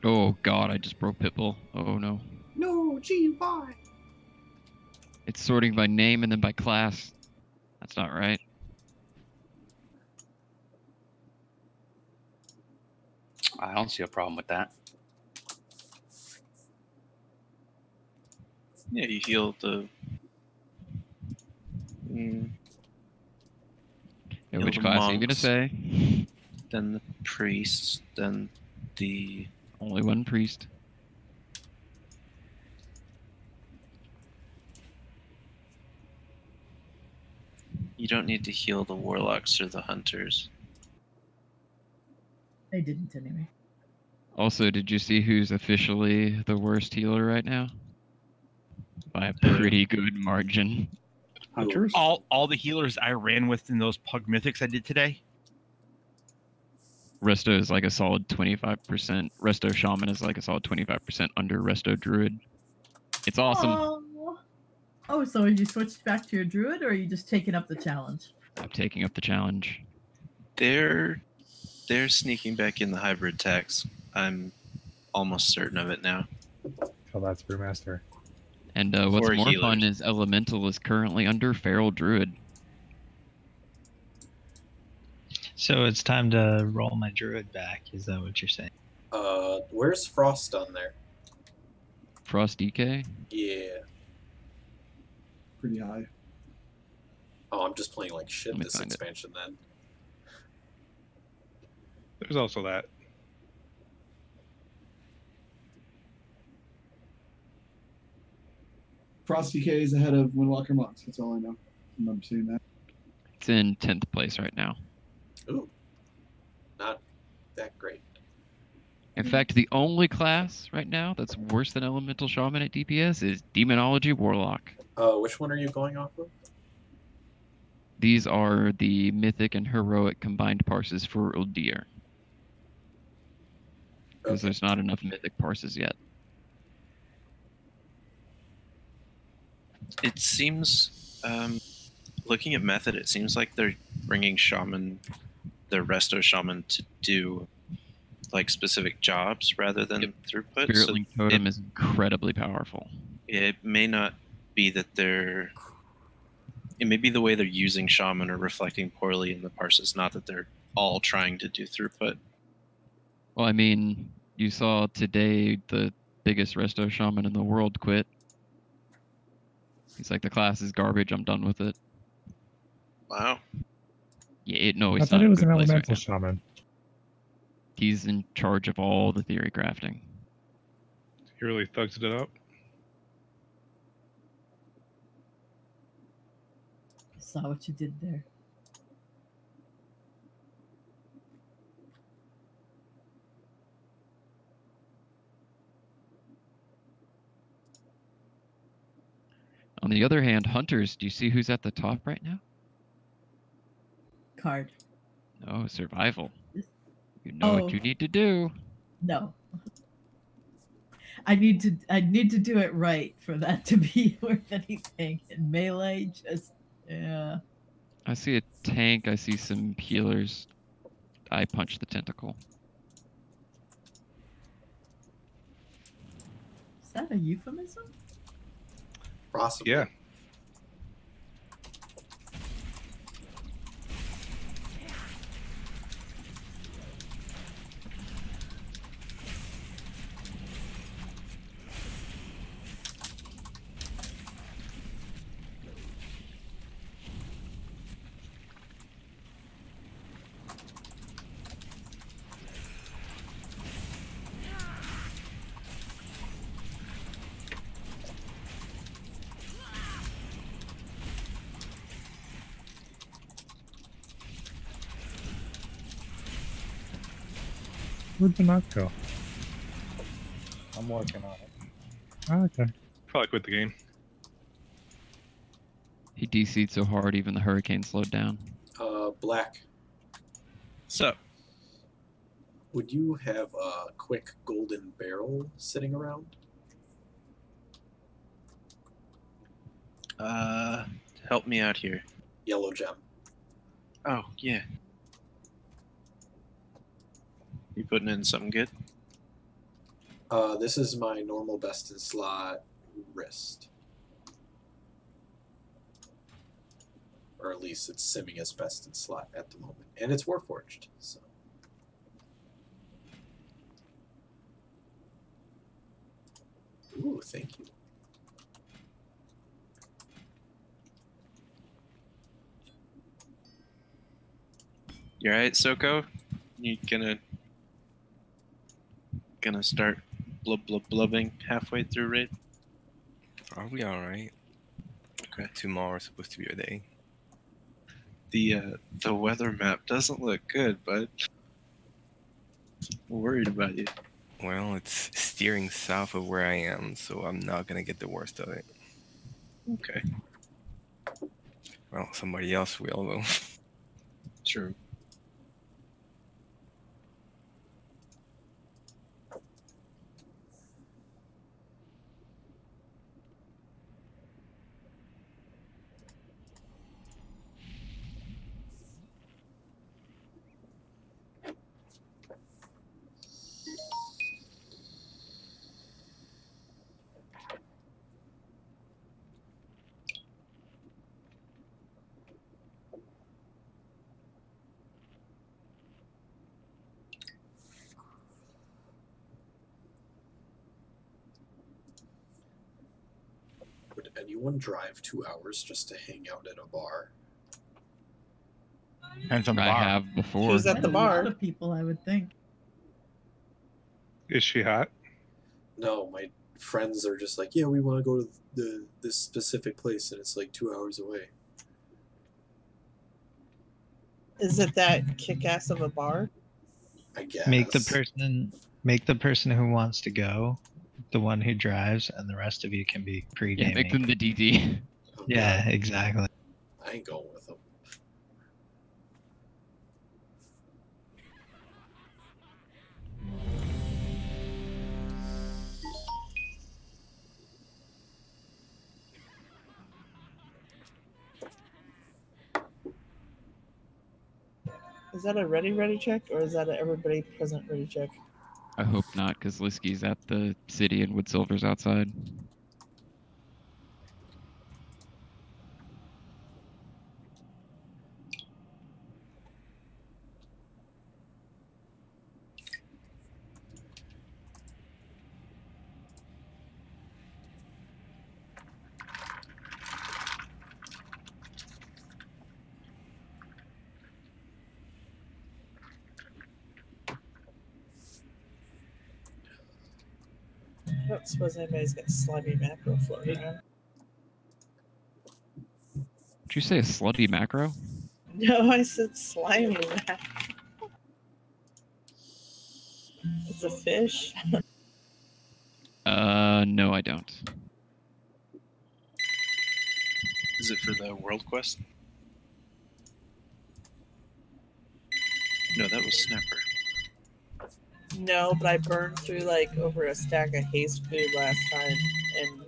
Oh god, I just broke Pitbull. Oh no. No, gee, why? It's sorting by name and then by class. That's not right. I don't see a problem with that. Yeah, you heal the. Yeah, Heal which the class are you gonna monks. say? Then the priests, then the. Only one priest. You don't need to heal the warlocks or the hunters. I didn't anyway. Also, did you see who's officially the worst healer right now? By a pretty good margin. Hunters? All the healers I ran with in those pug mythics I did today. Resto is like a solid 25%. Resto Shaman is like a solid 25% under Resto Druid. It's awesome. Oh, so have you switched back to your druid, or are you just taking up the challenge? I'm taking up the challenge. They're sneaking back in the hybrid tax. I'm almost certain of it now. Oh, that's Brewmaster. And what's For more healers. fun is Elemental is currently under Feral Druid. So it's time to roll my druid back. Is that what you're saying? Where's Frost on there? Frost DK? Yeah. Pretty high. Oh, I'm just playing like shit Let me this find it. expansion then. There's also that. Frost DK is ahead of Windwalker Monks. That's all I know. I remember seeing that. It's in 10th place right now. Ooh. Not that great. In fact, the only class right now that's worse than Elemental Shaman at DPS is Demonology Warlock. Which one are you going off of? These are the mythic and heroic combined parses for Uldir. Because there's not enough mythic parses yet. It seems, looking at method, it seems like they're bringing shaman, the resto shaman, to do like specific jobs rather than throughput. Spirit So Link Totem is incredibly powerful. it may not be that they're. It may be the way they're using shaman or reflecting poorly in the parses, not that they're all trying to do throughput. Well, I mean, you saw today the biggest resto shaman in the world quit. He's like, the class is garbage, I'm done with it. Wow. Yeah, no, I he's thought not he in a was good an place right elemental now. shaman. He's in charge of all the theory crafting. He really thugs it up. Saw what you did there. On the other hand, hunters, do you see who's at the top right now? Card. No, survival. You know what you need to do. No. I need to do it right for that to be worth anything. And melee just yeah. I see a tank, I see some healers. I punch the tentacle. Is that a euphemism? Possibly. Yeah. Where'd the knock go? I'm working on it. Oh, okay. Probably quit the game. He DC'd so hard, even the hurricane slowed down. Black. So, would you have a quick golden barrel sitting around? help me out here. Yellow gem. Oh, yeah. You putting in something good? This is my normal best in slot wrist. Or at least it's simming as best in slot at the moment. And it's Warforged, so. Ooh, thank you. You alright, Soko? You gonna start blubbing halfway through raid? Probably alright. Okay. Tomorrow's supposed to be a day. The weather map doesn't look good, but I'm worried about you. Well, it's steering south of where I am, so I'm not gonna get the worst of it. Okay. Well, somebody else will, though. True. Would anyone drive 2 hours just to hang out at a bar? Depends on the I bar. have before. Who's at the A lot bar? of people, I would think. Is she hot? No, my friends are just like, yeah, we want to go to this specific place, and it's like 2 hours away. Is it that kick-ass of a bar? I guess. Make the person who wants to go the one who drives, and the rest of you can be Yeah, pre-gaming. make them the DD. Oh, Yeah, God, exactly. I ain't going with them. Is that a ready check, or is that a everybody present ready check? I hope not, because Liskey's at the city and Woodsilver's outside. I don't suppose anybody's got slimy macro floating around. Did you say a slutty macro? No, I said slimy macro. It's a fish. No, I don't. Is it for the world quest? No, that was Snapper. No, but I burned through like over a stack of haste food last time, and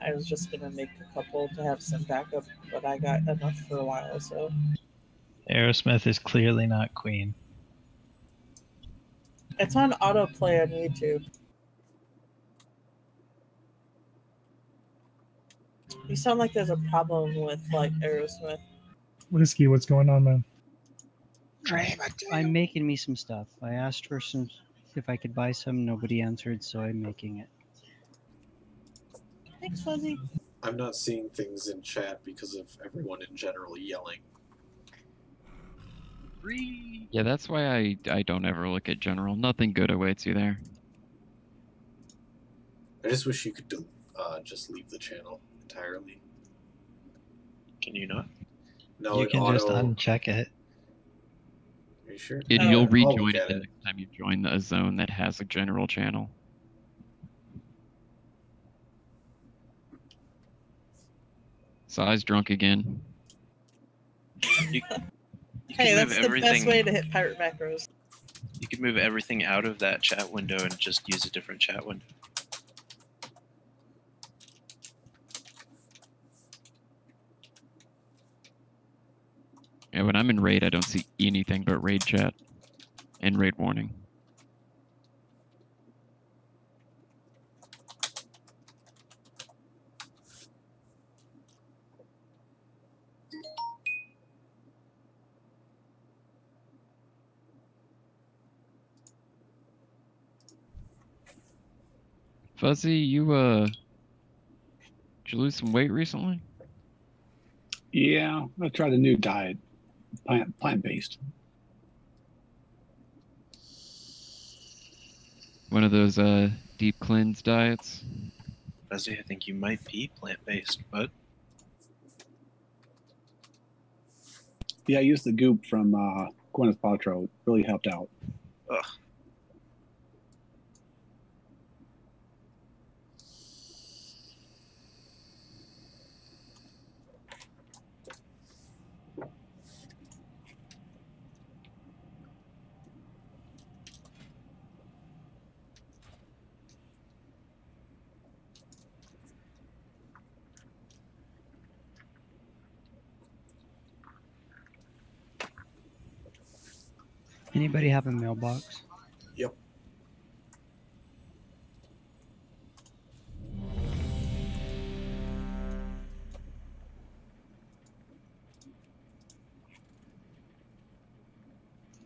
I was just gonna make a couple to have some backup, but I got enough for a while, so. Aerosmith is clearly not queen. It's on autoplay on YouTube. You sound like there's a problem with like Aerosmith. Whiskey, what's going on, man? I'm making me some stuff. I asked for some, if I could buy some. Nobody answered, so I'm making it. Thanks, Fuzzy. I'm not seeing things in chat because of everyone in general yelling. Yeah, that's why I don't ever look at general. Nothing good awaits you there. I just wish you could just leave the channel entirely. Can you not? No, You it can auto. just uncheck it. Are you sure? And Oh, you'll I'll rejoin look it at the next time you join a zone that has a general channel. Sai's drunk again. You Hey, can that's move the everything. best way to hit pirate macros. You could move everything out of that chat window and just use a different chat window. Yeah, when I'm in raid, I don't see anything but raid chat and raid warning. Fuzzy, you did you lose some weight recently? Yeah, I tried a new diet, plant based. One of those deep cleanse diets? Fuzzy, I think you might be plant-based, but Yeah, I used the goop from Gwyneth Paltrow. It really helped out. ugh. Anybody have a mailbox? Yep.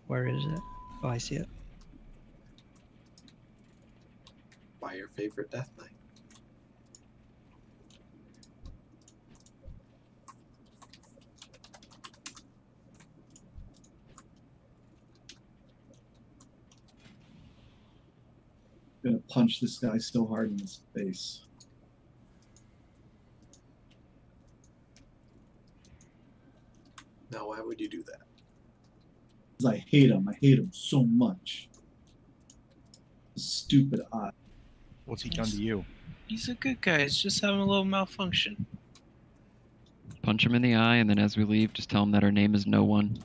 Where is it? Oh, I see it. Buy your favorite Death Knight. I'm gonna punch this guy so hard in his face. Now, why would you do that? Because I hate him. I hate him so much. Stupid eye. What's he done to you? He's a good guy. He's just having a little malfunction. Punch him in the eye, and then as we leave, just tell him that our name is No One.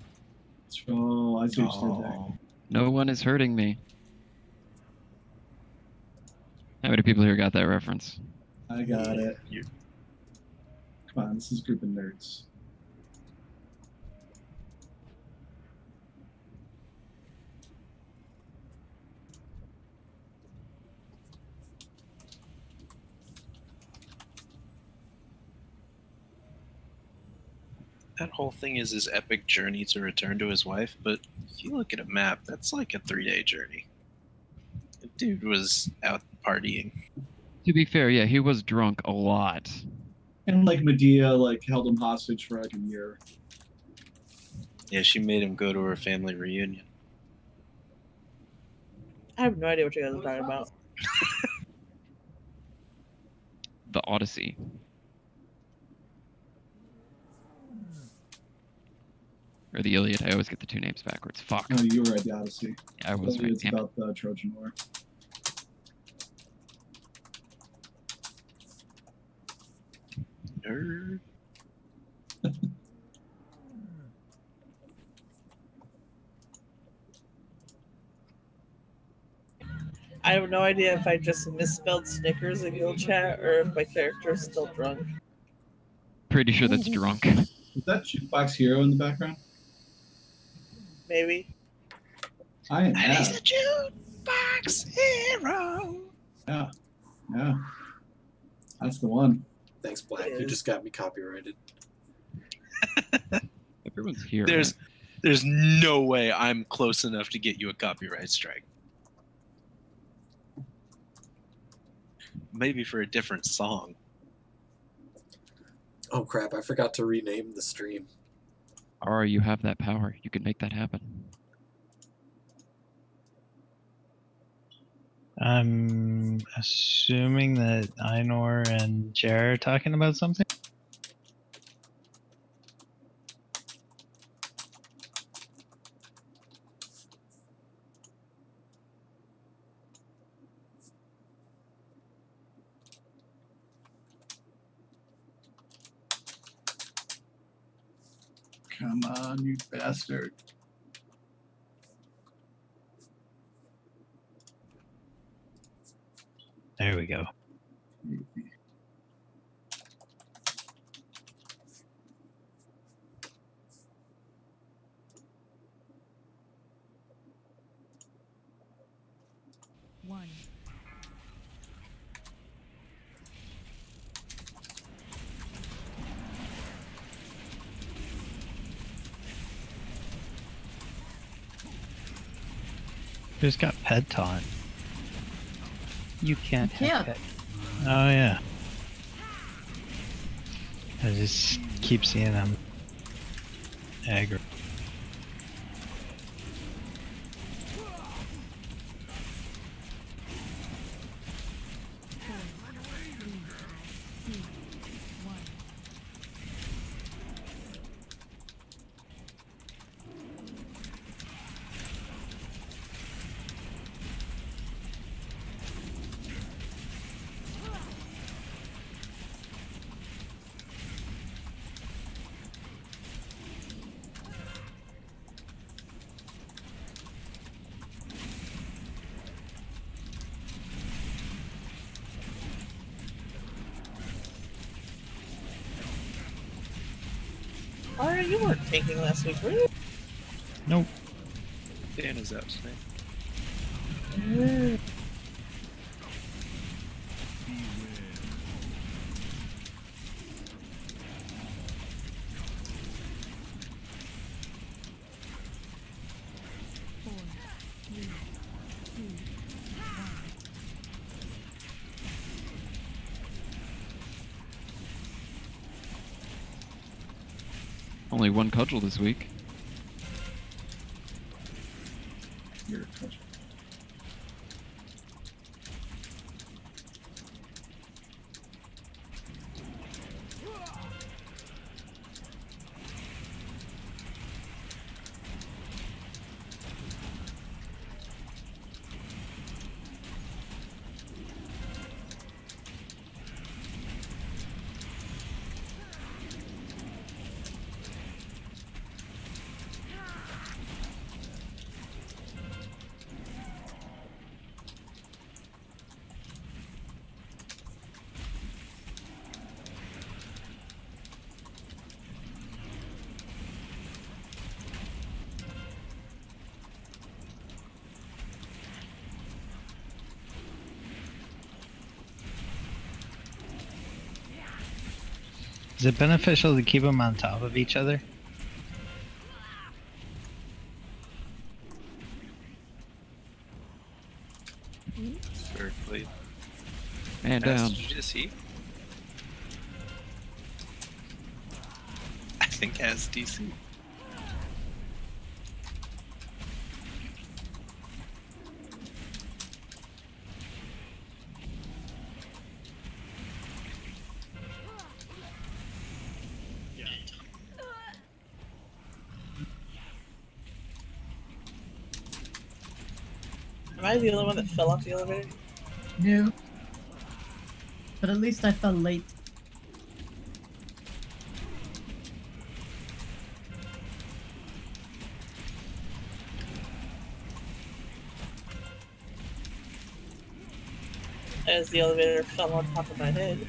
Oh, I see what you did there. No one is hurting me. How many people here got that reference? I got it. Come on, this is Group of Nerds. That whole thing is his epic journey to return to his wife, but if you look at a map, that's like a 3-day journey. The dude was out partying. To be fair, yeah, he was drunk a lot. And like Medea, like held him hostage for like a year. Yeah, she made him go to her family reunion. I have no idea what you guys are talking about. The Odyssey. Or the Iliad. I always get the two names backwards. Fuck. No, you were right, the Odyssey. Yeah, I was right. It's Damn it. about the Trojan War. Nerd. I have no idea if I just misspelled Snickers in guild chat or if my character is still drunk. Pretty sure that's drunk. Is that Jukebox Hero in the background? Maybe. I am. And he's a jukebox hero. Yeah. Yeah. That's the one. Thanks, Black. You just got me copyrighted. Everyone's here. There's no way I'm close enough to get you a copyright strike. Maybe for a different song. Oh crap, I forgot to rename the stream. Or you have that power. You can make that happen. I'm assuming that Einor and Jer are talking about something. Come on, you bastard. There we go. One. Who's got pet taunt? You can't. You can't. have pet. Oh yeah. I just keep seeing them aggro. Alright, you weren't tanking last week, were you? Nope. Dan is out today. Only one cudgel this week. You're a touch. Is it beneficial to keep them on top of each other? Very played. Man down. Did you just see? I think as DC. Am I the only one that fell off the elevator? No. But at least I fell late. As the elevator fell on top of my head.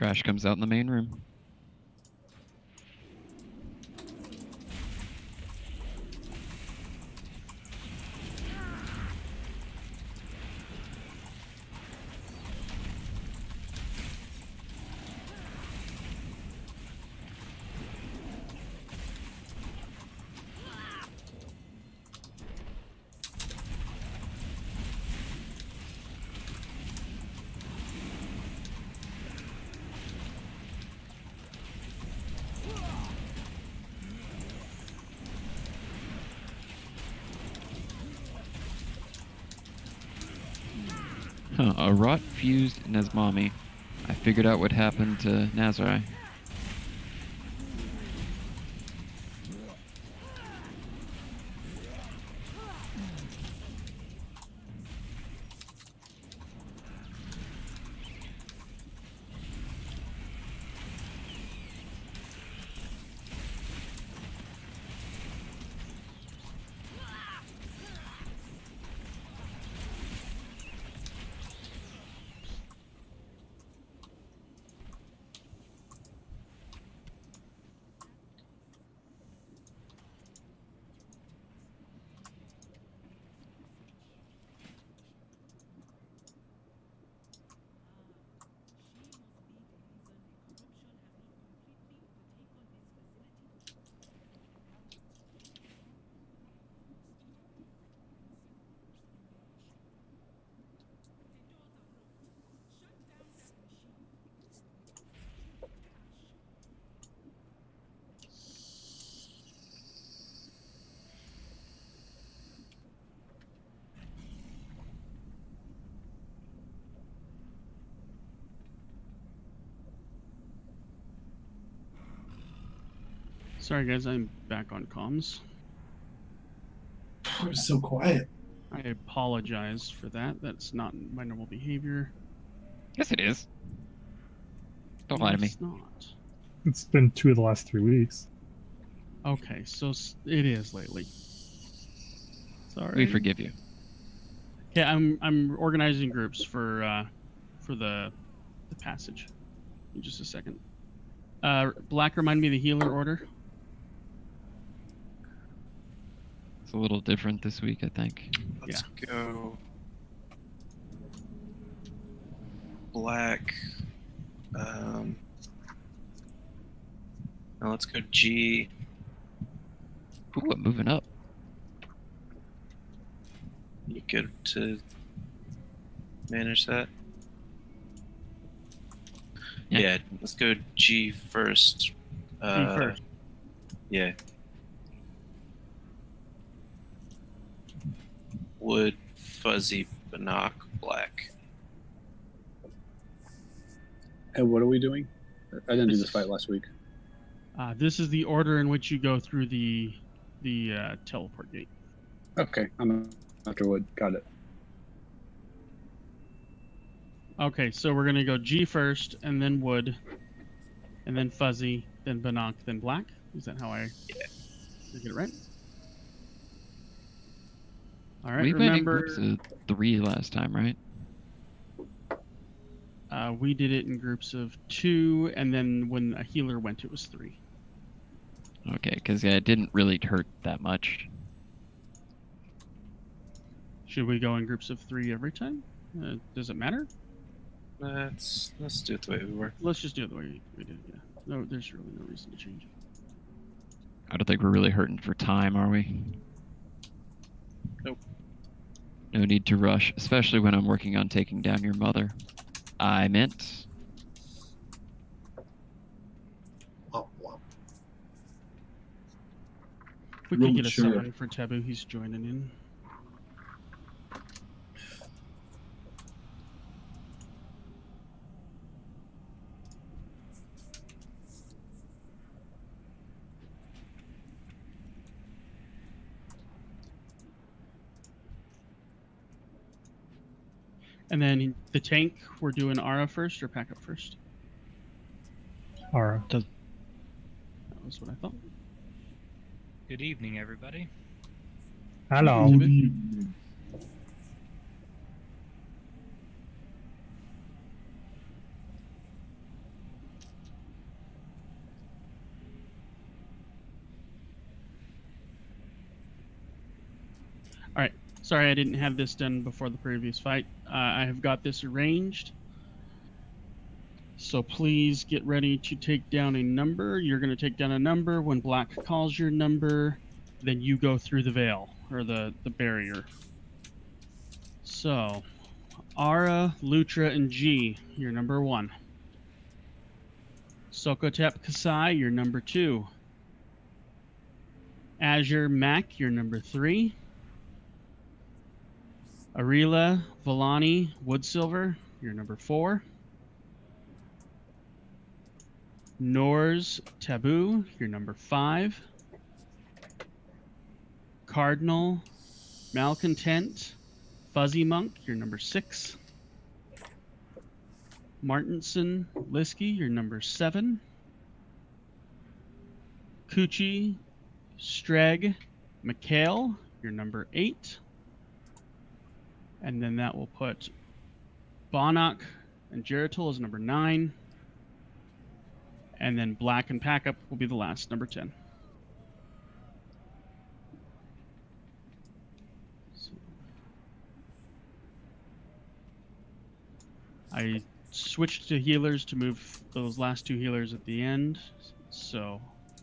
Trash comes out in the main room. Huh, a rot fused Nesmami. I figured out what happened to Nazari. Sorry, guys, I'm back on comms. It was so quiet. I apologize for that. That's not my normal behavior. Yes, it is. Don't lie to me. It's not. It's been 2 of the last 3 weeks. Okay, so it is lately. Sorry. We forgive you. Yeah, I'm organizing groups for the passage. In just a second. Black, remind me of the healer order. It's a little different this week, I think. Let's go. Black. Now let's go G. Ooh, I'm moving up. You good to manage that? Yeah, let's go G first. G first. Yeah. Wood, fuzzy, Bannock, black. And what are we doing? I didn't do this fight last week. This is the order in which you go through the teleport gate. Okay, I'm after Wood. Got it. Okay, so we're gonna go G first, and then Wood, and then Fuzzy, then Bannock, then Black. Is that how I get it right? All right. We went in remember, groups of 3 last time, right? we did it in groups of 2, and then when a healer went, it was 3. Okay, because it didn't really hurt that much. Should we go in groups of 3 every time? Does it matter? Let's do it the way we were. Let's just do it the way we did. Yeah. No, there's really no reason to change it. I don't think we're really hurting for time, are we? Nope. No need to rush, especially when I'm working on taking down your mother. I meant... We can get a summon for Taboo. He's joining in. And then the tank, we're doing Ara first or pack up first? Ara. That was what I thought. Good evening, everybody. Hello. Sorry, I didn't have this done before the previous fight. I have got this arranged. So please get ready to take down a number. You're going to take down a number. When black calls your number, then you go through the veil, or the barrier. So, Ara, Lutra, and G, you're number 1. Sokotep Kasai, you're number 2. Azure Mac, you're number 3. Arila, Volani, Woodsilver, you're number 4. Nor's Taboo, you're number 5. Cardinal, Malcontent, Fuzzy Monk, you're number 6. Martinson, Liskey, you're number 7. Coochie, Streg, McHale, you're number 8. And then that will put Bonnock and Geritol as number 9. And then Black and Packup will be the last, number 10. So I switched to healers to move those last 2 healers at the end. So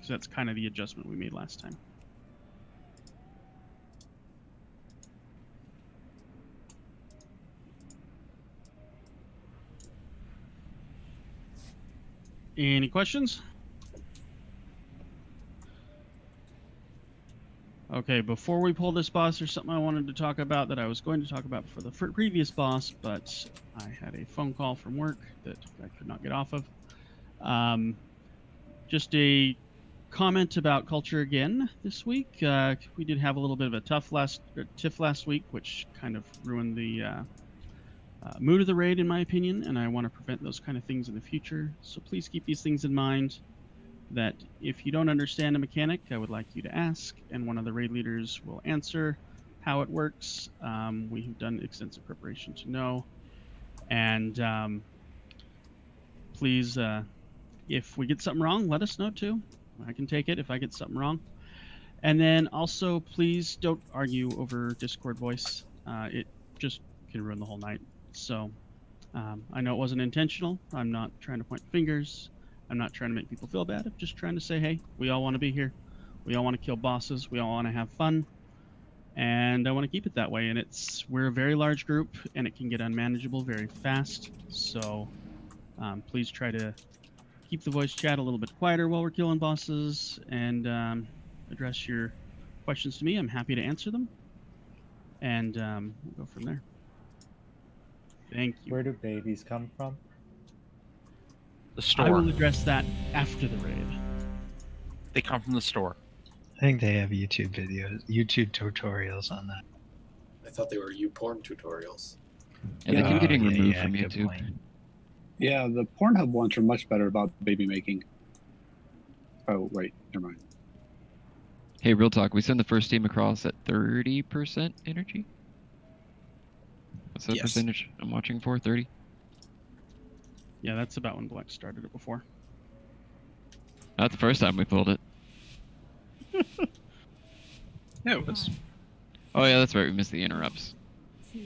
that's kind of the adjustment we made last time. Any questions? Okay, before we pull this boss, there's something I wanted to talk about that I was going to talk about for the previous boss, but I had a phone call from work that I could not get off of. Just a comment about culture again this week. We did have a little bit of a tiff last week, which kind of ruined the mood of the raid, in my opinion, and I want to prevent those kind of things in the future. So please keep these things in mind, that if you don't understand a mechanic, I would like you to ask, and one of the raid leaders will answer how it works. We have done extensive preparation to know. And please, if we get something wrong, let us know too. I can take it if I get something wrong. And then also, please don't argue over Discord voice. It just can ruin the whole night. So I know it wasn't intentional. I'm not trying to point fingers. I'm not trying to make people feel bad. I'm just trying to say, hey, we all want to be here. We all want to kill bosses. We all want to have fun. And I want to keep it that way. And we're a very large group, and it can get unmanageable very fast. So please try to keep the voice chat a little bit quieter while we're killing bosses, and address your questions to me. I'm happy to answer them. And we'll go from there. Thank you. Where do babies come from? The store. I will address that after the raid. They come from the store. I think they have YouTube videos, YouTube tutorials on that. I thought they were YouPorn tutorials. Yeah, they keep getting removed from good YouTube. point. Yeah, the Pornhub ones are much better about baby making. Oh, wait, never mind. Hey, real talk. We send the first team across at 30% energy. What's that percentage I'm watching for? 30? Yeah, that's about when Black started it before. Not the first time we pulled it. Yeah, it was. Oh yeah, that's right. We missed the interrupts. 2,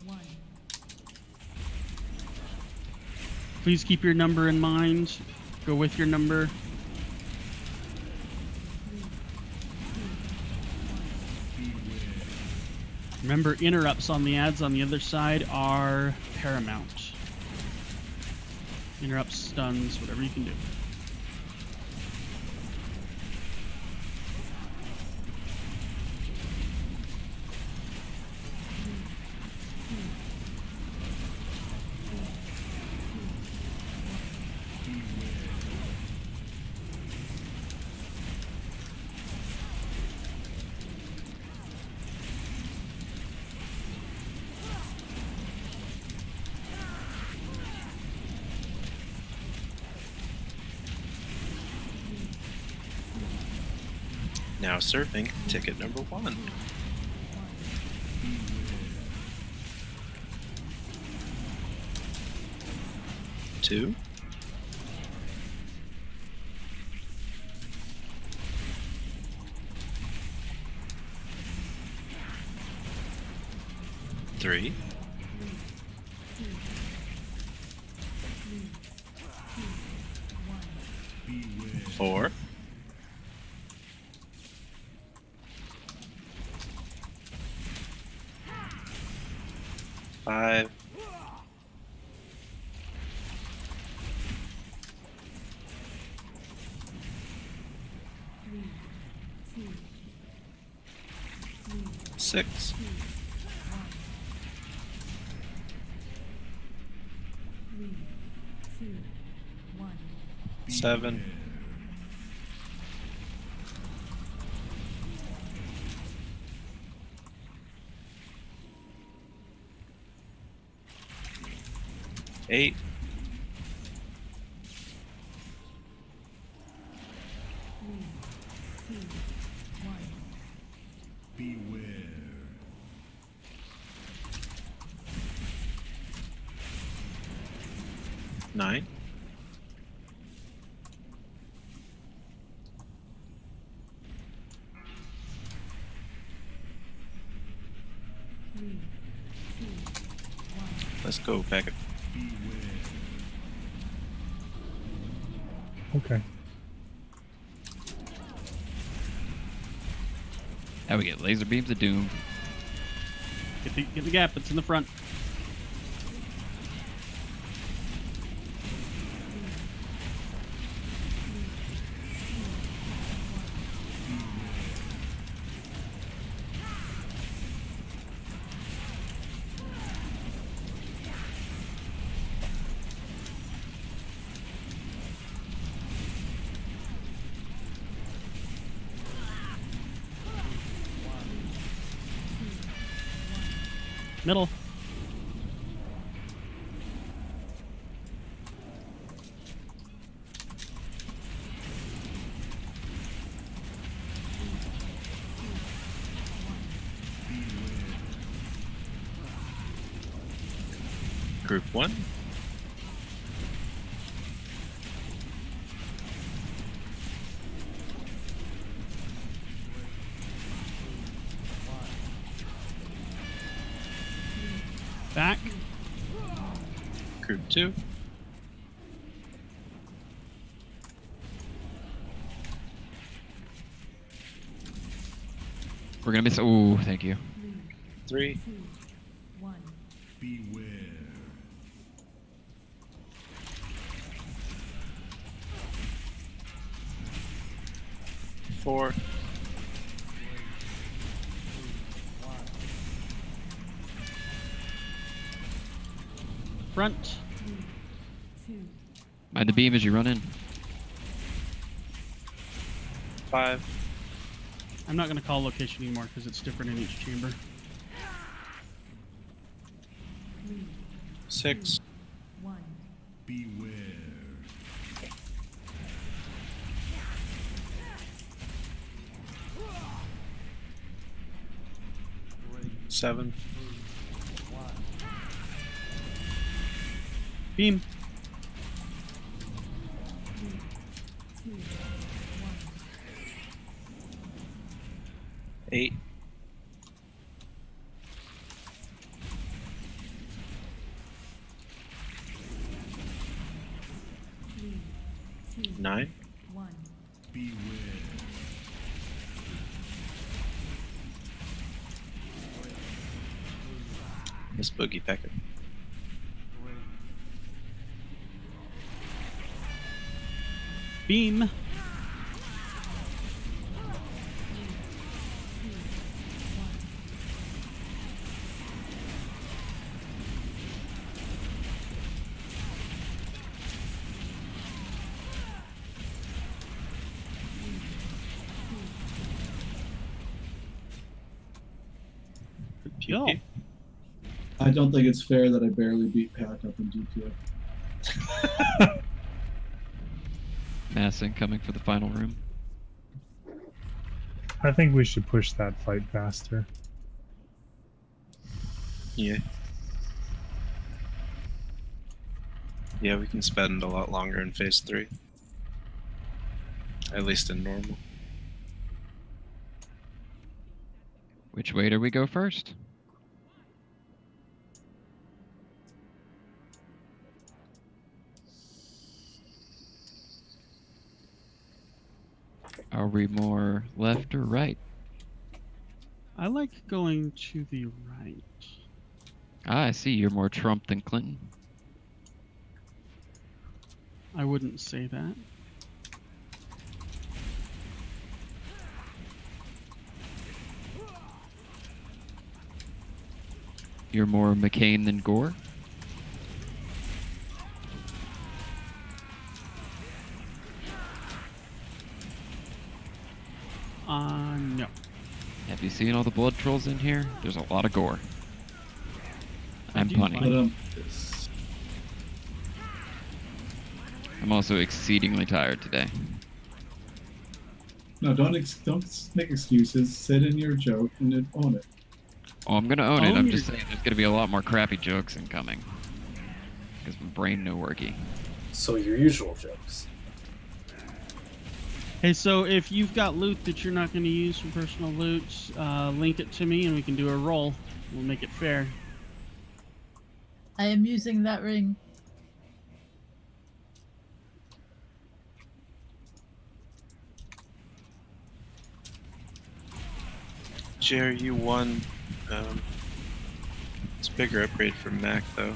1. Please keep your number in mind. Go with your number. Remember, interrupts on the ads on the other side are paramount. Interrupts, stuns, whatever you can do. Now surfing ticket number 1. Two. 3. 4. 5. 6. 7. 8. 9. 'Let's go back. Okay. Now we get laser beams of doom. Get the gap. It's in the front. Middle. Group 1. Back. Group 2. We're gonna miss. Oh, thank you. 3. 4. Front. Mind the beam as you run in. 5. I'm not going to call location anymore because it's different in each chamber. 6. 7. Beam. 8. 9. 'This boogie packet. Beam. 'Pew, pew. I don't think it's fair that I barely beat Pack up in GPA. Mass incoming for the final room. I think we should push that fight faster. Yeah. Yeah, we can spend a lot longer in phase 3. At least in normal. Which way do we go first? Are we more left or right? I like going to the right. Ah, I see. You're more Trump than Clinton. I wouldn't say that. You're more McCain than Gore? No. Have you seen all the blood trolls in here? There's a lot of Gore. I'm do punning. But, I'm also exceedingly tired today. no, don't make excuses. Sit in your joke and own it. Oh, I'm gonna own it. Own I'm your- just saying there's gonna be a lot more crappy jokes incoming. Because my brain no worky. So your usual jokes. Hey, so if you've got loot that you're not going to use for personal loot, link it to me and we can do a roll. We'll make it fair. I am using that ring. Jerry, you won. It's a bigger upgrade for Mac, though.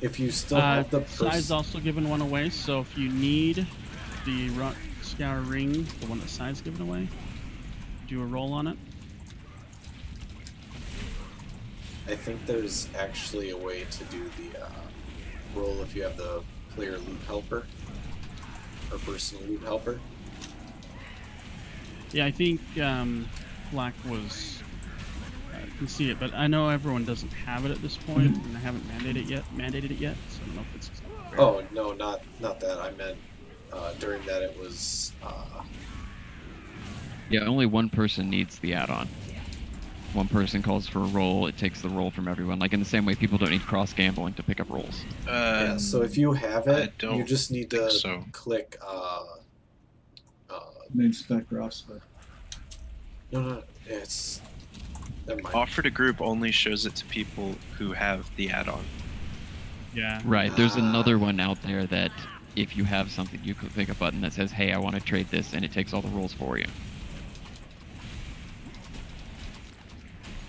If you still have the Sai's also given one away, so if you need the Scour ring, the one that Sai's given away, do a roll on it. I think there's actually a way to do the roll if you have the player loot helper or personal loot helper. Yeah, I think Black was can see it, but I know everyone doesn't have it at this point, and I haven't mandated it yet. So I don't know if it's. Oh no, not that. I meant during that it was. Yeah, only one person needs the add-on. One person calls for a roll, it takes the roll from everyone. Like in the same way people don't need cross-gambling to pick up rolls. Yeah, so if you have it, don't you just need to so. click. Main spec or off spec. No, it's. Never mind. Offer to group only shows it to people who have the add-on. Yeah. Right, there's another one out there that if you have something, you can click a button that says, hey, I want to trade this, and it takes all the rolls for you.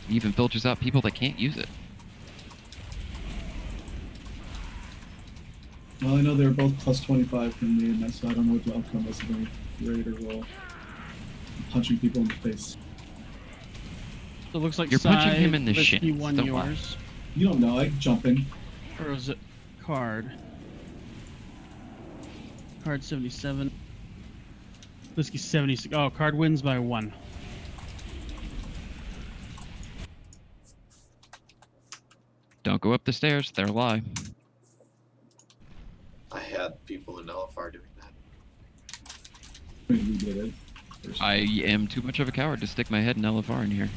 It even filters out people that can't use it. Well, I know they're both plus 25 from me, and so I don't know what the outcome was of any raid or roll. I'm punching people in the face. So it looks like You're punching Sai, him in the Whiskey shins, won don't lie. yours. You don't know, I'm jumping. Or is it Card? Card 77. Whiskey 76. Oh, Card wins by 1. Don't go up the stairs, they're a lie. I had people in LFR doing that. We did it. I am too much of a coward to stick my head in LFR in here.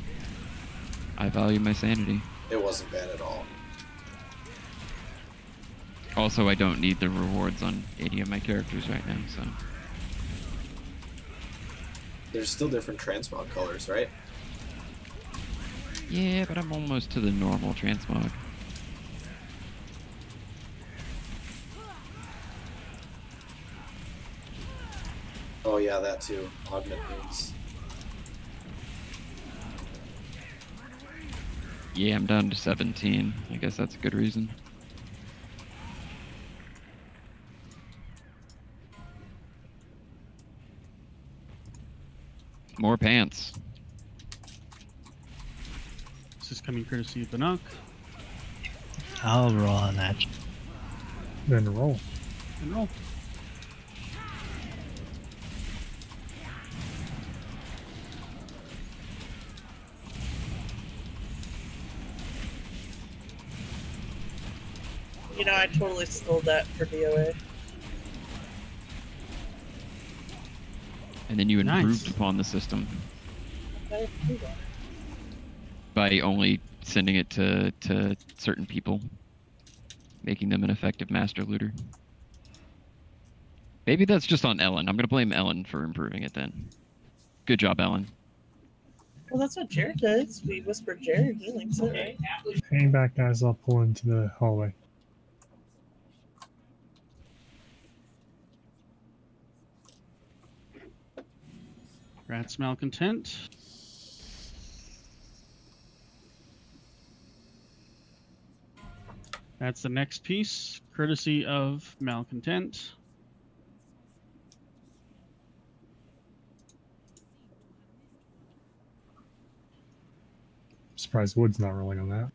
I value my sanity. It wasn't bad at all. Also, I don't need the rewards on any of my characters right now, so... There's still different transmog colors, right? Yeah, but I'm almost to the normal transmog. Oh yeah, that too. Augment moves. Yeah, I'm down to 17. I guess that's a good reason. More pants. This is coming courtesy of Bannock. I'll roll on that. Then roll. And roll. You know, I totally stole that for DOA. And then you Nice. improved upon the system I do that. by only sending it to certain people, making them an effective master looter. Maybe that's just on Ellen. I'm going to blame Ellen for improving it then. Good job, Ellen. Well, that's what Jared does. We whisper Jared. He links it, right? Hang back, guys. I'll pull into the hallway. Rat's Malcontent. That's the next piece, courtesy of Malcontent. Surprised Wood's not rolling on that.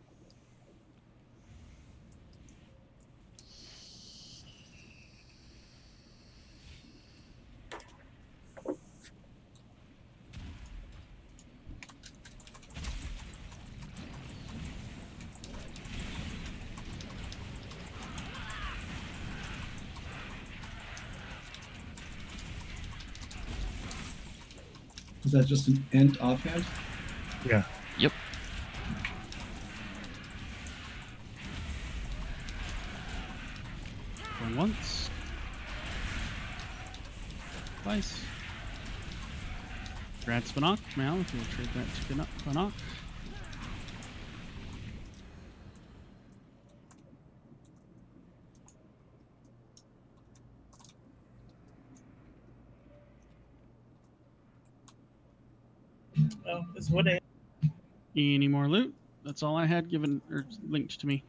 Is that just an int offhand? Yeah. Yep. Going once. Twice. Rat's Bannock. Mal, if you'll trade that to Bannock. Oh, is what I. Any more loot? That's all I had given or linked to me.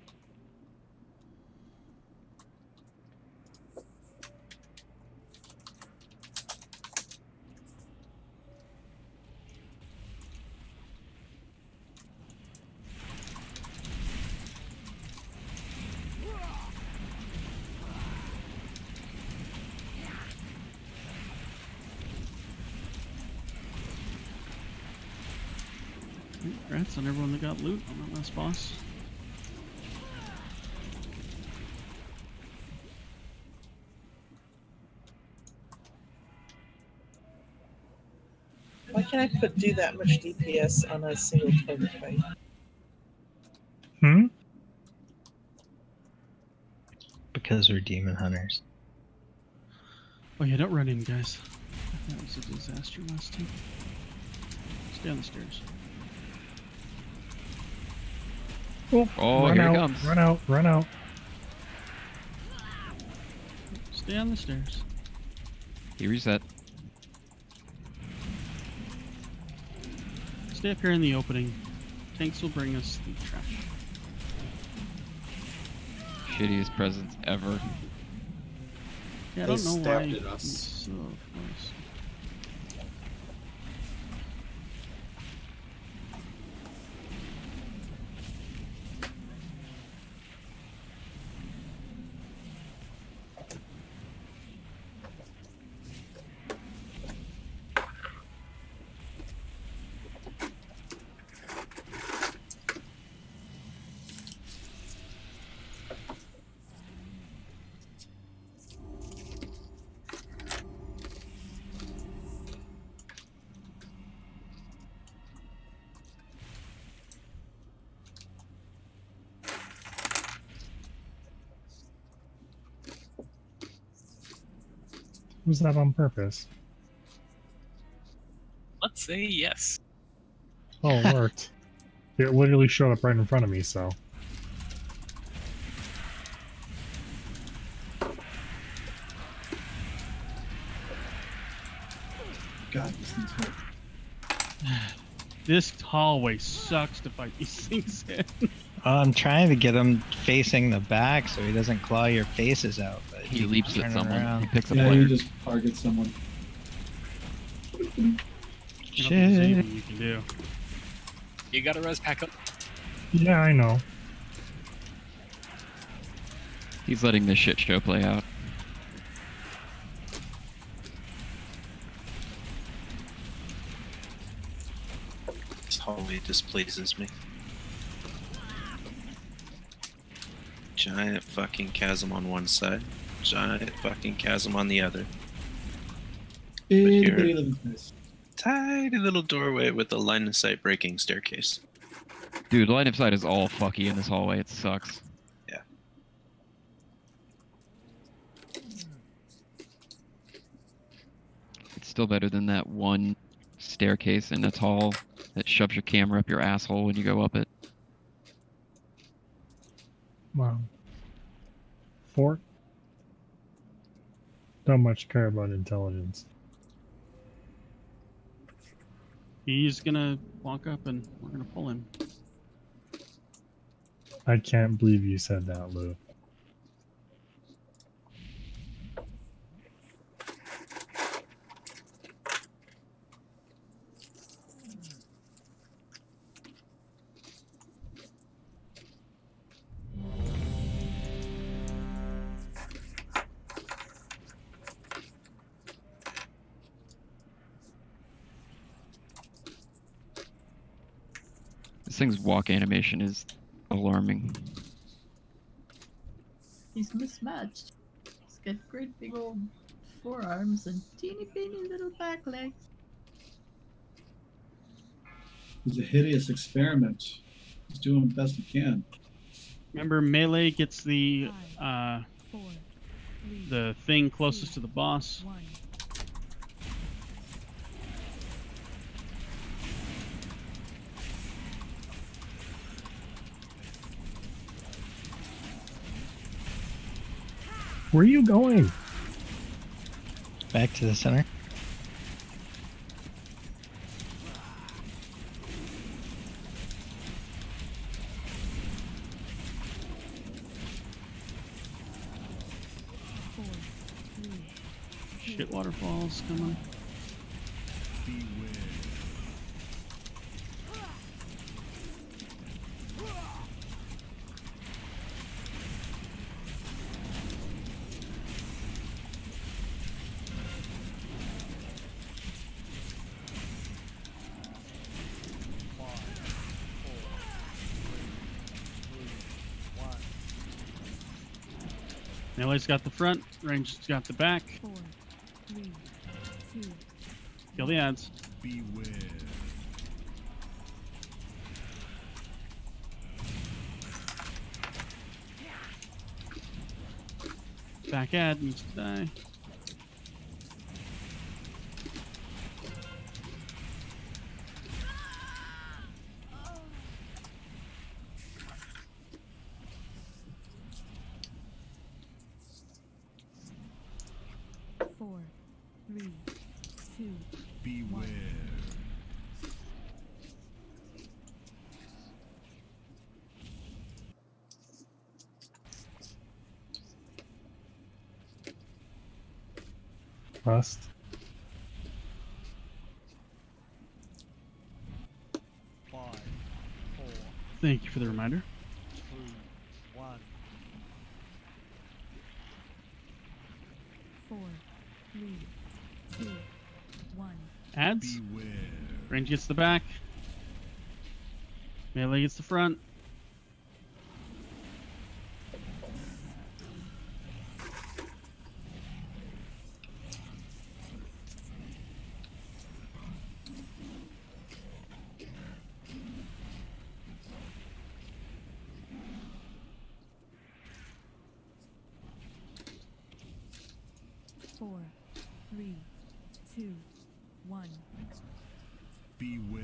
Congrats on everyone that got loot on that last boss. Why can't I do that much DPS on a single target fight? Hmm? Because we're demon hunters. Oh yeah, don't run in, guys. That was a disaster last time. Stay on the stairs. Oh, run here out, he comes. Run out, run out. Stay on the stairs. He reset. Stay up here in the opening. Tanks will bring us the trash. Shittiest presence ever. Yeah, I They don't know why stabbed at it's us. so close. Was that on purpose? Let's say yes. Oh, it worked. It literally showed up right in front of me, so. God, this thing's hard. This hallway sucks to fight these things in. I'm trying to get him facing the back so he doesn't claw your faces out. But He leaps at turn someone. around. He picks up Yeah, player. you just target someone. Nothing you can do. You gotta res pack up. Yeah, I know. He's letting this shit show play out. This hallway displeases me. Giant fucking chasm on one side, giant fucking chasm on the other. Itty here- bitty living space. Tiny little doorway with a line of sight breaking staircase. Dude, line of sight is all fucky in this hallway. It sucks. Yeah. It's still better than that one staircase in a tall that shoves your camera up your asshole when you go up it. Wow. Fort? Don't much care about intelligence. He's gonna walk up and we're gonna pull him. I can't believe you said that, Lou. This thing's walk animation is alarming. He's mismatched. He's got great big old forearms and teeny weeny little back legs. He's a hideous experiment. He's doing the best he can. Remember, melee gets the thing closest to the boss. Where are you going? Back to the center. Shit, waterfalls coming. Melee's got the front, ranged's got the back. 4, 3, 2. Kill the ads. Beware. Back ad needs to die. Four, 3, 2. Beware. Rust. Thank you for the reminder. 1. 4, 3, 2, 1. Ads. Range gets the back. Melee gets the front. Four, 3, 2, 1. Beware.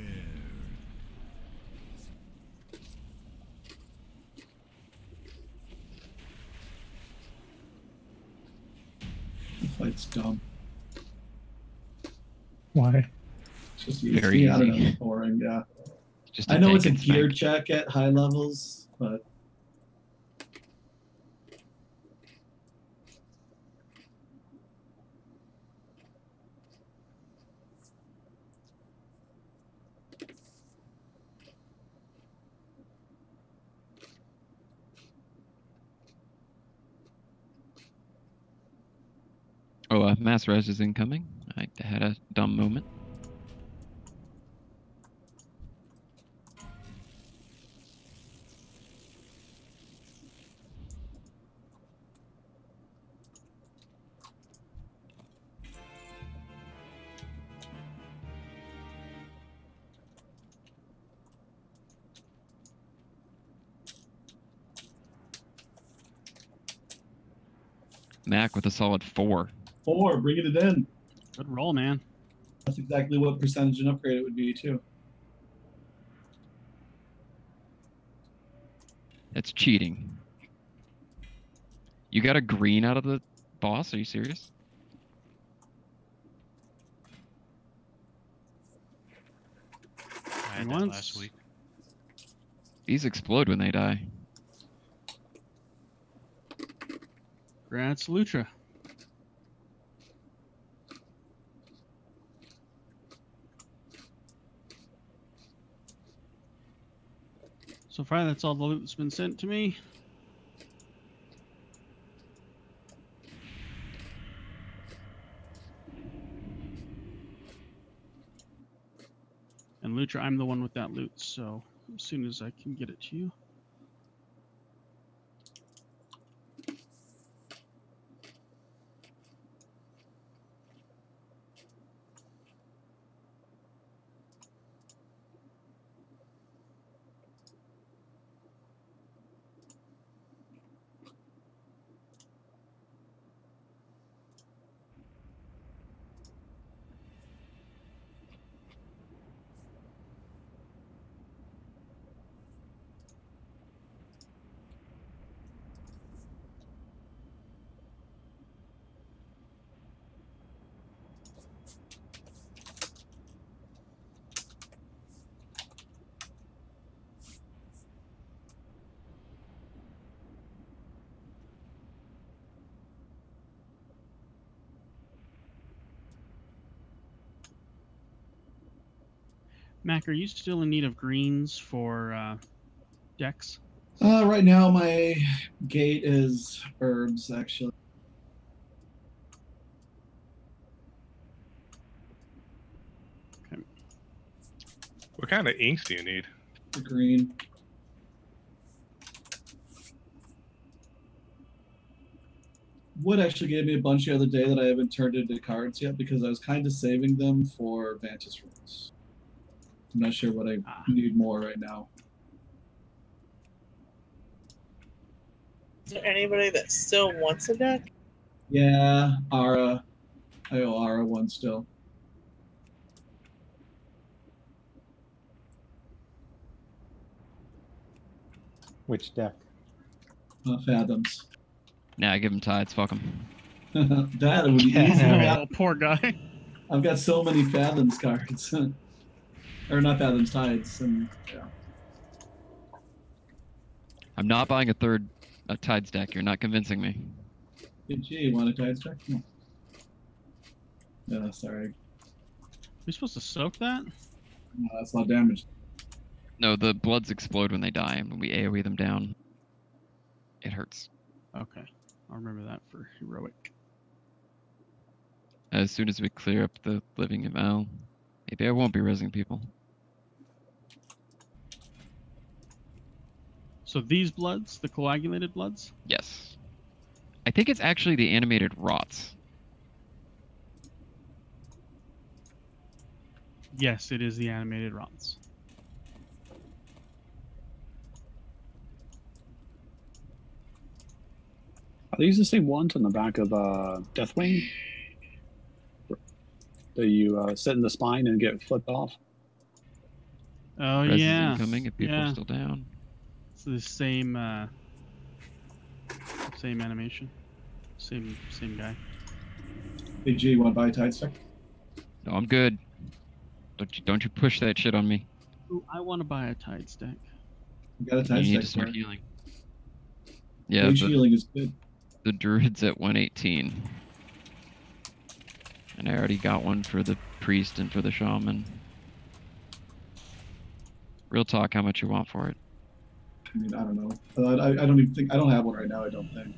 The fight's dumb. Why? Just Very I don't easy. know, boring. Yeah. Just I know it's a tank and gear smack. check at high levels, but Oh, mass res is incoming. I had a dumb moment. Mac with a solid 4. 4, bringing it in. Good roll, man. That's exactly what percentage and upgrade it would be too. That's cheating. You got a green out of the boss? Are you serious? I had Going that once. last week. These explode when they die. Grants Lutra. So far, that's all the loot that's been sent to me. And Lutra, I'm the one with that loot, so as soon as I can get it to you. Mac, are you still in need of greens for decks? Right now, my gate is herbs, actually. What kind of inks do you need? The green. Wood actually gave me a bunch the other day that I haven't turned into cards yet because I was kind of saving them for Vantage Rules. I'm not sure what I need more right now. Is there anybody that still wants a deck? Yeah, Ara. I owe Ara one still. Which deck? Fathoms. Nah, give him tides. Fuck him. That would be easy. Oh, poor guy. I've got so many Fathoms cards. Or not Fathoms, Tides. And, yeah. I'm not buying a tides deck. You're not convincing me. Hey, gee, you want a Tides deck? No. No, sorry. We're supposed to soak that? No, that's a lot of damage. No, the bloods explode when they die, and when we AoE them down, it hurts. Okay. I'll remember that for heroic. As soon as we clear up the living ML, maybe I won't be rezzing people. So these bloods, the coagulated bloods? Yes. I think it's actually the animated rots. Yes, it is the animated rots. Are these the same ones on the back of Deathwing? That you sit in the spine and get flipped off? Oh, Res is yeah. incoming if people are Yeah. still down. It's the same same animation. Same guy. Hey, G, you want to buy a Tides deck? No, I'm good. Don't you push that shit on me. Ooh, I want to buy a Tides deck. You got a You Tides need deck. to start Mark. healing. Yeah, Mage healing is good. The druid's at 118. And I already got one for the priest and for the shaman. Real talk, how much you want for it? I mean, I don't know. I don't even think I don't have one right now. I don't think.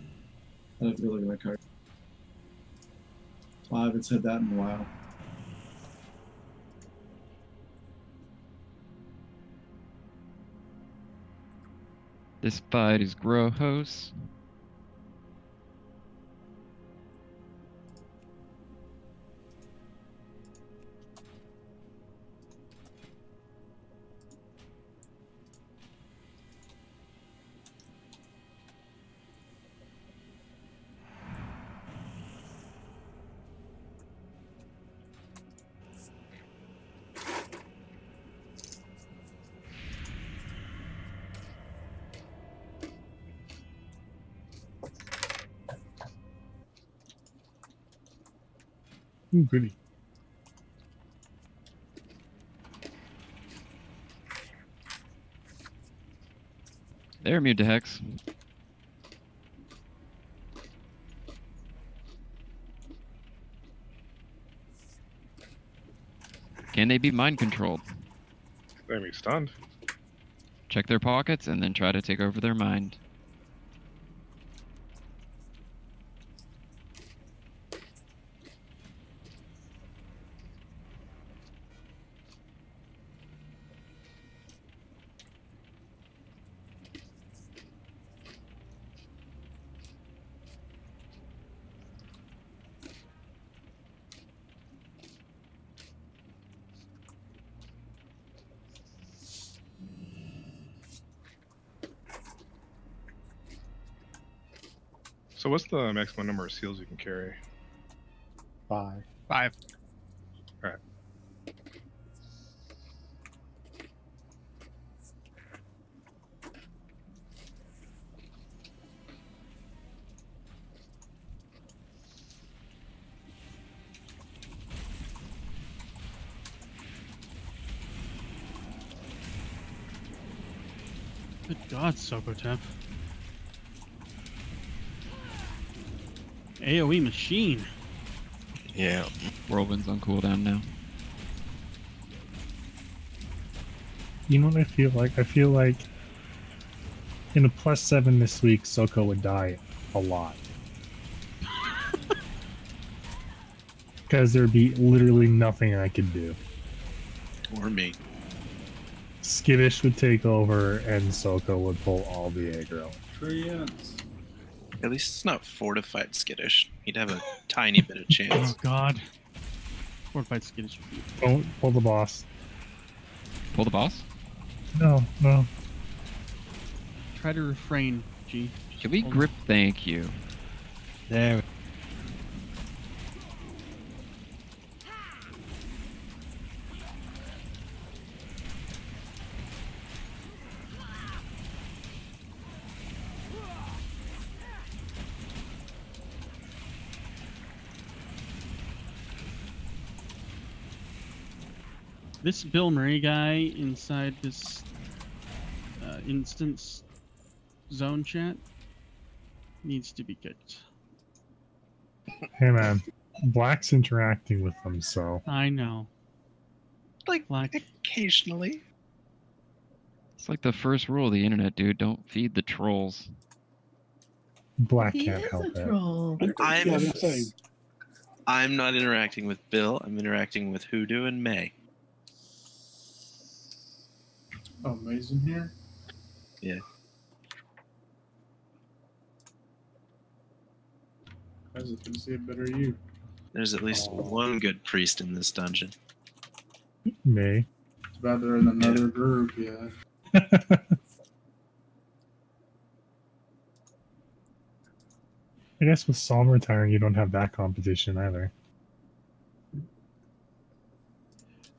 I have to go look at my card. I haven't said that in a while. This fight is gross. Ooh, goody. They're immune to Hex. Can they be mind controlled? They're be stunned. Check their pockets and then try to take over their mind. So what's the maximum number of seals you can carry? 5. 5. All right. Good God, Sokotep. AoE machine. Yeah. Whirlwind's on cooldown now. You know what I feel like? I feel like in a +7 this week, Soko would die a lot. Because there'd be literally nothing I could do. Or me. Skittish would take over, and Soko would pull all the aggro. At least it's not fortified skittish. He'd have a tiny bit of chance. Oh God. Fortified skittish. Don't pull the boss. Pull the boss? No, no. Try to refrain, G. Can we grip thank you? There. This Bill Murray guy inside this instance zone chat needs to be kicked. Hey man, Black's interacting with them, so... I know. Like, Black. Occasionally. It's like the first rule of the internet, dude. Don't feed the trolls. Black He can't is help a it. troll. I'm not interacting with Bill. I'm interacting with Hoodoo and May. Oh, May's in here? Yeah. I was just gonna say better you. There's at least one good priest in this dungeon. May. It's about they're in another group, yeah. I guess with Psalm retiring, you don't have that competition either.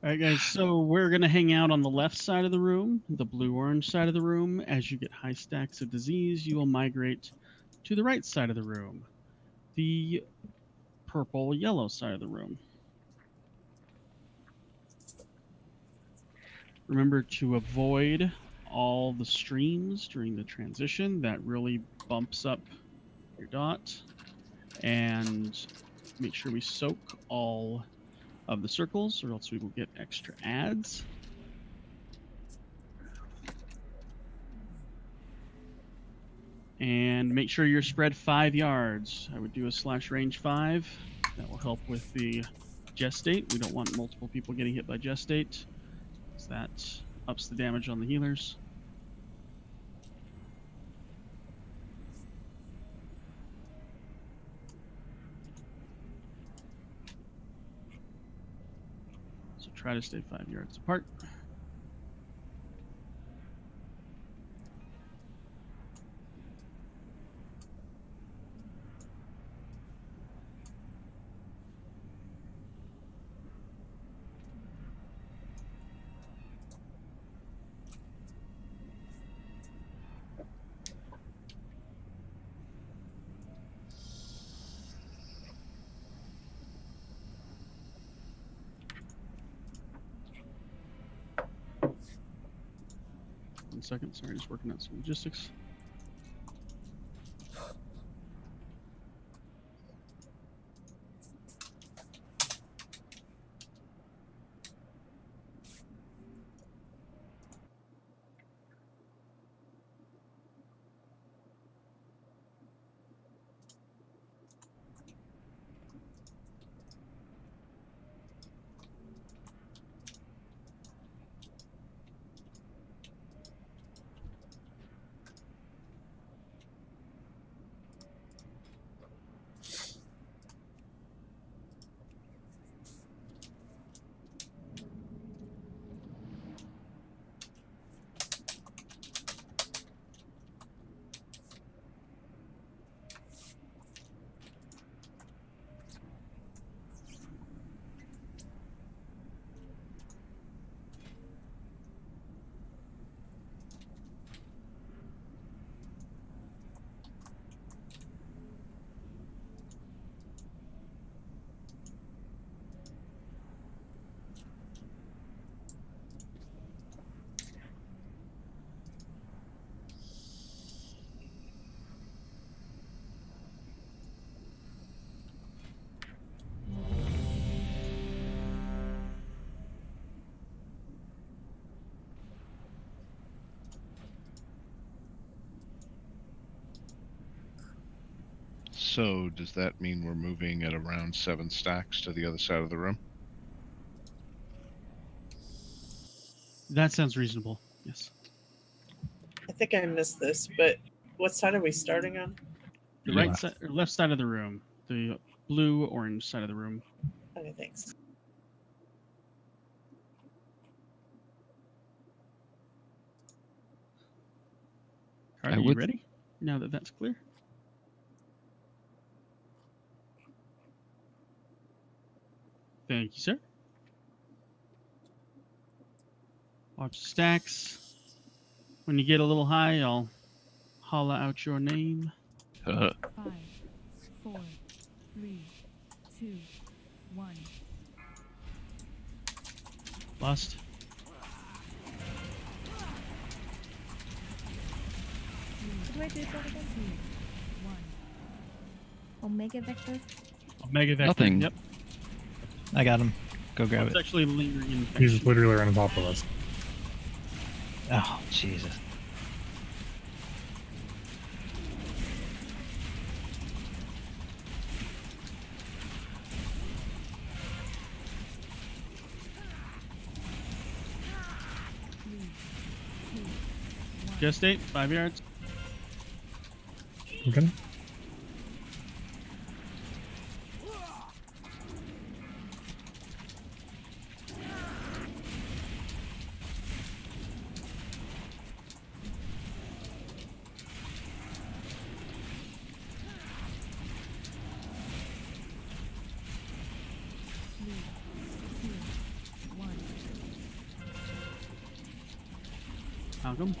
Alright guys, so we're going to hang out on the left side of the room, the blue-orange side of the room. As you get high stacks of disease, you will migrate to the right side of the room, the purple-yellow side of the room. Remember to avoid all the streams during the transition. That really bumps up your dot. And make sure we soak all of the circles, or else we will get extra ads. And make sure you're spread 5 yards. I would do a slash range 5. That will help with the gestate. We don't want multiple people getting hit by gestate, because that ups the damage on the healers. Try to stay 5 yards apart. 1 second. Sorry, just working out some logistics. So does that mean we're moving at around 7 stacks to the other side of the room? That sounds reasonable. Yes. I think I missed this, but what side are we starting on? The right side or left side of the room. The blue-orange side of the room. Okay, thanks. Are you ready? Now that that's clear. Thank you, sir. Watch stacks. When you get a little high, I'll holla out your name. 5, 4, 3, 2, 1. Lost. What do I do that again? 2, 1. Omega Vector? Omega Vector. Nothing. Yep. I got him. Go grab It's it. actually lingering. He's literally right on top of us. Oh, Jesus. Just 8, 5 yards. Okay. Malcolm.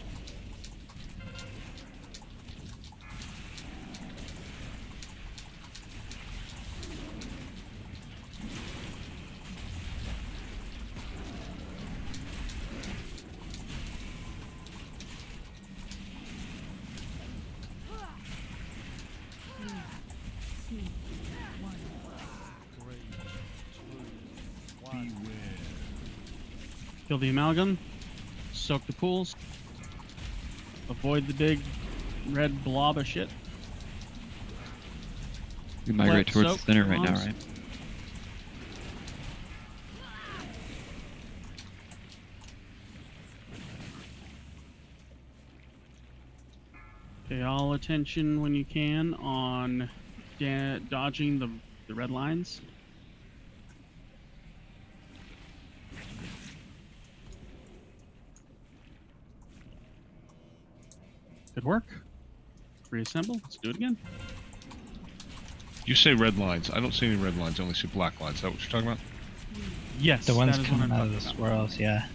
Kill the amalgam. Soak the pools. Avoid the big red blob of shit. We migrate Let towards the soak center right now, bombs. right? Pay all attention when you can on dodging the red lines. Good work. Reassemble. Let's do it again. You say red lines. I don't see any red lines. I only see black lines. Is that what you're talking about? Yes. The ones that is what coming I'm out of the talking about. swirls, yeah.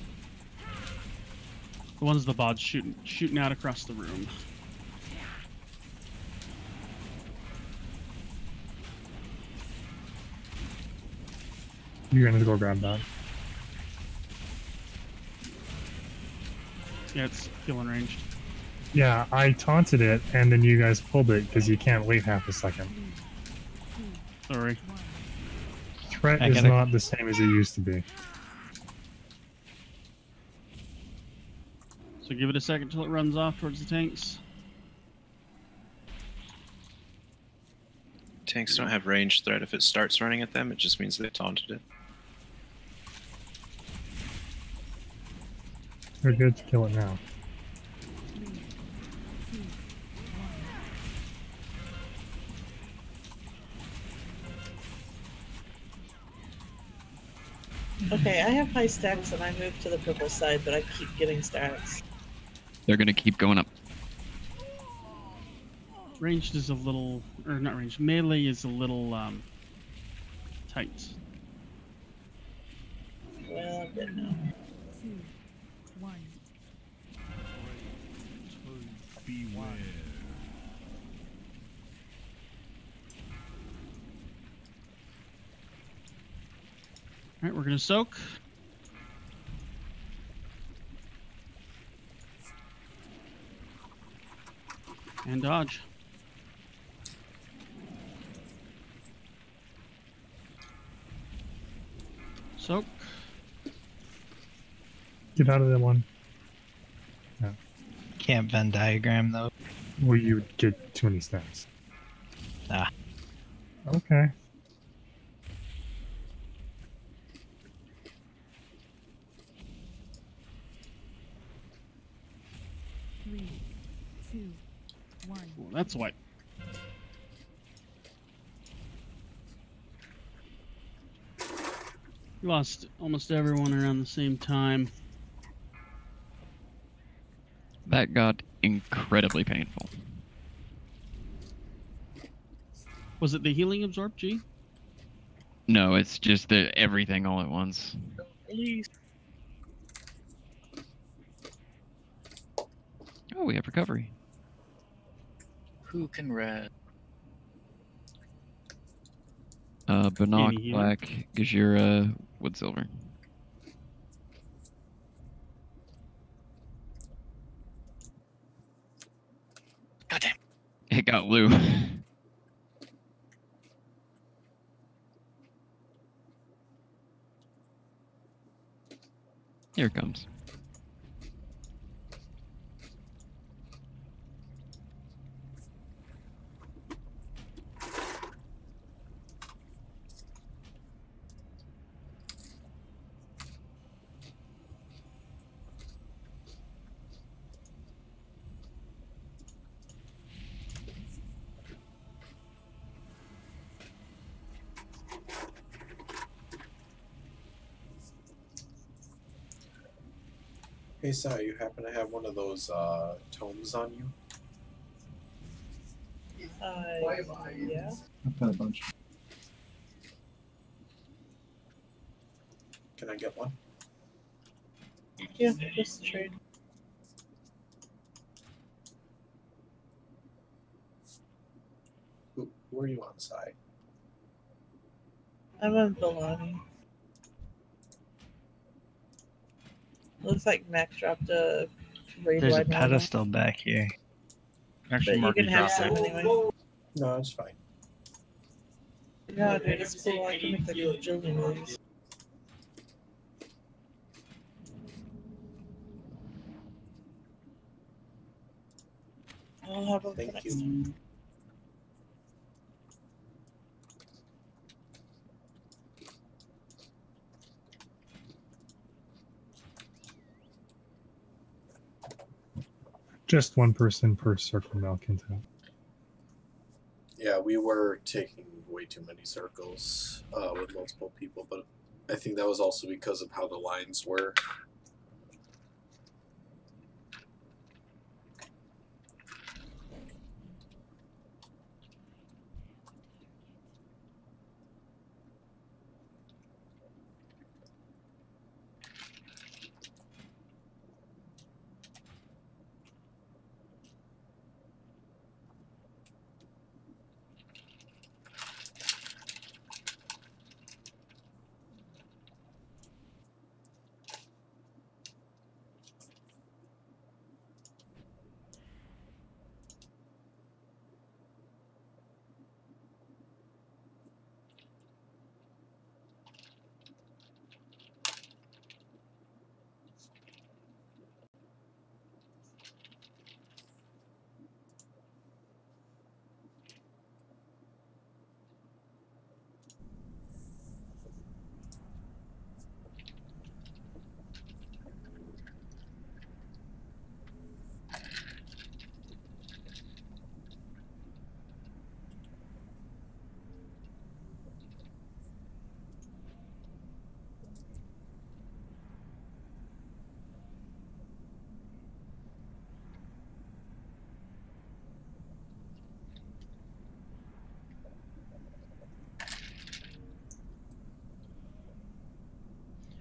The ones the bods shooting out across the room. You're gonna go grab that. Yeah, it's killing ranged. Yeah, I taunted it, and then you guys pulled it because you can't wait half a second. Sorry. Threat is not the same as it used to be. So give it a second till it runs off towards the tanks. Tanks don't have range threat. If it starts running at them, it just means they taunted it. They're good to kill it now. Okay, I have high stacks and I moved to the purple side, but I keep getting stacks. They're gonna keep going up. Ranged is a little, or not ranged, melee is a little tight. Well, I'm good now. 2, 1. Beware. All right, we're gonna soak. And dodge. Soak. Get out of that one. Yeah. Can't Venn diagram though. Well, you would get too many stats. Ah. Okay. Three, 2, 1. Well, that's white. We lost almost everyone around the same time. That got incredibly painful. Was it the healing absorb, G? No, it's just everything all at once. Please. Oh, we have recovery. Who can red? Bannock, Any healer? black, Gajira, wood silver. Goddamn. It got Lou. Here it comes. Hey, Sai, you happen to have one of those tomes on you? Yeah. I've got a bunch. Can I get one? Yeah, just trade. Who are you on, Sai? I'm on Belani. Looks like Mac dropped a raid There's a wide one. pedestal back here. Actually, But you Mark, can you have dropped some it. anyway. No, it's fine. Yeah, dude, it's cool. I can make like a bajillion of these. I'll have them for Thank next you. time. Just one person per circle malcontent. Yeah, we were taking way too many circles with multiple people, but I think that was also because of how the lines were.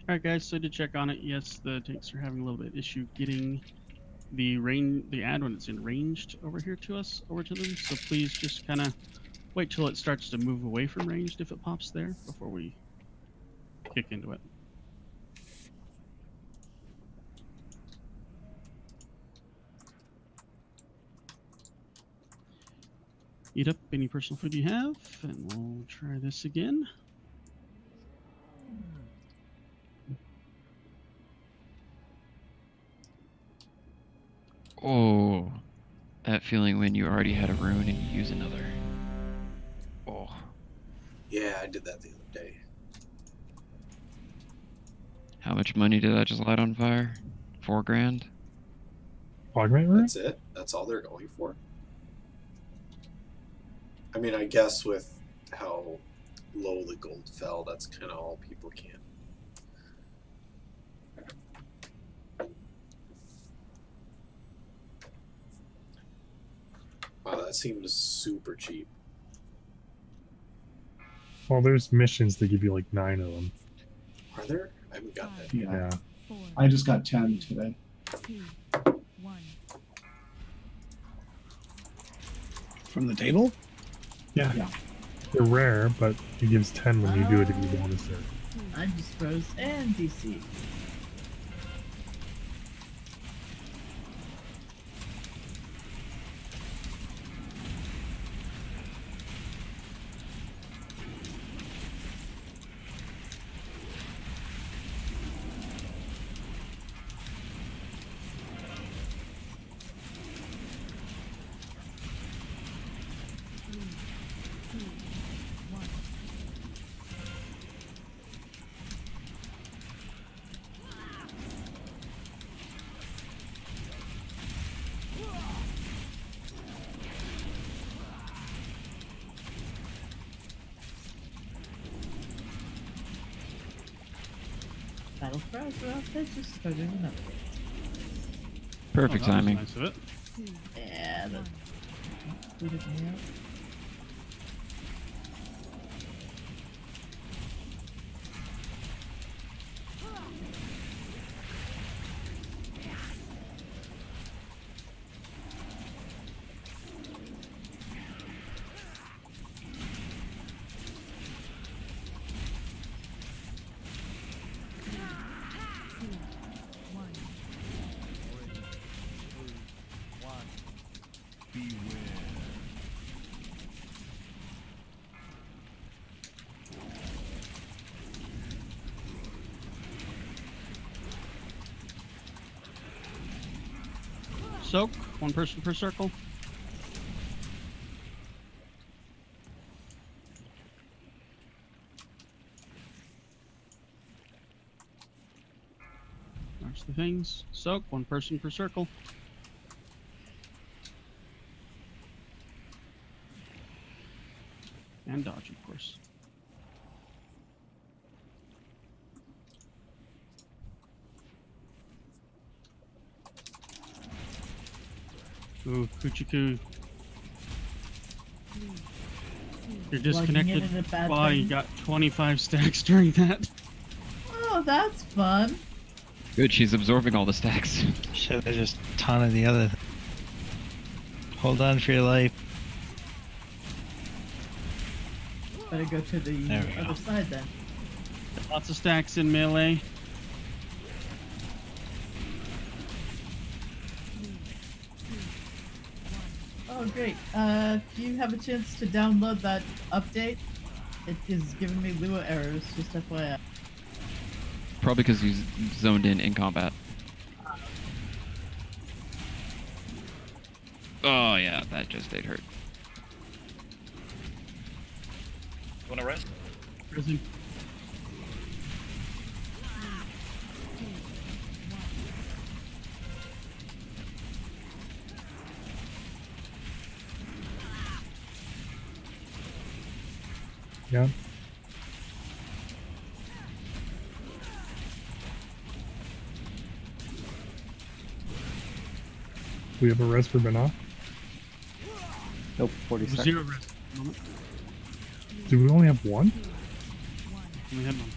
All right, guys. So to check on it, yes, the tanks are having a little bit of issue getting the ad when it's in ranged over here to us, over to them. So please just kind of wait till it starts to move away from ranged if it pops there before we kick into it. Eat up any personal food you have, and we'll try this again. Oh, that feeling when you already had a rune and you use another. Oh. Yeah, I did that the other day. How much money did I just light on fire? 4 grand? Augment rune? That's it? That's all they're going for? I mean, I guess with how low the gold fell, that's kind of all people can. Wow, that seems super cheap. Well, there's missions that give you like 9 of them. Are there? I haven't got that. Yeah. I just got 10 today. 2, 1. From the table? Yeah. They're rare, but it gives 10 when you do it if you bonus it. I just froze and DC. Battle for Azeroth, they just started an update. Perfect Oh, that was timing. nice of it. Yeah, that booted me out. Soak, 1 person per circle. There's the things. Soak, 1 person per circle. And dodge, of course. Ooh, Kuchiku. You're disconnected. Wow, you got 25 stacks during that. Oh, that's fun. Good, she's absorbing all the stacks. Should have just taunted the other. Hold on for your life. Better go to the other side then. Lots of stacks in melee. Oh, great. If you have a chance to download that update, it is giving me Lua errors, just FYI. Probably because you zoned in combat. Oh yeah, that just did hurt. Want to rest? Prison. Yeah. We have a res for Benoit. Nope, 40 seconds. 0 rest. Moment. Do we only have 1? We had one.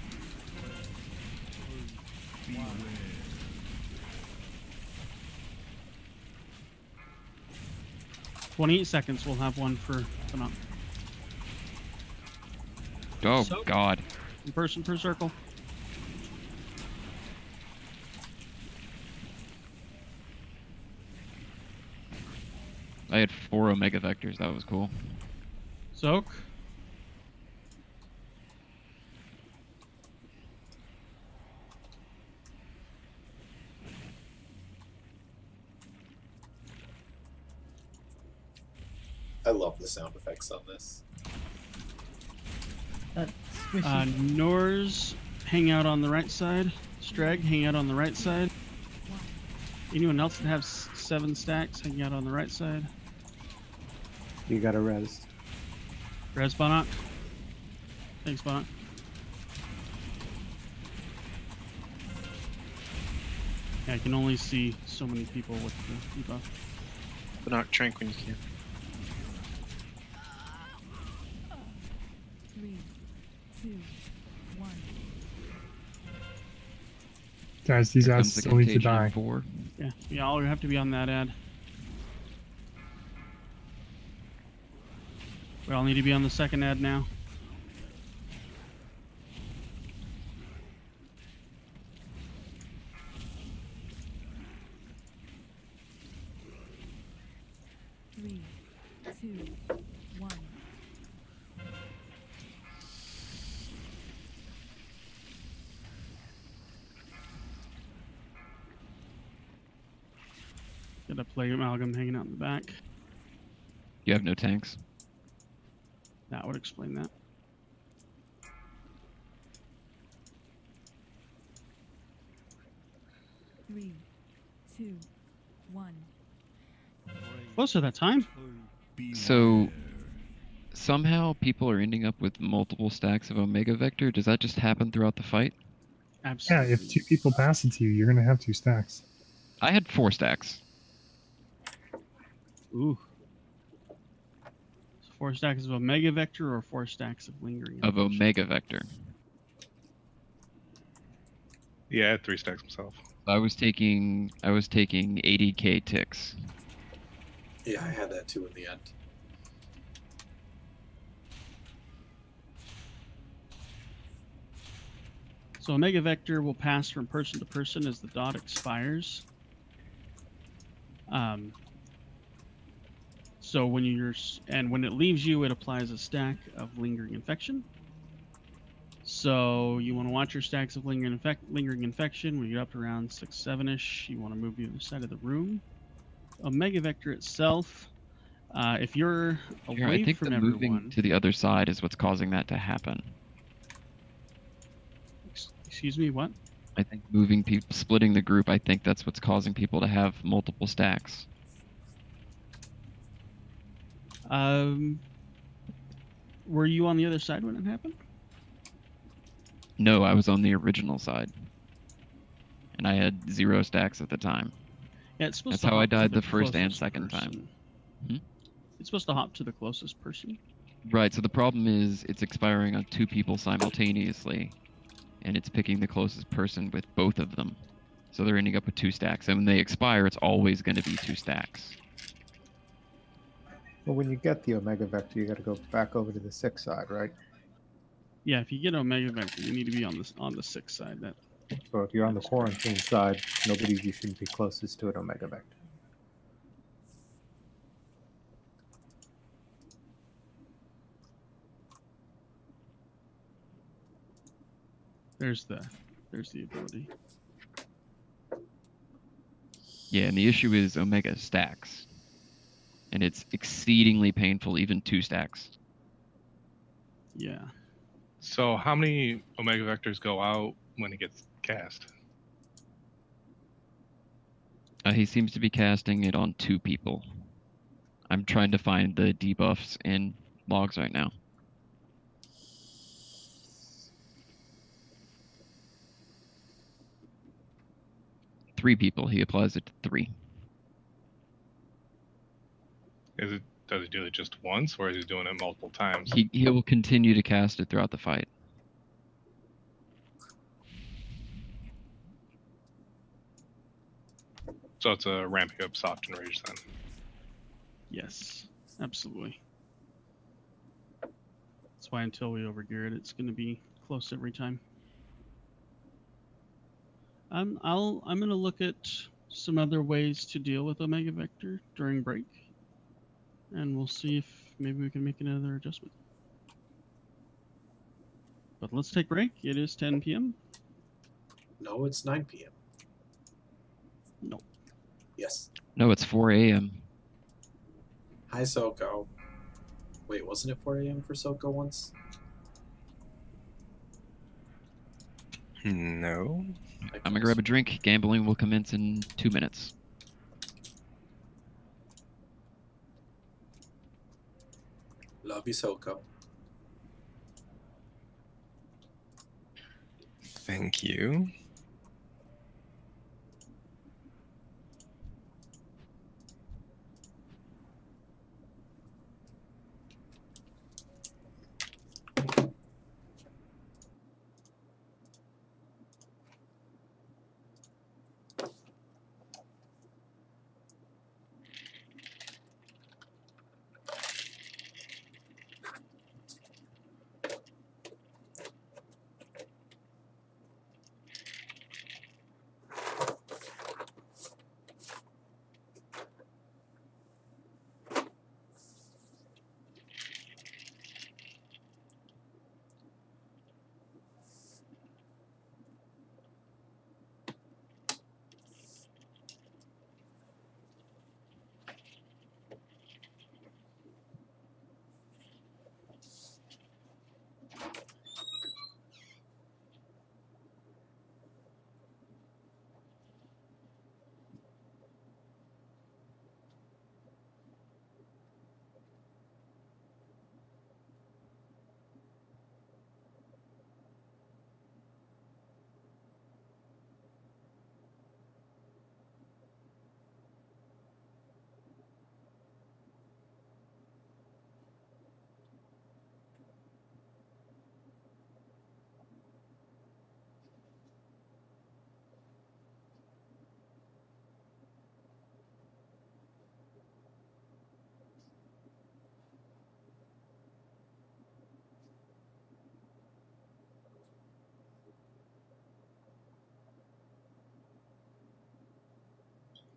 "28 seconds. We'll have one for come up." Oh So- God. One person per circle. I had 4 Omega Vectors. That was cool. Soak. I love the sound effects on this. Nors, hang out on the right side. Streg, hang out on the right side. Anyone else that have 7 stacks, hang out on the right side. You got a res. Res Bonok. Thanks, Bonok. Yeah, I can only see so many people with the debuff. But not trank when you can. 3, 2, 1. Guys, these Here ads comes the still need to contagion die. in 4. Yeah, all have to be on that ad. We all need to be on the second ad now. Three, 2, 1. Got a Plague Amalgam hanging out in the back. You have no tanks. That would explain that. Three, 2, 1. Close to that time. So somehow people are ending up with multiple stacks of Omega Vector. Does that just happen throughout the fight? Absolutely. Yeah, if 2 people pass it to you, you're gonna have 2 stacks. I had 4 stacks. Ooh. So 4 stacks of Omega Vector or 4 stacks of Lingering Of Infection? Omega Vector. Yeah, I had 3 stacks myself. I was taking 80k ticks. Yeah, I had that too in the end. So Omega Vector will pass from person to person as the dot expires. So when when it leaves you, it applies a stack of Lingering Infection. So you want to watch your stacks of Lingering Infection. When you get up to around 6, 7-ish, you want to move to the other side of the room. Omega Vector itself, if you're Here, away I think from the everyone... moving to the other side is what's causing that to happen. Excuse me, what? I think moving people, splitting the group, I think that's what's causing people to have multiple stacks. Were you on the other side when it happened? No, I was on the original side. And I had 0 stacks at the time. Yeah, it's supposed That's to how I hop to died the the first and closest second person. time. Hmm? It's supposed to hop to the closest person. Right, so the problem is it's expiring on 2 people simultaneously. And it's picking the closest person with both of them. So they're ending up with 2 stacks. And when they expire, it's always going to be 2 stacks. Well, when you get the Omega Vector, you got to go back over to the 6 side, right? Yeah, if you get Omega Vector, you need to be on the 6 side. So if you're on the quarantine side, you shouldn't be closest to an Omega Vector. There's the ability. Yeah, and the issue is Omega stacks. And it's exceedingly painful, even 2 stacks. Yeah. So how many Omega Vectors go out when it gets cast? He seems to be casting it on 2 people. I'm trying to find the debuffs in logs right now. Three people. He applies it to 3. Does he do it just once, or is he doing it multiple times? He will continue to cast it throughout the fight. So it's a ramping up soft and rage then. Yes, absolutely. That's why until we overgear it, it's going to be close every time. I'm going to look at some other ways to deal with Omega Vector during break, and we'll see if maybe we can make another adjustment. But let's take break. It is 10 p.m. No, it's 9 p.m. No. Yes. No, it's 4 a.m. Hi, Soko. Wait, wasn't it 4 a.m. for Soko once? No. I'm gonna grab a drink. Gambling will commence in 2 minutes. Love you, Soko. Thank you.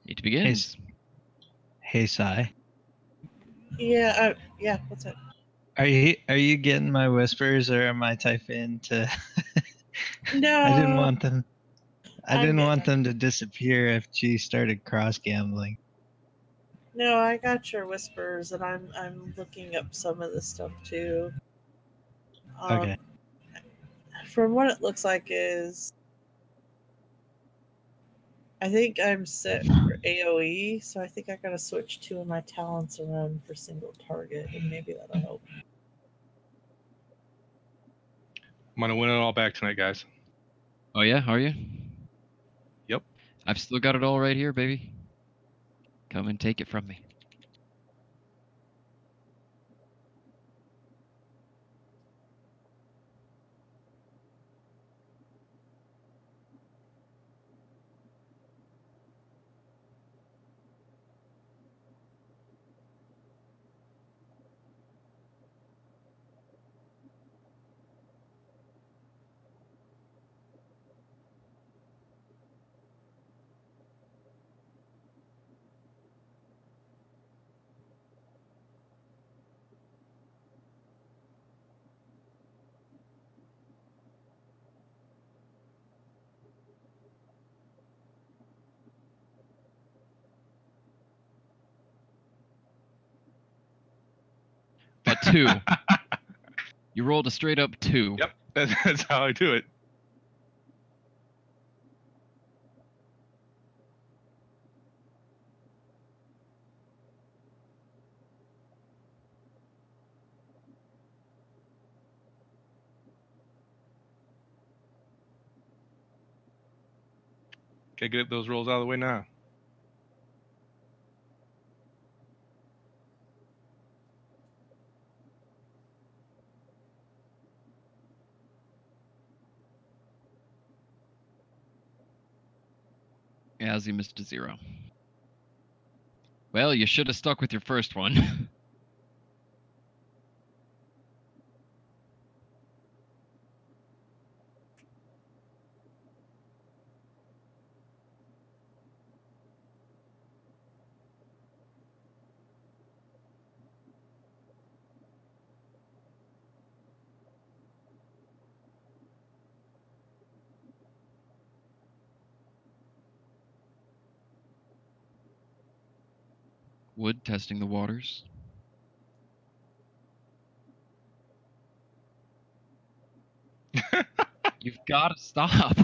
It begins. Hey, Sai. Yeah, yeah. What's up? Are you getting my whispers, or am I typing to? No. I didn't want them. I I'm didn't getting- want them to disappear if she started cross gambling. No, I got your whispers, and I'm looking up some of this stuff too. Okay. From what it looks like is, I think I'm set for AOE, so I think I gotta switch 2 of my talents around for single target, and maybe that'll help. I'm gonna win it all back tonight, guys. Oh yeah, are you? Yep. I've still got it all right here, baby. Come and take it from me. A 2. You rolled a straight up 2. Yep, that's how I do it. Okay, get those rolls out of the way now. As he missed a 0. Well, you should have stuck with your first one. Wood testing the waters. You've got to stop.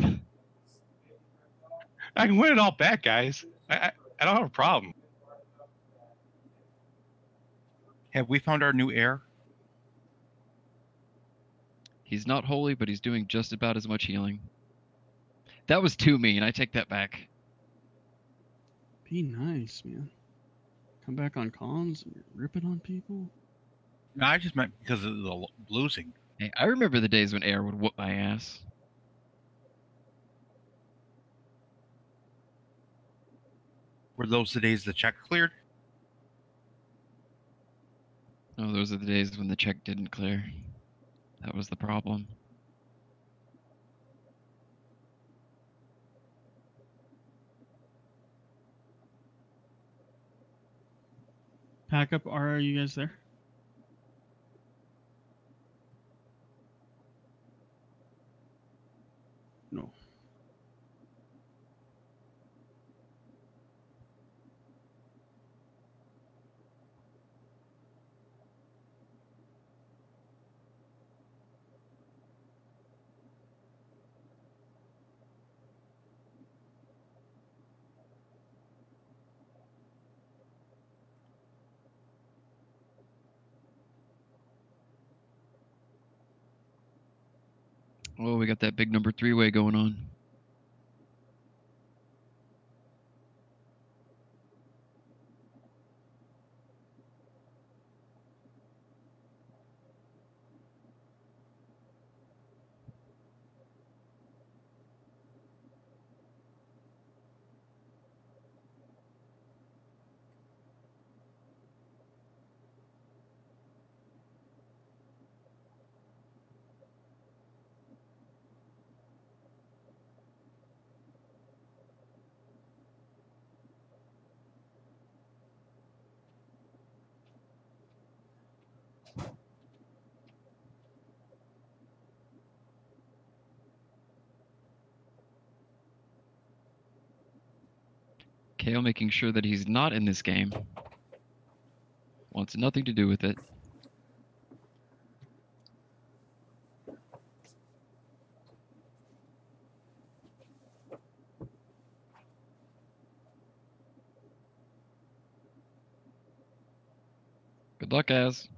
I can win it all back, guys. I don't have a problem. Have we found our new heir? He's not holy, but he's doing just about as much healing. That was too mean. I take that back. Be nice, man. Come back on cons and you're ripping on people. No, I just meant because of the losing. Hey, I remember the days when Air would whoop my ass. Were those the days the check cleared? No, those are the days when the check didn't clear. That was the problem. Pack up. Are you guys there? No. Oh, we got that big number 3-way going on. Kale making sure that he's not in this game. Wants nothing to do with it. Good luck, Az.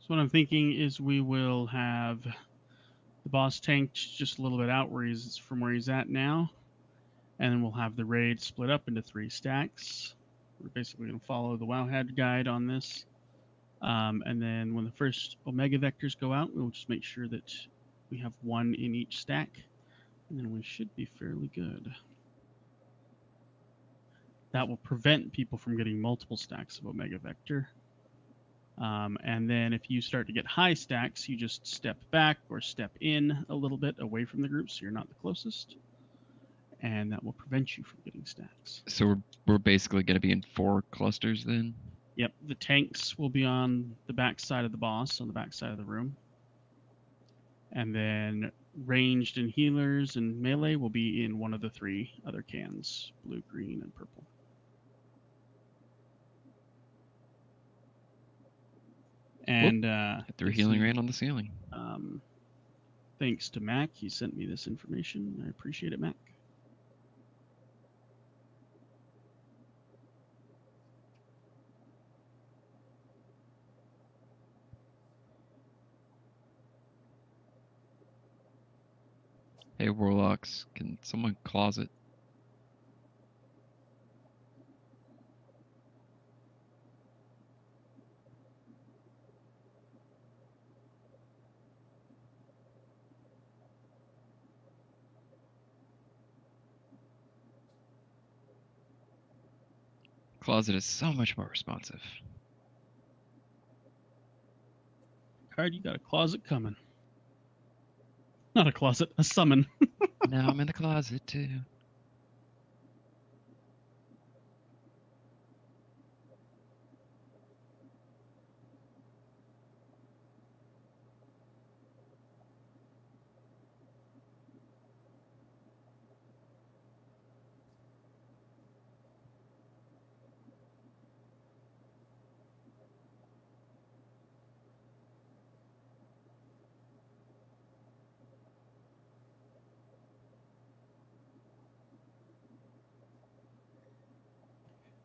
So what I'm thinking is we will have the boss tanked just a little bit out where he's from where he's at now, and then we'll have the raid split up into 3 stacks. We're basically going to follow the Wowhead guide on this, and then when the first Omega vectors go out, we'll just make sure that we have 1 in each stack, and then we should be fairly good. That will prevent people from getting multiple stacks of Omega Vector. And then if you start to get high stacks, you just step back or step in a little bit away from the group so you're not the closest. And that will prevent you from getting stacks. So we're basically going to be in 4 clusters then? Yep, the tanks will be on the back side of the boss, on the back side of the room. And then ranged and healers and melee will be in one of the 3 other cans, blue, green, and purple. And threw healing rain on the ceiling. Thanks to Mac, he sent me this information. I appreciate it, Mac. Hey, Warlocks, can someone closet? Closet is so much more responsive. Card, you got a closet coming. Not a closet, a summon. Now I'm in the closet too.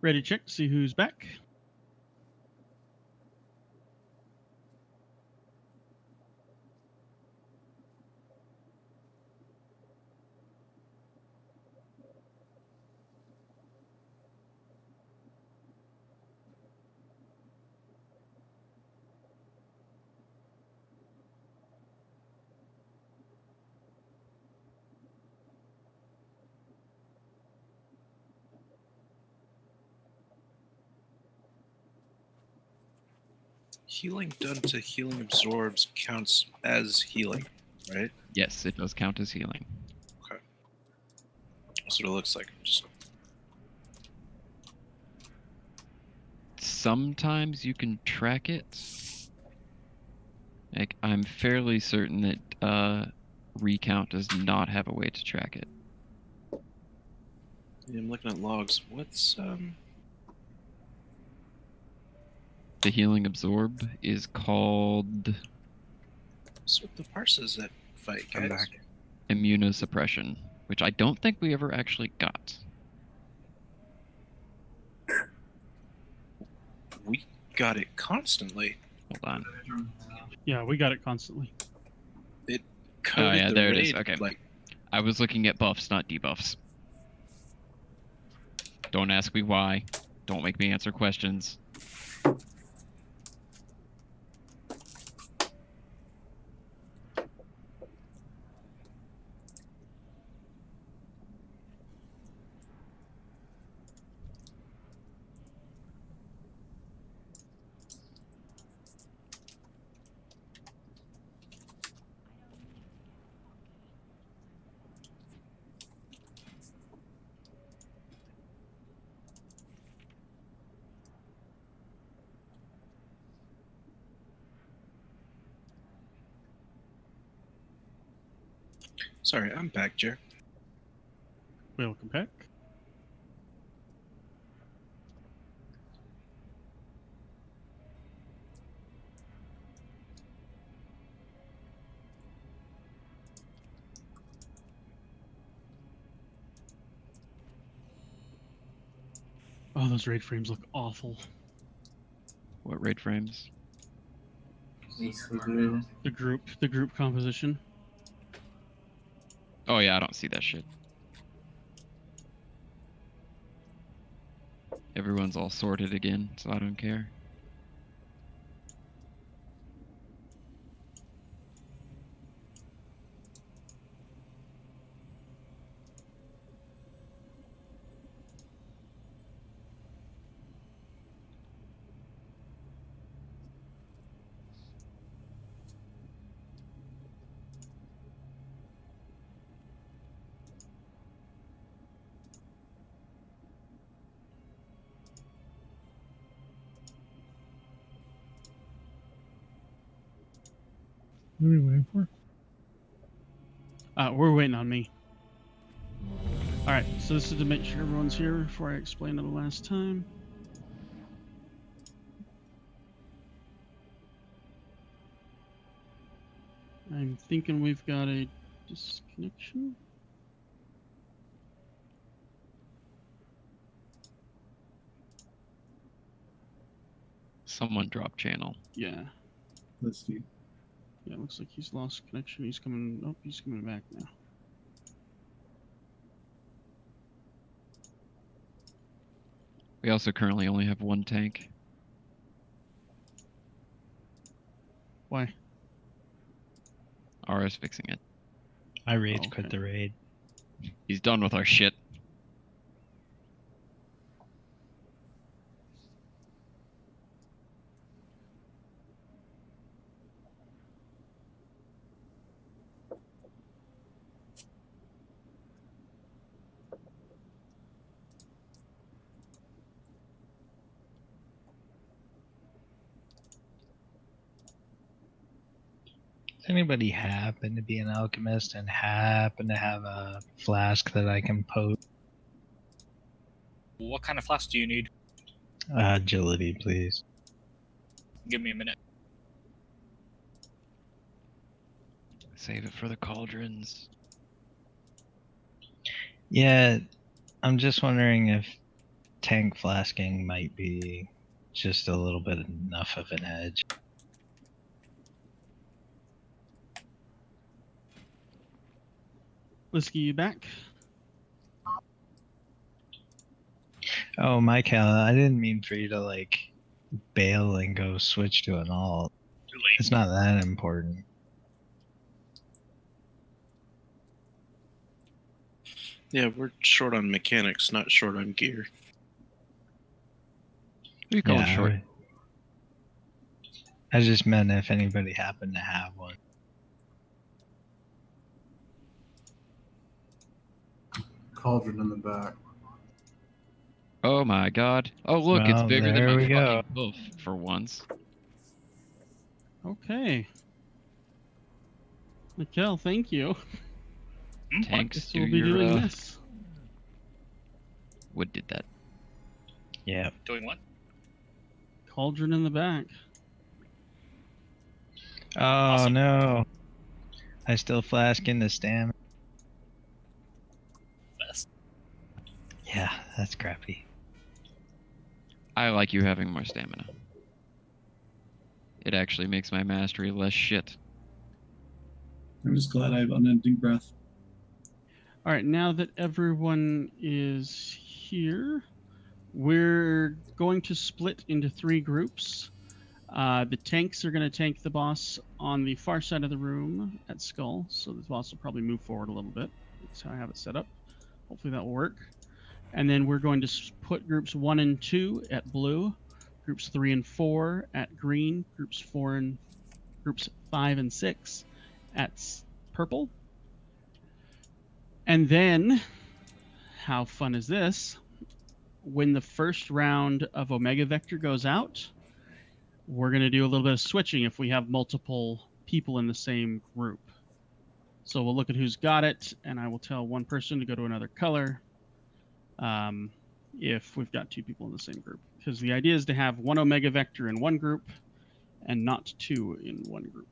Ready to check, see who's back. Healing done to healing absorbs counts as healing, right? Yes, it does count as healing. Okay. That's what it looks like. Just Sometimes you can track it. Like, I'm fairly certain that Recount does not have a way to track it. yeah, I'm looking at logs. What's The healing absorb is called what the parses that fight, guys? I'm back. immunosuppression, which I don't think we ever actually got. We got it constantly. Hold on. Yeah, we got it constantly. It Oh coded yeah, the there raid, it is. Okay. Like, I was looking at buffs, not debuffs. Don't ask me why. Don't make me answer questions. sorry, I'm back, Jer. Welcome back. Oh, those raid frames look awful. What raid frames? The group composition. Oh yeah, I don't see that shit. Everyone's all sorted again, so I don't care. What are we waiting for? We're waiting on me. Alright, so this is to make sure everyone's here before I explain it the last time. I'm thinking we've got a disconnection. Someone dropped channel. Yeah. Let's see. Yeah, it looks like he's lost connection. He's coming. Oh, he's coming back now. We also currently only have one tank. Why? RS fixing it. My raid's quit the raid. He's done with our shit. Does anybody happen to be an alchemist and happen to have a flask that I can post? What kind of flask do you need? Agility, please. Give me a minute. Save it for the cauldrons. Yeah, I'm just wondering if tank flasking might be just a little bit enough of an edge. Whiskey, you back? Oh, Michael, I didn't mean for you to like bail and go switch to an alt. It's not that important. Yeah, we're short on mechanics, not short on gear. What do you call it Yeah, short? I just meant if anybody happened to have one. Cauldron in the back. Oh my god. Oh look, it's Well, bigger than there my we go. fucking hoof for once. Okay. Mikkel, thank you. Tanks Guess do we'll be your doing this. Wood did that. Yeah. Doing what? Cauldron in the back. Oh no. I still flask into stamina. Best. Yeah, that's crappy. I like you having more stamina. It actually makes my mastery less shit. I'm just glad I have unending breath. All right, now that everyone is here, we're going to split into 3 groups. The tanks are going to tank the boss on the far side of the room at Skull, so the boss will probably move forward a little bit. That's how I have it set up. Hopefully that will work. And then we're going to put groups 1 and 2 at blue, groups 3 and 4 at green, groups 5 and 6 at purple. And then, how fun is this? When the first round of Omega Vector goes out, we're going to do a little bit of switching if we have multiple people in the same group. So we'll look at who's got it, and I will tell one person to go to another color if we've got 2 people in the same group. Because the idea is to have 1 Omega Vector in one group and not 2 in one group.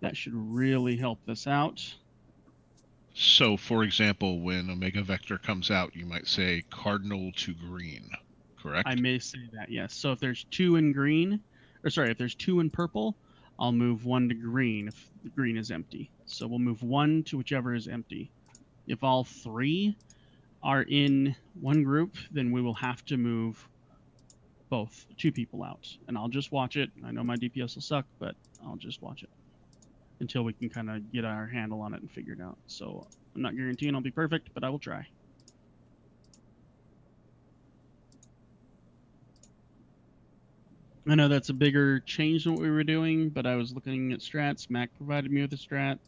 That should really help this out. So, for example, when Omega Vector comes out, you might say cardinal to green, correct? I may say that, yes. So if there's 2 in green, or sorry, if there's 2 in purple, I'll move 1 to green if the green is empty. So we'll move 1 to whichever is empty. If all 3 are in one group, then we will have to move both 2 people out. And I'll just watch it. I know my DPS will suck, but I'll just watch it until we can kind of get our handle on it and figure it out. So I'm not guaranteeing I'll be perfect, but I will try. I know that's a bigger change than what we were doing, but I was looking at strats. Mac provided me with a strat.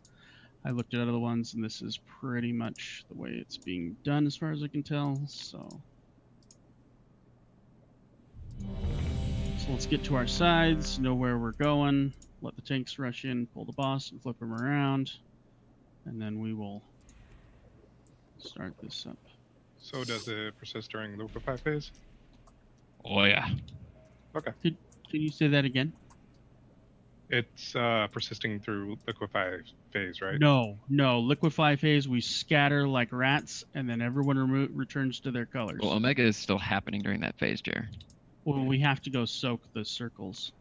I looked at other ones, and this is pretty much the way it's being done as far as I can tell. So let's get to our sides, know where we're going, let the tanks rush in, pull the boss, and flip him around, and then we will start this up. So does it persist during the liquefy phase? Oh yeah. Okay. Can you say that again? It's persisting through liquefy phase, right? No. Liquefy phase, we scatter like rats, and then everyone returns to their colors. Well, Omega is still happening during that phase, Jer. Well, we have to go soak the circles.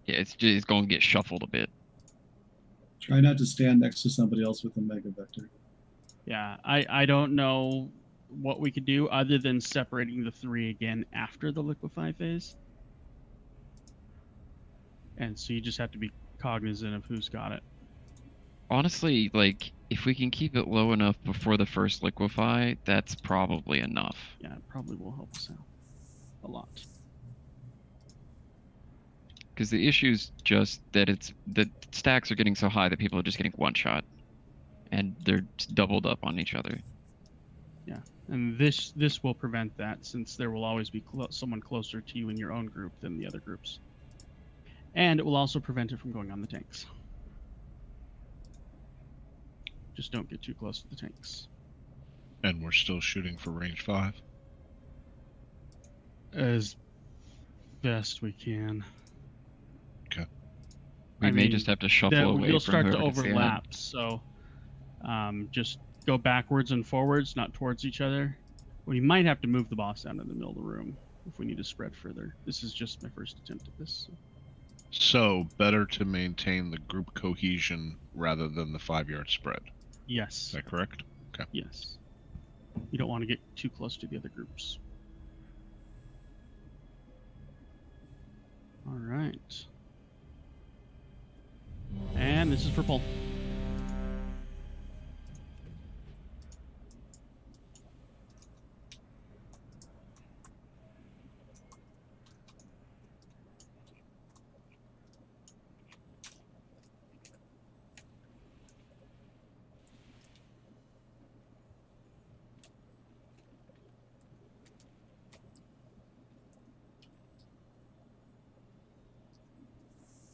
Yeah, it's going to get shuffled a bit. Try not to stand next to somebody else with a Mega Vector. Yeah, I don't know what we could do other than separating the 3 again after the liquefy phase. And so you just have to be cognizant of who's got it. Honestly, like, if we can keep it low enough before the first liquefy, that's probably enough. Yeah, it probably will help us out a lot. Because the issue's just that the stacks are getting so high that people are just getting one shot, and they're doubled up on each other. Yeah, and this will prevent that, since there will always be someone closer to you in your own group than the other groups. And it will also prevent it from going on the tanks. Just don't get too close to the tanks. And we're still shooting for range 5? As best we can. Okay. We may just have to shuffle away you'll from start to whoever gets the overlap, so just go backwards and forwards, not towards each other. We might have to move the boss down in the middle of the room if we need to spread further. This is just my first attempt at this. So, better to maintain the group cohesion rather than the 5-yard spread. Yes. Is that correct? Okay. Yes. You don't want to get too close to the other groups. All right. And this is for pull.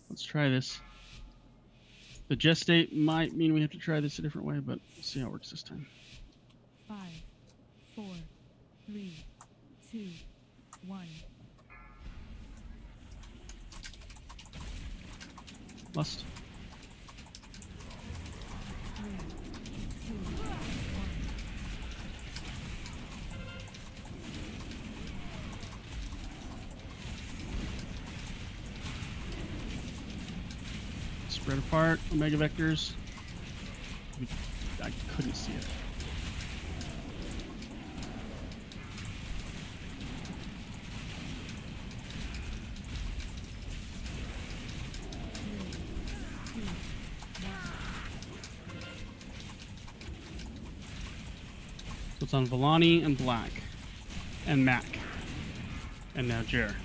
Let's try this. The gestate might mean we have to try this a different way, but we'll see how it works this time. 5, 4, 3, 2, 1. Lust. 3, 2, 1. Spread apart, Omega Vectors. I couldn't see it. So it's on Villani and Black. And Mac. And now Jer.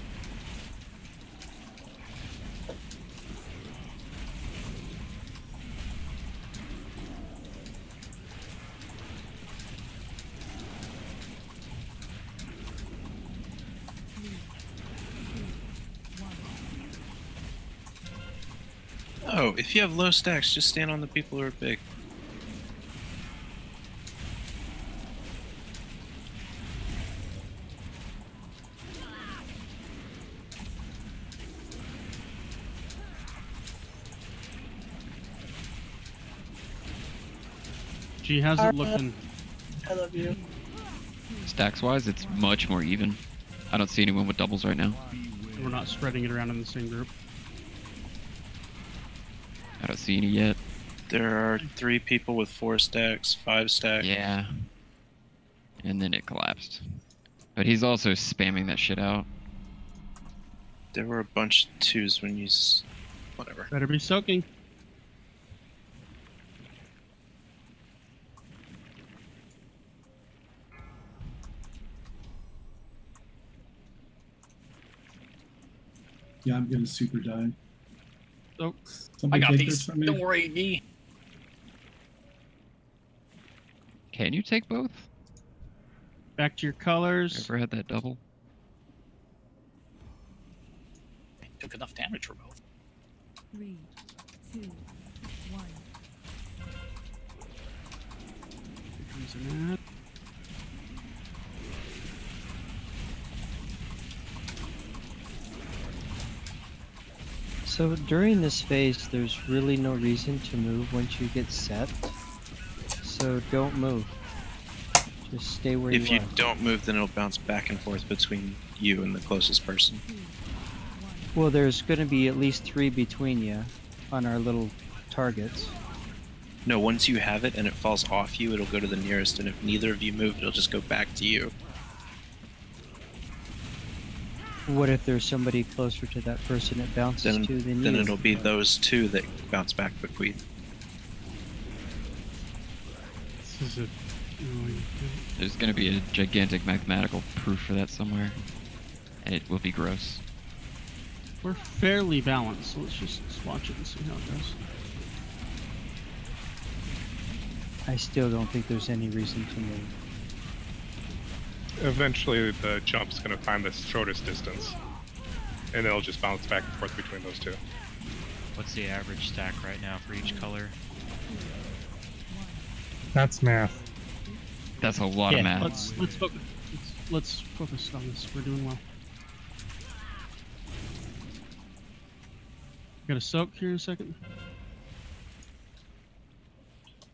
Oh, if you have low stacks, just stand on the people who are big. Gee, how's it looking? I love you. Stacks wise, it's much more even. I don't see anyone with doubles right now. We're not spreading it around in the same group. I don't see any yet. There are 3 people with 4 stacks, 5 stacks. Yeah. And then it collapsed. But he's also spamming that shit out. There were a bunch of 2s when you... whatever. Better be soaking. Yeah, I'm gonna super die. So, I got take these. this from me? Don't worry, D. Can you take both? Back to your colors. Ever had that double? I took enough damage for both. 3, 2, 1. Here comes an ad. So during this phase, there's really no reason to move once you get set. So don't move. Just stay where you are. If you don't move, then it'll bounce back and forth between you and the closest person. Well, there's going to be at least 3 between you on our little targets. No, once you have it and it falls off you, it'll go to the nearest, and if neither of you move, it'll just go back to you. What if there's somebody closer to that person it bounces to than Then you? it'll be those two that bounce back bequeath. This is a There's going to be a gigantic mathematical proof for that somewhere, and it will be gross. We're fairly balanced, so let's just watch it and see how it goes. I still don't think there's any reason to move. Eventually, the jump's going to find the shortest distance, and it'll just bounce back and forth between those two. What's the average stack right now for each color? That's math. That's a lot of math. Let's focus on this. We're doing well. Got a soak here in a second.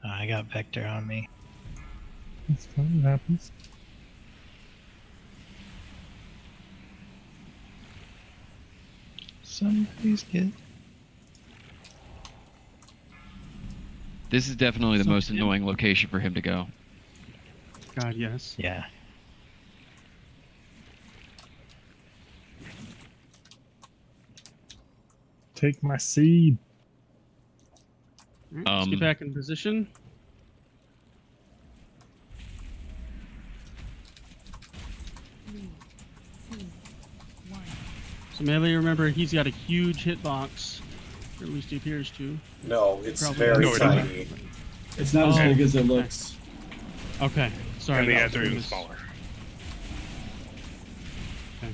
I got Vector on me. That's fine, it happens. Somebody's good. This is definitely the most annoying location for him to go. God, yes. Yeah. Take my seed. All right, let's get back in position. So Melee, remember, he's got a huge hitbox, or at least he appears to. No, it's Probably very not. tiny. It's not as big as it looks. Okay, sorry. And the about ads are even this. smaller. Okay.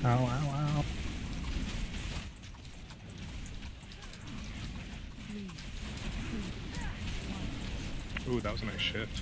Ow, ow, ow. Ooh, that was a nice shift.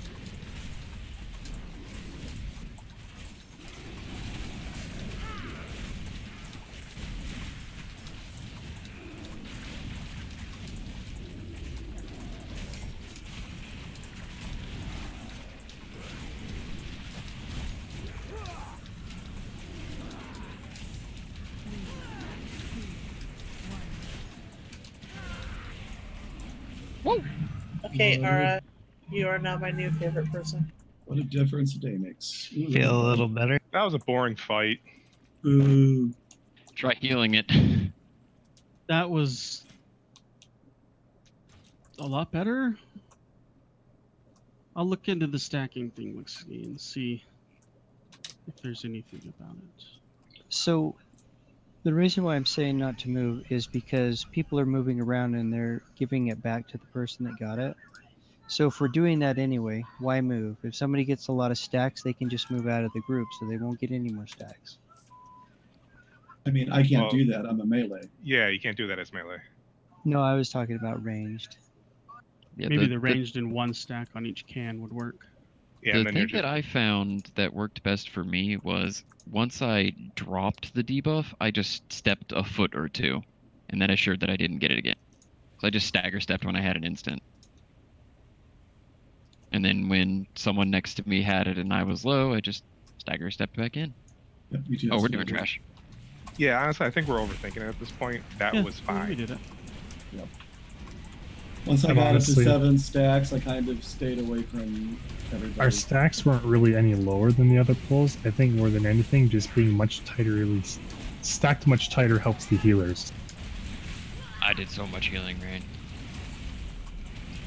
Okay, Ara, you are now my new favorite person. What a difference a day makes. Ooh, Feel a little better. That was a boring fight. Ooh. Try healing it. That was a lot better. I'll look into the stacking thing, Lixie, and see if there's anything about it. So, the reason why I'm saying not to move is because people are moving around and they're giving it back to the person that got it. So if we're doing that anyway, why move? If somebody gets a lot of stacks, they can just move out of the group, so they won't get any more stacks. I mean, I can't Well, do that. I'm a melee. Yeah, you can't do that as melee. No, I was talking about ranged. Yeah, Maybe the ranged in one stack on each can would work. Yeah, the and then thing you're that I found that worked best for me was once I dropped the debuff, I just stepped a foot or two, and then assured that I didn't get it again. So I just stagger stepped when I had an instant. And then when someone next to me had it and I was low, I just stagger stepped back in. Yep, you do Oh, have we're to doing do it. trash. Yeah, honestly, I think we're overthinking it at this point. That Yeah, was fine. We did it. Yep. Once I And got honestly- up to 7 stacks, I kind of stayed away from everybody. Our stacks weren't really any lower than the other pulls. I think more than anything, just being much tighter, at least stacked much tighter, helps the healers. I did so much healing, Rain.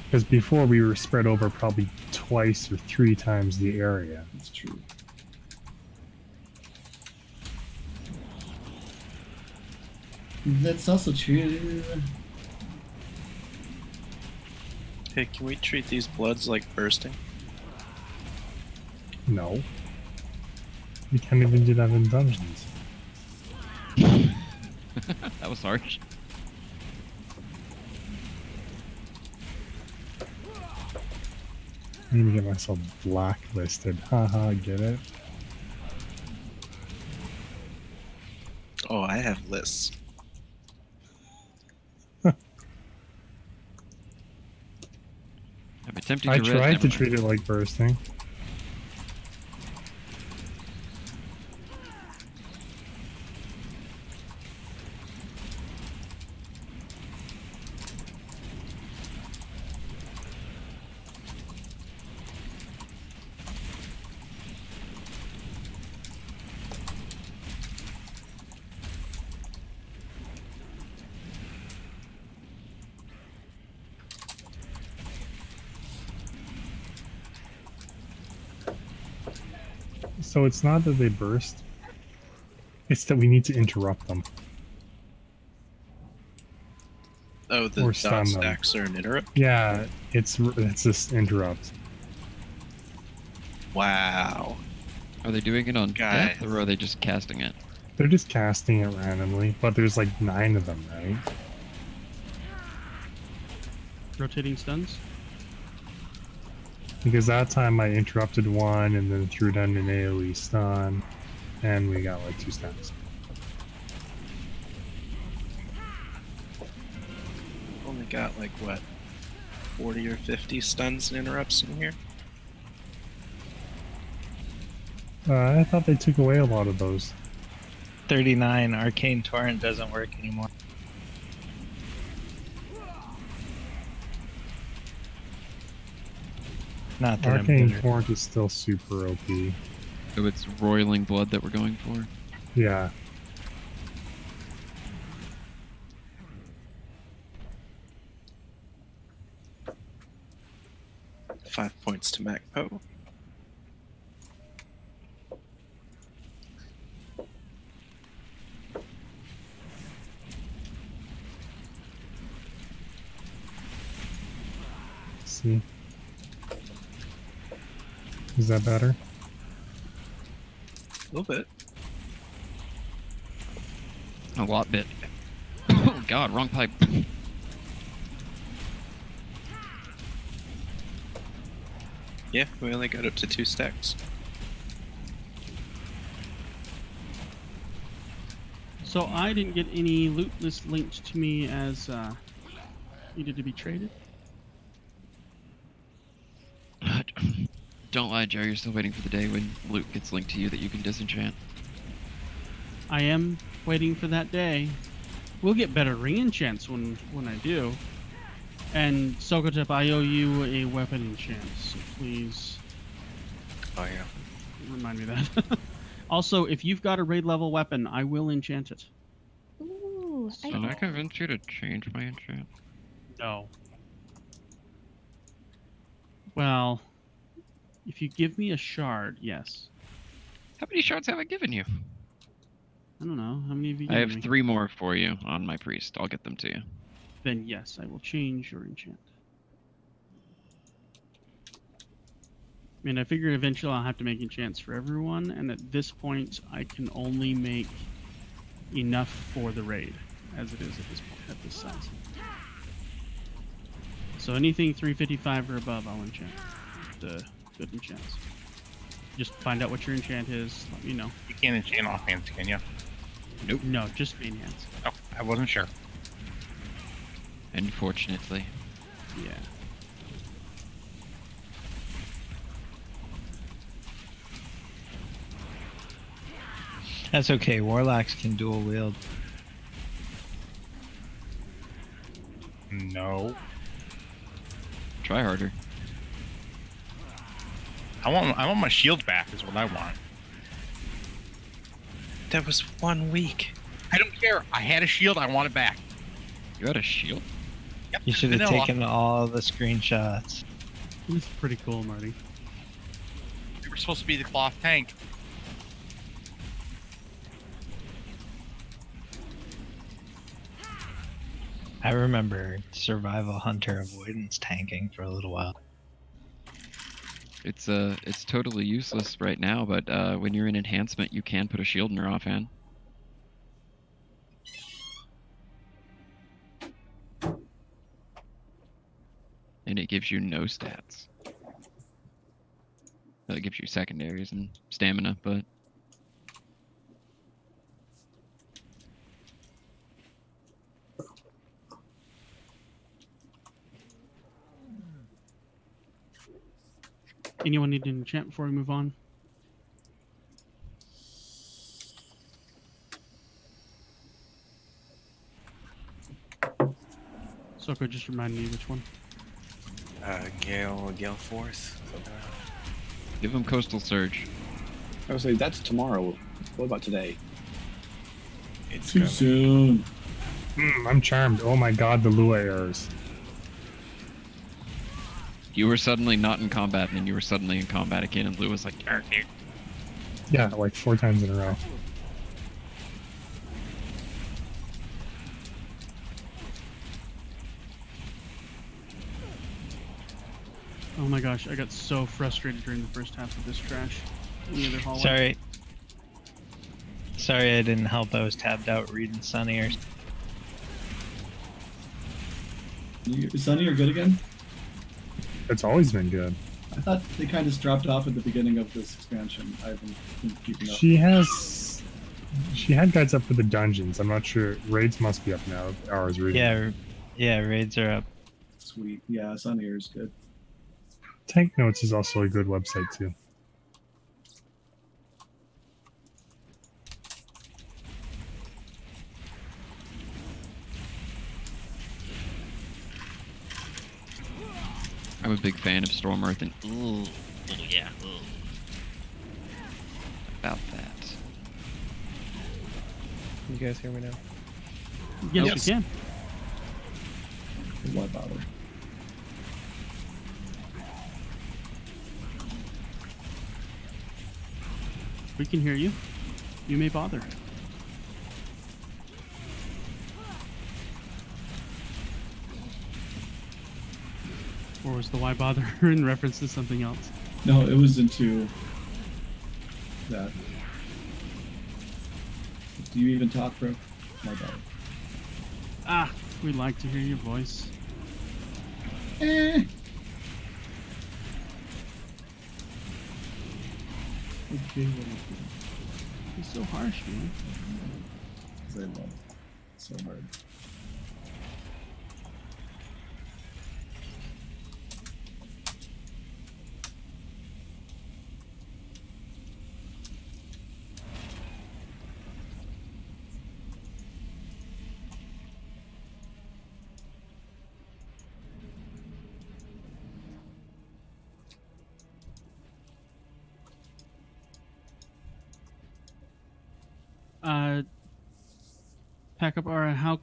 Because before we were spread over probably twice or 3 times the area. That's true. That's also true. Hey, can we treat these bloods like bursting? No. You can't even do that in dungeons. That was harsh. I'm gonna get myself blacklisted. Haha, get it? Oh, I have lists. I'm attempting I to res tried to never mind. treat it like bursting. So it's not that they burst. It's that we need to interrupt them. Oh, the Or dot stun them. stacks are an interrupt? Yeah, it's just interrupt. Wow. Are they doing it on Guys. death, or are they just casting it? They're just casting it randomly, but there's like 9 of them, right? Rotating stuns. Because that time I interrupted one and then threw down an AoE stun, and we got like 2 stacks. Only got like what, 40 or 50 stuns and interrupts in here? I thought they took away a lot of those. 39 Arcane Torrent doesn't work anymore. Not that Arcane I'm bitter. Torrent is still super OP. So it's roiling blood that we're going for? Yeah. Five points to MacPo. See? Is that better? A little bit. A lot bit. Oh god, wrong pipe. Yeah, we only got up to 2 stacks. So I didn't get any loot list linked to me as needed to be traded. Don't lie, Joe, you're still waiting for the day when loot gets linked to you that you can disenchant. I am waiting for that day. We'll get better re-enchants when I do. And Sokotep, I owe you a weapon enchant, so please. Oh yeah. Remind me of that. Also, if you've got a raid level weapon, I will enchant it. Ooh, So can I convince you to change my enchant? No. Well, if you give me a shard, yes. How many shards have I given you? I don't know. How many have you I given have me? 3 more for you on my priest. I'll get them to you. Then yes, I will change your enchant. I mean, I figured eventually I'll have to make enchants for everyone, and at this point, I can only make enough for the raid, as it is at this point, at this size. So anything 355 or above, I'll enchant. The good enchants. Just find out what your enchant is. Let me know. You can't enchant off hands, can you? Nope. No, just main hands. Oh, I wasn't sure. Unfortunately. Yeah. That's okay. Warlocks can dual wield. No. Try harder. I want my shield back is what I want. That was 1 week. I don't care. I had a shield. I want it back. You had a shield? Yep. You should have vanilla. taken all the screenshots. It's pretty cool, Marty. We were supposed to be the cloth tank. I remember survival hunter avoidance tanking for a little while. It's totally useless right now, but when you're in enhancement, you can put a shield in your offhand. And it gives you no stats. It gives you secondaries and stamina, but Anyone need an enchant before we move on? Soko, just remind me which one. Gale Force. give him Coastal Surge. I would say that's tomorrow. What about today? It's Too soon. I'm charmed. Oh my god, the Lua errors. You were suddenly not in combat, and then you were suddenly in combat again, and Lou was like, "Arr, dude." Yeah, like 4 times in a row. Oh my gosh, I got so frustrated during the first half of this trash in the other hallway. Sorry. Sorry I didn't help. I was tabbed out reading Sunny or... Sunny, you're good again? It's always been good. I thought they kind of dropped off at the beginning of this expansion. I haven't been keeping up. She had guides up for the dungeons. I'm not sure. Raids must be up now. Ours reading. Yeah, raids are up. Sweet. Yeah, Sunny is good. Tank Notes is also a good website too. I'm a big fan of Storm Earth and Ooh, yeah. Ooh. about that. You guys hear me now? Yes, we can. Why bother? We can hear you. You may bother. Or was the why bother in reference to something else? No, it was into that. Do you even talk, bro? My bad. Ah, we'd like to hear your voice. Okay, You're so harsh, man. I love it so hard. Pack up, Ara. How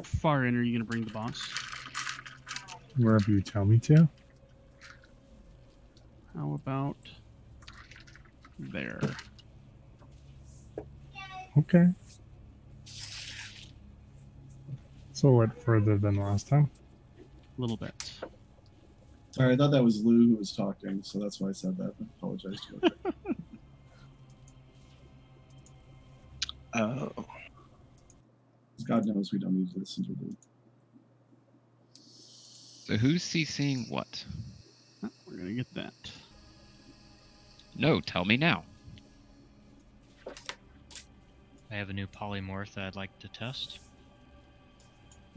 far in are you gonna bring the boss? Wherever you tell me to. How about there? Okay. So what further than last time? A little bit. Sorry, I thought that was Lou who was talking, so that's why I said that. I apologize to her. Oh. God knows we don't need to listen to Lou. So who's CCing what? Oh, we're gonna get that. No, tell me now. I have a new polymorph that I'd like to test.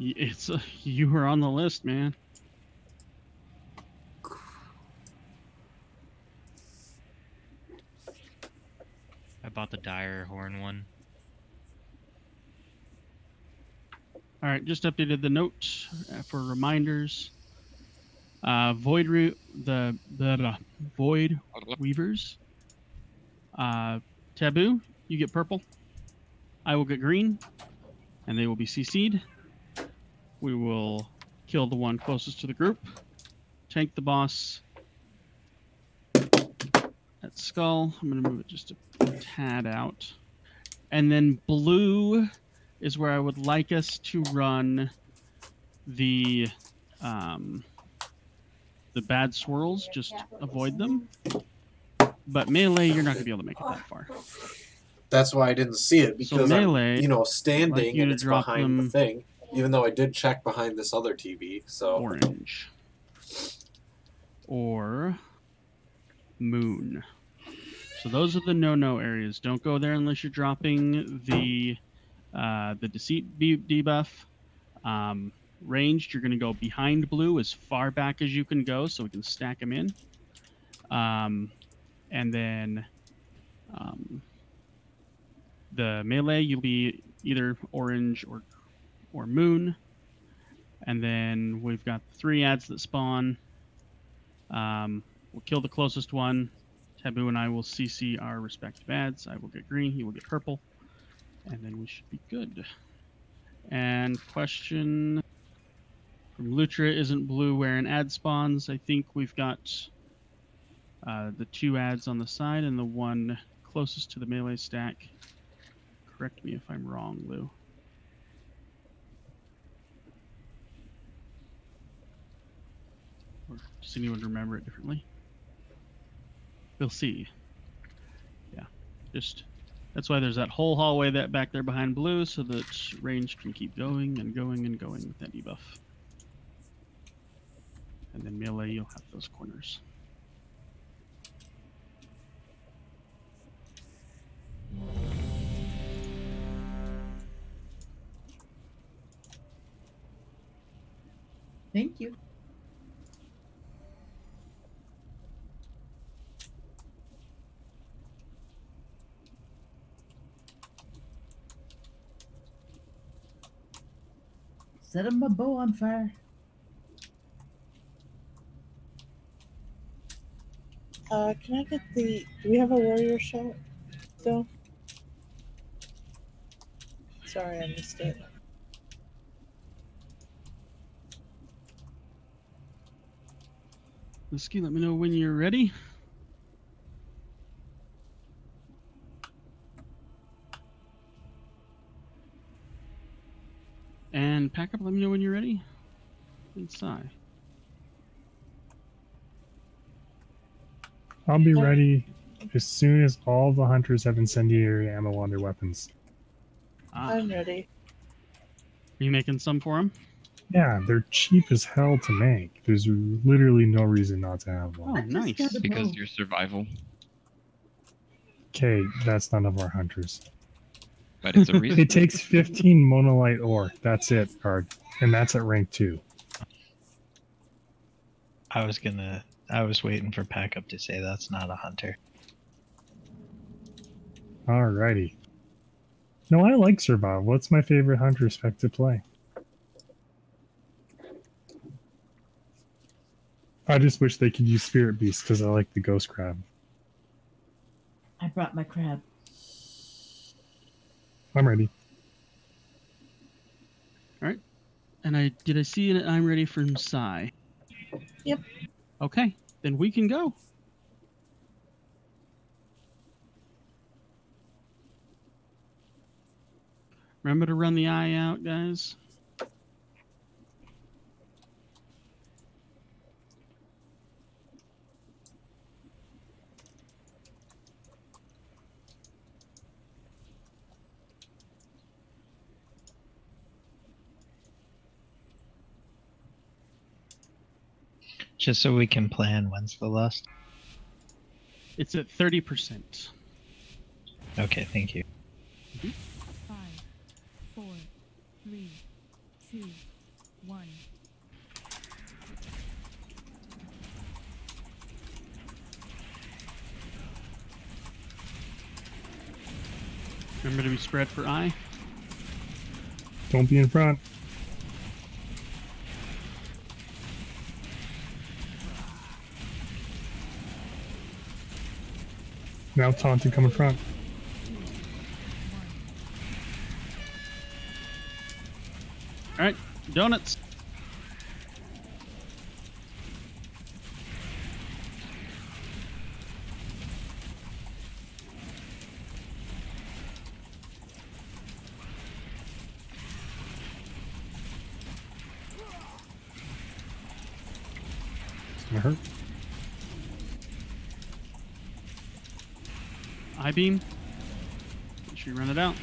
It's you were on the list, man. I bought the dire horn one. All right, just updated the note for reminders. Void Weavers. Taboo, you get purple. I will get green, and they will be CC'd. We will kill the one closest to the group. Tank the boss at Skull. I'm going to move it just a tad out. And then blue is where I would like us to run the bad swirls. Just avoid them. But melee, you're not going to be able to make it that far. That's why I didn't see it, because So melee, I'm, standing like you and to it's drop behind the them thing. Even though I did check behind this other TV, so orange or moon. So those are the no-no areas. Don't go there unless you're dropping the deceit debuff. Ranged, you're going to go behind blue as far back as you can go, so we can stack them in. And then the melee, you'll be either orange or moon. And then we've got 3 ads that spawn. We'll kill the closest one. Taboo and I will CC our respective ads. I will get green, he will get purple. And then we should be good. And question from Lutra, isn't blue where an ad spawns? I think we've got the 2 ads on the side and the one closest to the melee stack. Correct me if I'm wrong, Lou. Or does anyone remember it differently? We'll see. Yeah, just that's why there's that whole hallway that back there behind blue, so that range can keep going and going and going with that debuff. And then melee, you'll have those corners. Thank you. Setting my bow on fire. Can I get the... Do we have a warrior shot still? Sorry, I missed it. Whiskey, let me know when you're ready. And pack up, let me know when you're ready. And sigh. I'll be ready as soon as all the hunters have incendiary ammo on their weapons. I'm ready. Are you making some for him? Yeah, they're cheap as hell to make. There's literally no reason not to have one. Oh, nice. Because your survival. Okay, that's none of our hunters. But it's a reason. It takes 15 monolite ore. That's it, card. And that's at rank 2. I was waiting for Pack Up to say that's not a hunter. Alrighty. No, I like survival. What's my favorite hunter spec to play? I just wish they could use Spirit Beast because I like the Ghost Crab. I brought my crab. I'm ready. All right. And did I see it? I'm ready from Psy. Yep. Okay, then we can go. Remember to run the eye out, guys. Just so we can plan when's the lust. It's at 30%. Okay, thank you. 5, 4, 3, 2, 1. Remember to be spread for eye. Don't be in front. Now taunting come in front. All right, donuts. It's gonna hurt. I-beam. Make sure you run it out.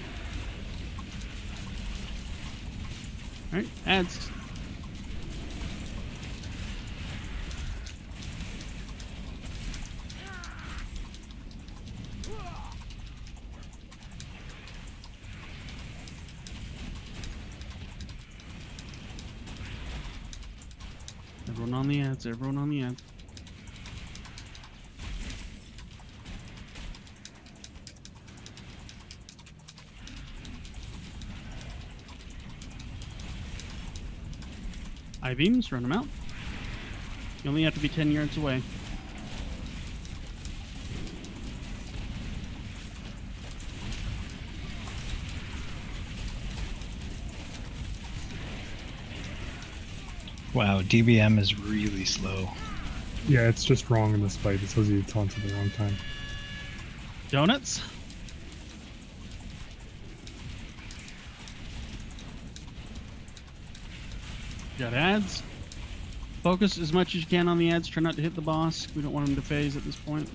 All right, adds. Everyone on the ads, everyone on the ads. I-beams, run them out. You only have to be 10 yards away. Wow, DBM is really slow. Yeah, it's just wrong in this fight. It tells you to taunt at the wrong time. Donuts. Got ads. Focus as much as you can on the ads. Try not to hit the boss. We don't want him to phase at this point.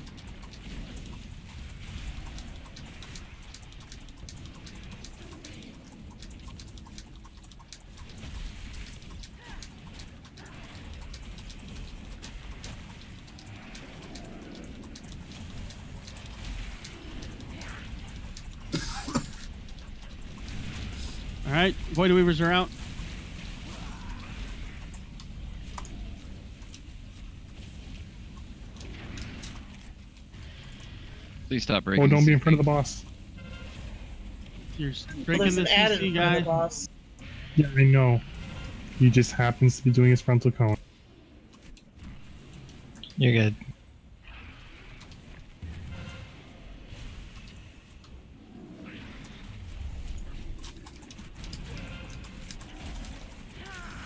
All right, Void Weavers are out. Please stop breaking. Oh, don't be in front of the boss. You're drinking this CC guy. Yeah, I know. He just happens to be doing his frontal cone. You're good.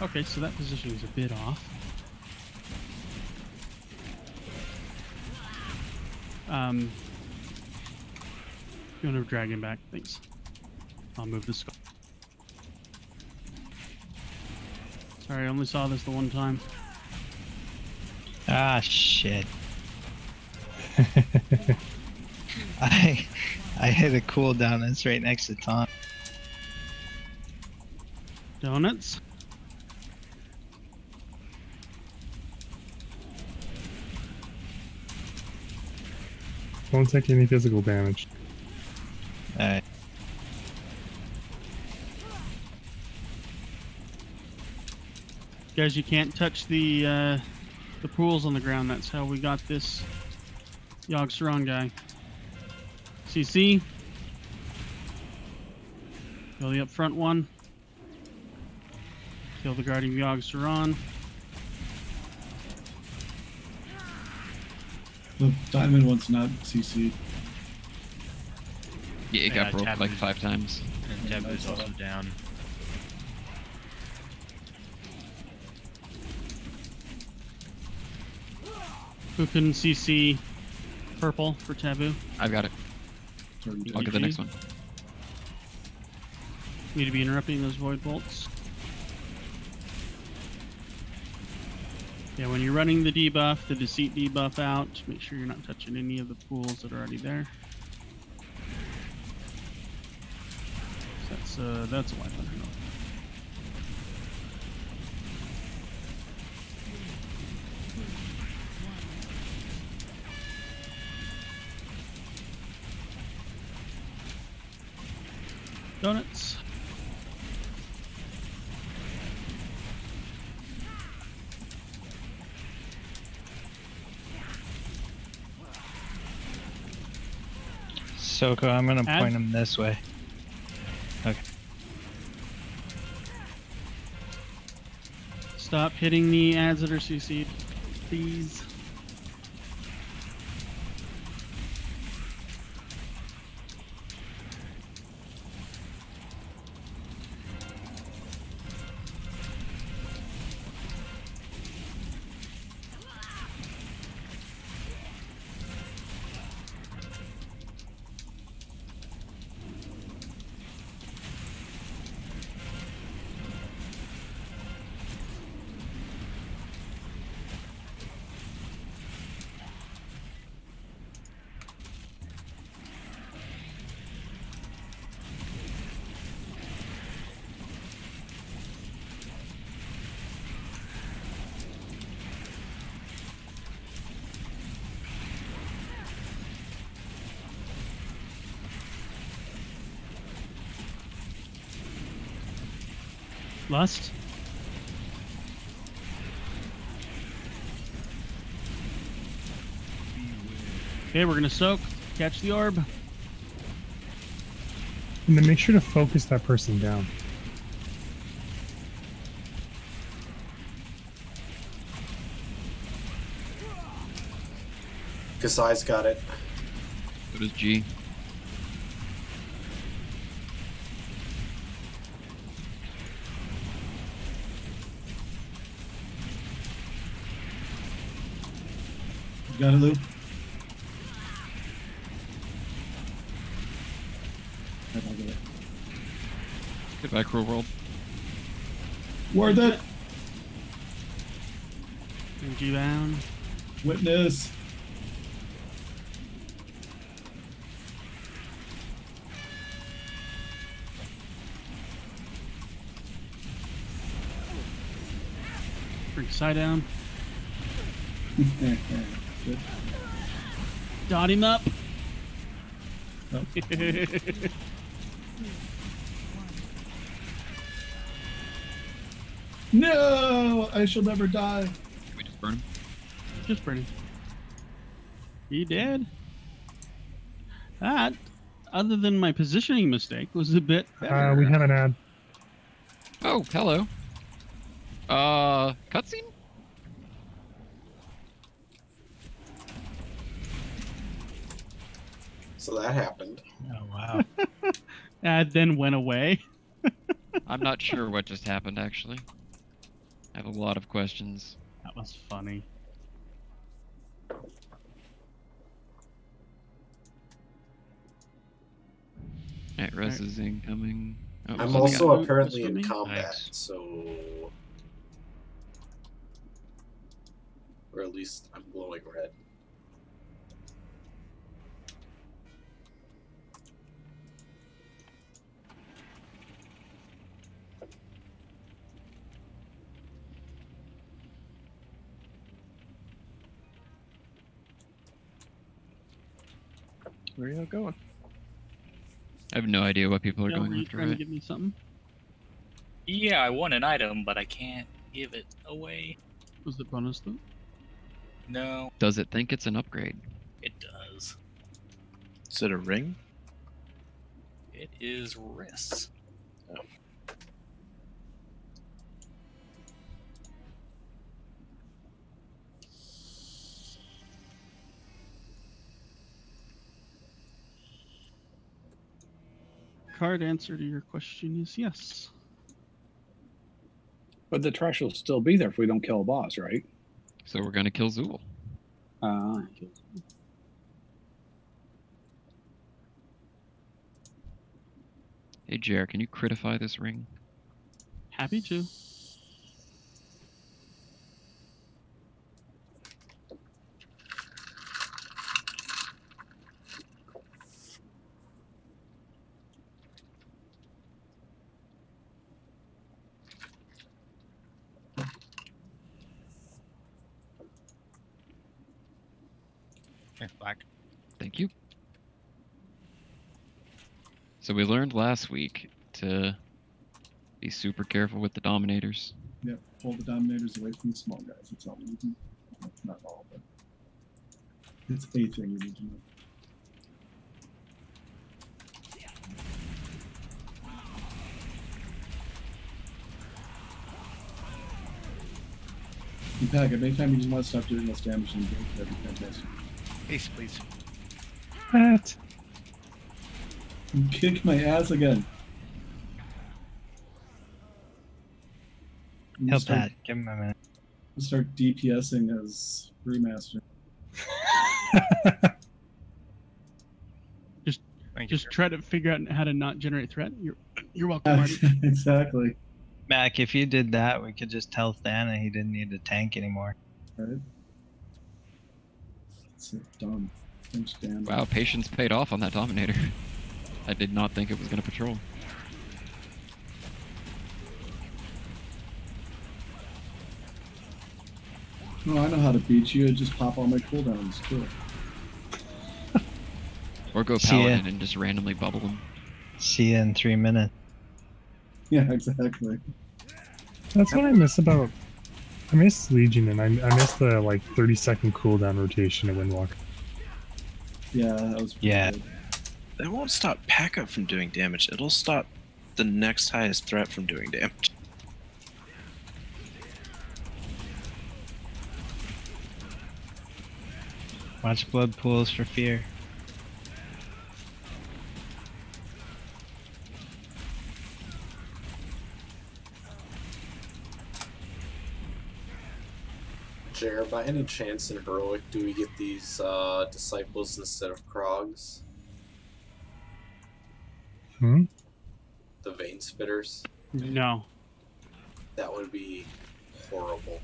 Okay, so that position is a bit off. You want to drag him back, thanks. I'll move this. Sorry, I only saw this the one time. Ah, shit. I hit a cooldown. It's right next to Tom. Donuts. Don't take any physical damage. Alright. Guys, you can't touch the pools on the ground. That's how we got this Yogg Saron guy. CC. Kill the up front one. Kill the guardian Yogg Saron. The diamond one's not CC. Yeah, it got broke like 5 times. And Taboo's also down. Who can CC purple for Taboo? I've got it. I'll get the next one. Need to be interrupting those void bolts. Yeah, when you're running the debuff, the deceit debuff out, make sure you're not touching any of the pools that are already there. That's a wipe on her. Donuts. Soko, I'm gonna point him this way. Okay. Stop hitting the ads that are CC'd, please. Lust. Okay, we're gonna soak, catch the orb. And then make sure to focus that person down. Kasai's got it. So does G. Got it, Lou? Goodbye, Cruel World. Worth it. Energy bound. Witness. Bring side down. Dot him up. Oh. No, I shall never die. Can we just burn him? Just burn him. He dead. That, other than my positioning mistake, was a bit better. We have an ad. Oh, hello. Cutscene? So that happened. Oh, wow. Ad then went away. I'm not sure what just happened, actually. I have a lot of questions. That was funny. Alright, Russ is incoming. Oh, I'm something also got- apparently in me? combat, Nice. so... Or at least I'm glowing red. Where are you going? I have no idea what people are Yeah, going were you after, trying to right? give me something? Yeah, I won an item, but I can't give it away. Was it bonus though? No, Does it think it's an upgrade? it does. Is it a ring? It is wrists. Card answer to your question is yes. But the trash will still be there if we don't kill a boss, right? So we're gonna kill Zool. Hey, Jer, can you critify this ring? Happy to. Black. Thank you. So we learned last week to be super careful with the Dominators. Yep, pull the Dominators away from the small guys. That's all we need to know. Not all, but it's a thing we need to know. And Pack, anytime you just want to stop doing less damage than you do, that'd be fantastic. Please, please. What? You kicked my ass again. Help Pat. Give him a minute. Start DPSing as remaster. Just try to figure out how to not generate threat. You're welcome, Marty. Exactly. Mac, if you did that, we could just tell Thana he didn't need to tank anymore. Right. That's it. Done. Thanks, Dan. Wow, patience paid off on that Dominator. I did not think it was gonna patrol. No, I know how to beat you. Just pop all my cooldowns too. Or go See ya. Paladin and just randomly bubble them. See you in 3 minutes. Yeah, exactly. That's what I miss about. I miss Legion, and I miss the like 30-second cooldown rotation of Windwalker. Yeah, that was pretty Yeah. good. That won't stop Pack-Up from doing damage. It'll stop the next highest threat from doing damage. Watch blood pools for fear. Jer, by any chance in Heroic, do we get these disciples instead of Krogs? Hmm? The vein spitters? No, That would be horrible.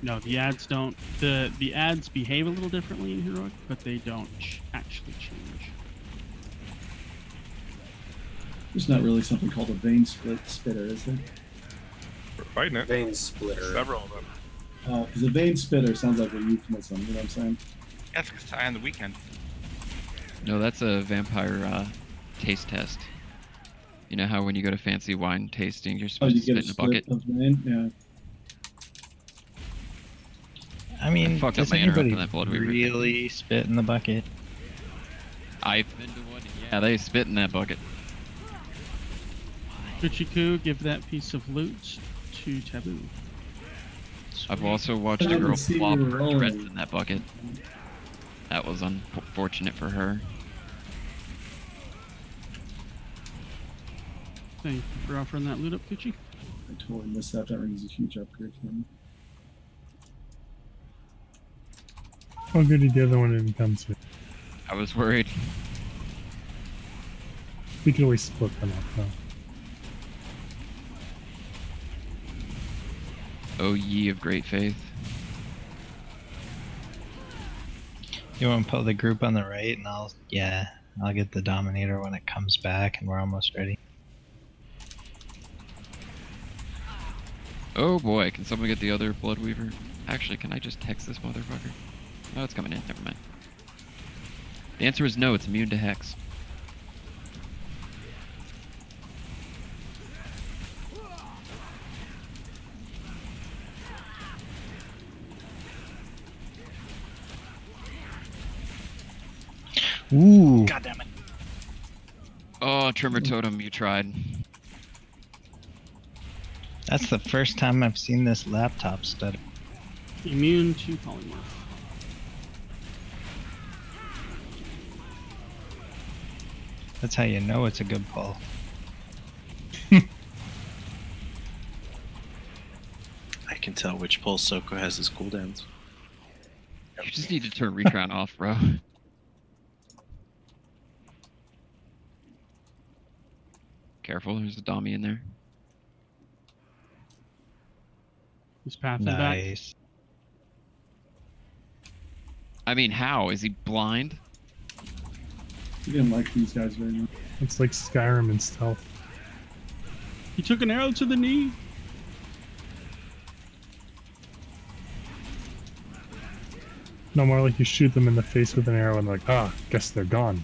no, the ads don't. The ads behave a little differently in heroic, but they don't actually change. There's not really something called a vein spitter, is there? We're fighting it. Vein splitter. Several of them. Oh, because a vein spitter sounds like a euphemism. You know what I'm saying? That's because I on the weekend. No, that's a vampire taste test. You know how when you go to fancy wine tasting, you're supposed to spit in a bucket? Of vein? Yeah. I mean, fucked up does my interrupt anybody on that blood weaver. really spit in the bucket? I've been to one. Yeah, they spit in that bucket. Kuchiku, give that piece of loot to Taboo. I've also watched a girl flop her dreads in that bucket. That was unfortunate for her. Thank you for offering that loot up, Kuchi. I totally missed that. That ring is a huge upgrade for me. Oh, goody, the other one didn't come to. I was worried. We can always split them up, though. O ye of great faith. You want to put the group on the right, and I'll get the Dominator when it comes back, and we're almost ready. Oh boy, can someone get the other blood weaver? Actually, can I just text this motherfucker? Oh, it's coming in. Never mind. The answer is no. It's immune to hex. Ooh. God damn it. Oh, Tremor Totem, you tried. That's the first time I've seen this laptop stutter. Immune to polymorph. That's how you know it's a good pull. I can tell which pulse Soko has his cooldowns. You just need to turn Recron off, bro. Careful, there's a Dommy in there. He's pathing Nice. back. I mean, how? Is he blind? He didn't like these guys very much. It's like Skyrim and stealth. He took an arrow to the knee. No, more like you shoot them in the face with an arrow and like, ah, guess they're gone.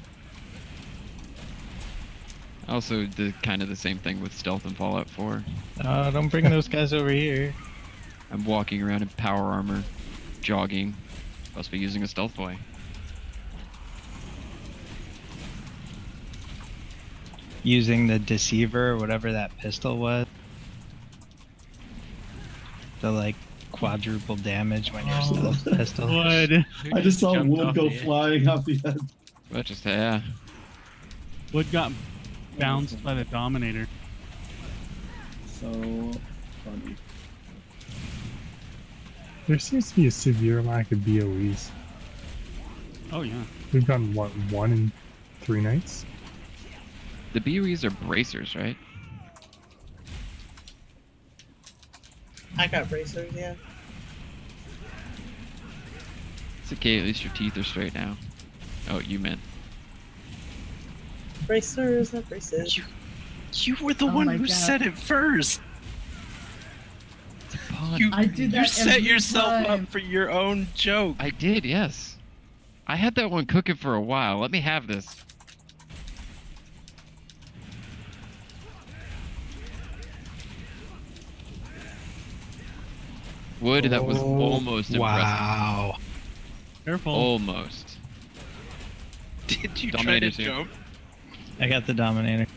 Also did kind of the same thing with stealth and Fallout 4. Don't bring those guys over here. I'm walking around in power armor, jogging. Must be using a stealth boy. Using the Deceiver or whatever that pistol was. The like quadruple damage when you're still a pistol. Wood. I just saw wood go flying off the edge. But just, yeah. Wood got bounced by the Dominator. So funny. There seems to be a severe lack of BOEs. Oh yeah. We've gotten, what, 1 in 3 nights? The BOEs are bracers, right? I got bracers, yeah. It's okay, at least your teeth are straight now. Oh, you meant. Bracers, not braces. You were the one who said it first. I do that You set every yourself time. up for your own joke. I did, yes. I had that one cooking for a while. Let me have this. Wood, that was almost impressive. Wow. Careful. Almost. Did you Dominator try to too. jump? I got the Dominator.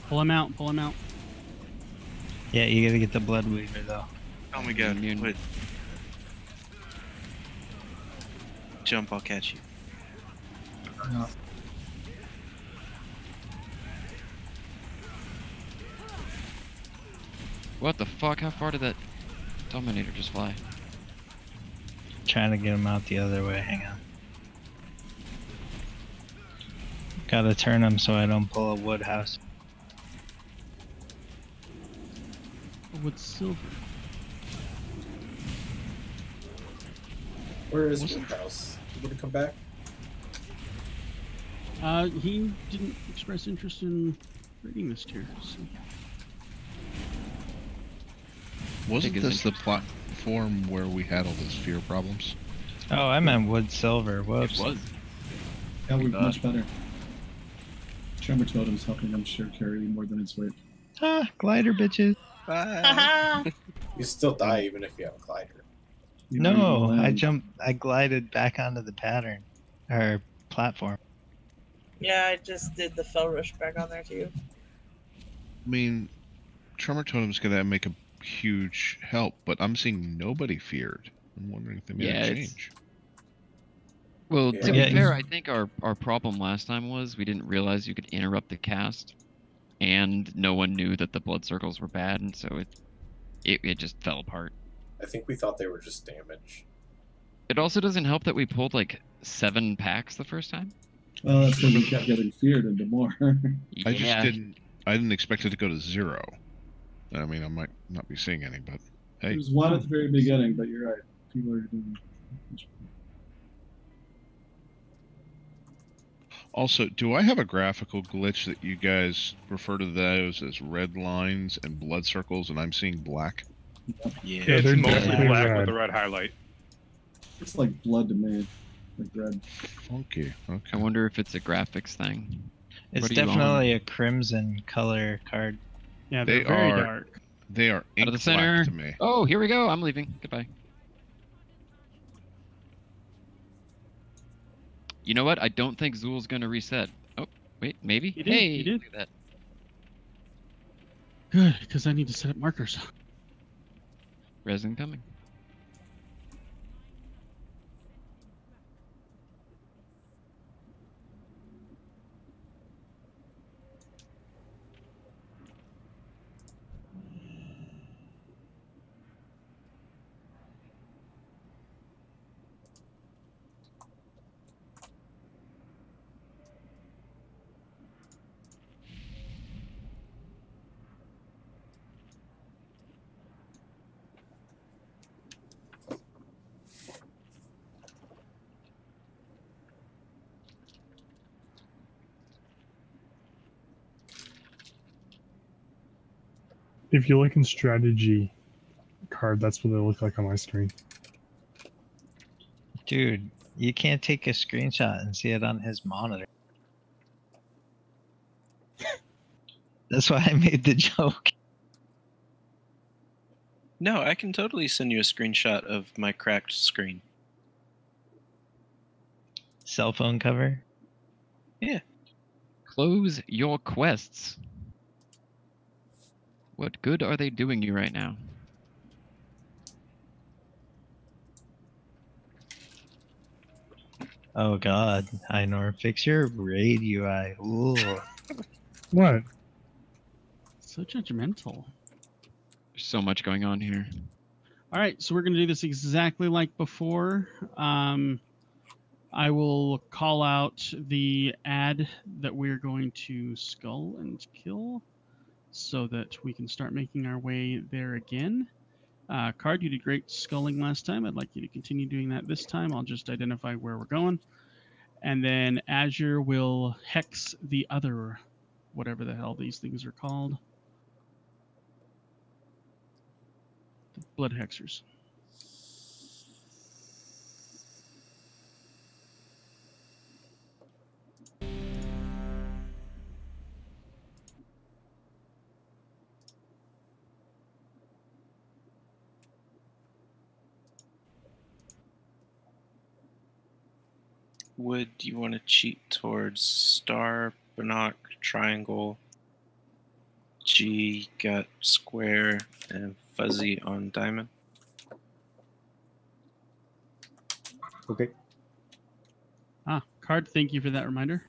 Pull him out. Pull him out. Yeah, you gotta get the Blood Weaver though. Oh my god. Wait. Jump, I'll catch you. What the fuck? How far did that Dominator just fly? Trying to get him out the other way. Hang on. Gotta turn him so I don't pull a wood house. wood silver. Where is Woodhouse? You gonna come back? He didn't express interest in reading this tier. So. Wasn't this the platform where we had all those fear problems? Oh, I meant wood silver. Whoops. It was. Yeah, we're much better. Tremor Totem's helping, I'm sure, carry more than its weight. Ah, glider bitches. You still die even if you have a glider. No, I glided back onto the pattern, or platform. Yeah, I just did the fell rush back on there too. I mean, Tremor Totem's gonna make a huge help, but I'm seeing nobody feared. I'm wondering if they made a change. Well, Yeah. to be fair, I think our problem last time was we didn't realize you could interrupt the cast, and no one knew that the blood circles were bad, and so it just fell apart. I think we thought they were just damage. It also doesn't help that we pulled like 7 packs the first time. Well, that's when we kept getting feared into more. I just didn't expect it to go to 0. I mean, I might not be seeing any, but hey. There was one at the very beginning, but you're right. People are doing. Also, do I have a graphical glitch that you guys refer to those as red lines and blood circles, and I'm seeing black? Yeah, they're it's mostly definitely black red. with a red highlight. It's like blood to me, like red. Funky. Okay. I wonder if it's a graphics thing. It's What are you definitely on? a crimson color card. Yeah, They they're very are dark. They are Out ink of the black center. to me. Oh, here we go. I'm leaving. Goodbye. You know what? I don't think Zool's gonna reset. Oh, wait, maybe? He did, Hey, he did. look at that. Good, because I need to set up markers. Resin coming. If you look in strategy card, that's what they look like on my screen. Dude, you can't take a screenshot and see it on his monitor. That's why I made the joke. No, I can totally send you a screenshot of my cracked screen. Cell phone cover? Yeah. Close your quests. What good are they doing you right now? Oh god, Einor, fix your raid UI. Ooh. What? So judgmental. There's so much going on here. All right, so we're going to do this exactly like before. I will call out the ad that we're going to skull and kill so that we can start making our way there again. Card, you did great sculling last time. I'd like you to continue doing that this time. I'll just identify where we're going. And then Azure will hex the other, whatever the hell these things are called. The blood hexers. Would you want to cheat towards star, binoc, triangle, G, got square, and fuzzy on diamond? Okay. Card, thank you for that reminder.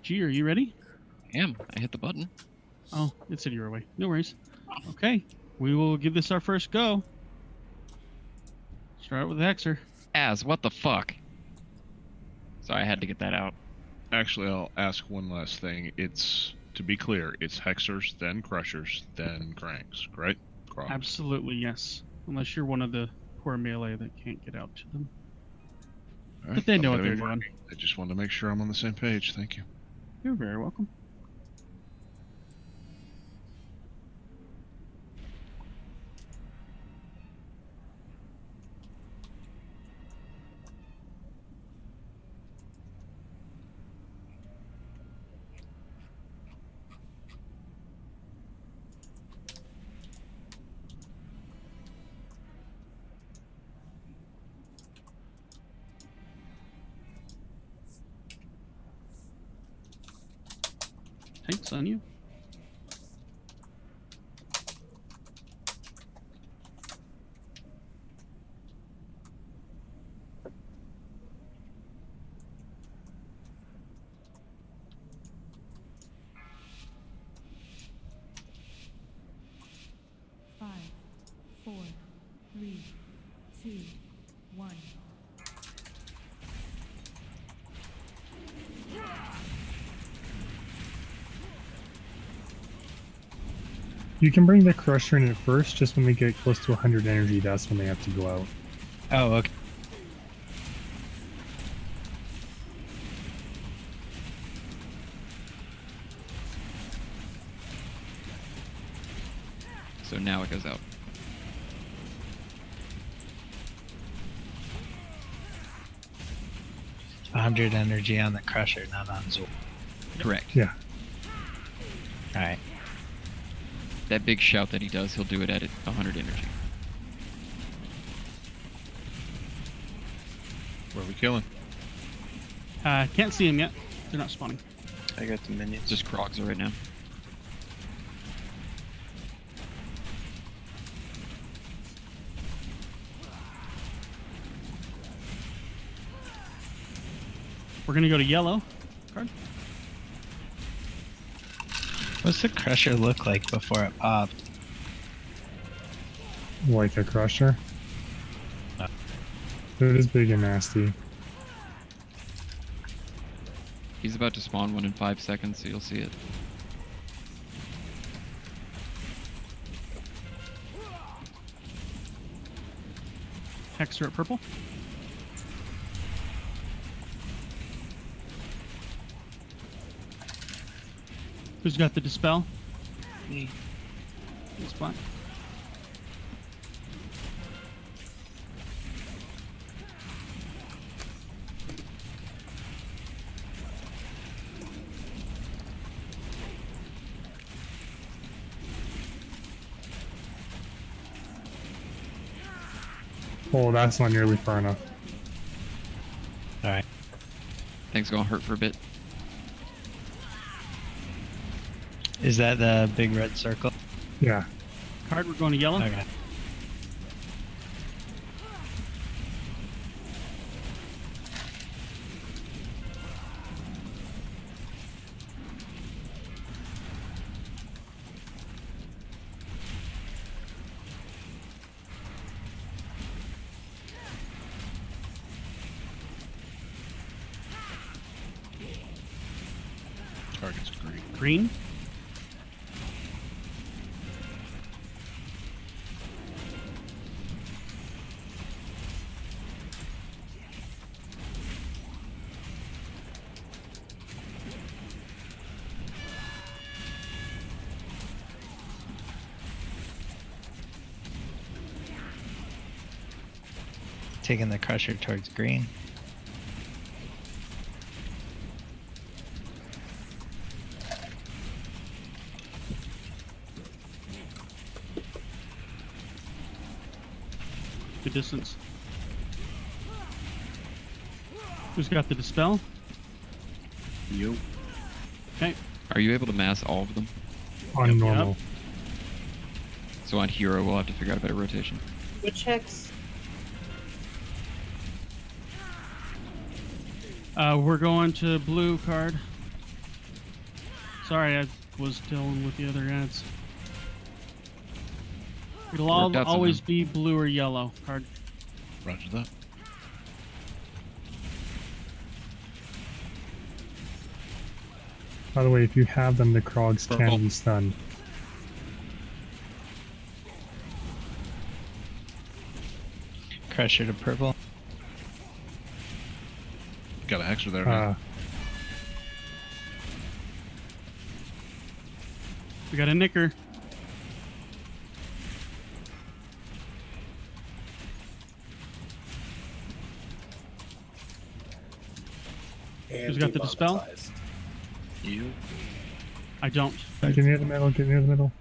G, are you ready? I am. I hit the button. Oh, it said you were away. No worries. Okay, we will give this our first go. Start with Hexer. What the fuck? Sorry, I had to get that out. Actually, I'll ask one last thing. It's, to be clear, it's Hexers, then Crushers, then Cranks, right? Crocs. Absolutely, yes. Unless you're one of the poor melee that can't get out to them. All right, But they I'm know what gonna they're be doing. working. I just wanted to make sure I'm on the same page. Thank you. You're very welcome. Tanks on you. Five, 4, 3, 2, 1. You can bring the Crusher in at first, just when we get close to 100 energy, that's when they have to go out. Oh, okay. So now it goes out. $100 energy on the Crusher, not on Zor. Correct. Yeah. Alright. That big shout that he does, he'll do it at 100 energy. Where are we killing? Can't see him yet. They're not spawning. I got the minions. Just Krogs right now. We're gonna go to yellow. Card. What's the Crusher look like before it popped? Like a Crusher. It is big and nasty. He's about to spawn one in 5 seconds, so you'll see it. Hexer at purple. Who's got the dispel? Me. It's black. Oh, that's not nearly far enough. Alright. Things gonna hurt for a bit. Is that the big red circle? Yeah. Card, we're going to yellow. Okay. Target's green. Green. Taking the Crusher towards green. Good distance. Who's got the dispel? You. Okay. Are you able to mass all of them? On normal. Yep. So on hero, we'll have to figure out a better rotation. Which hex? We're going to blue card. Sorry, I was dealing with the other ads. It'll always be blue or yellow card. Roger that. By the way, if you have them, the Krogs can be stunned. Crusher to purple. Got a hexer there. Man. We got a nicker. Who's got the dispel? You. I don't. Get near the middle, get near the middle.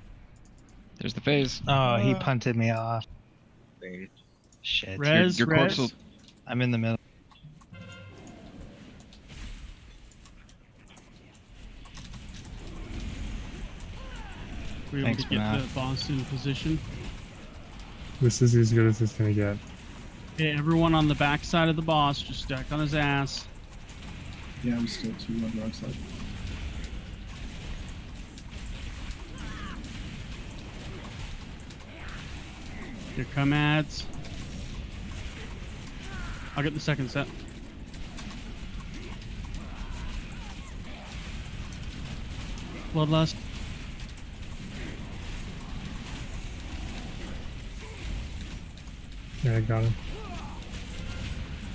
There's the phase. Oh, he punted me off. Shit. Res, I'm in the middle. We're able to get the boss in position. This is as good as it's gonna get. Okay, everyone on the back side of the boss, just stack on his ass. Yeah, I'm still 2 on the wrong side. Here come ads. I'll get the second set. Bloodlust. Yeah, I got him.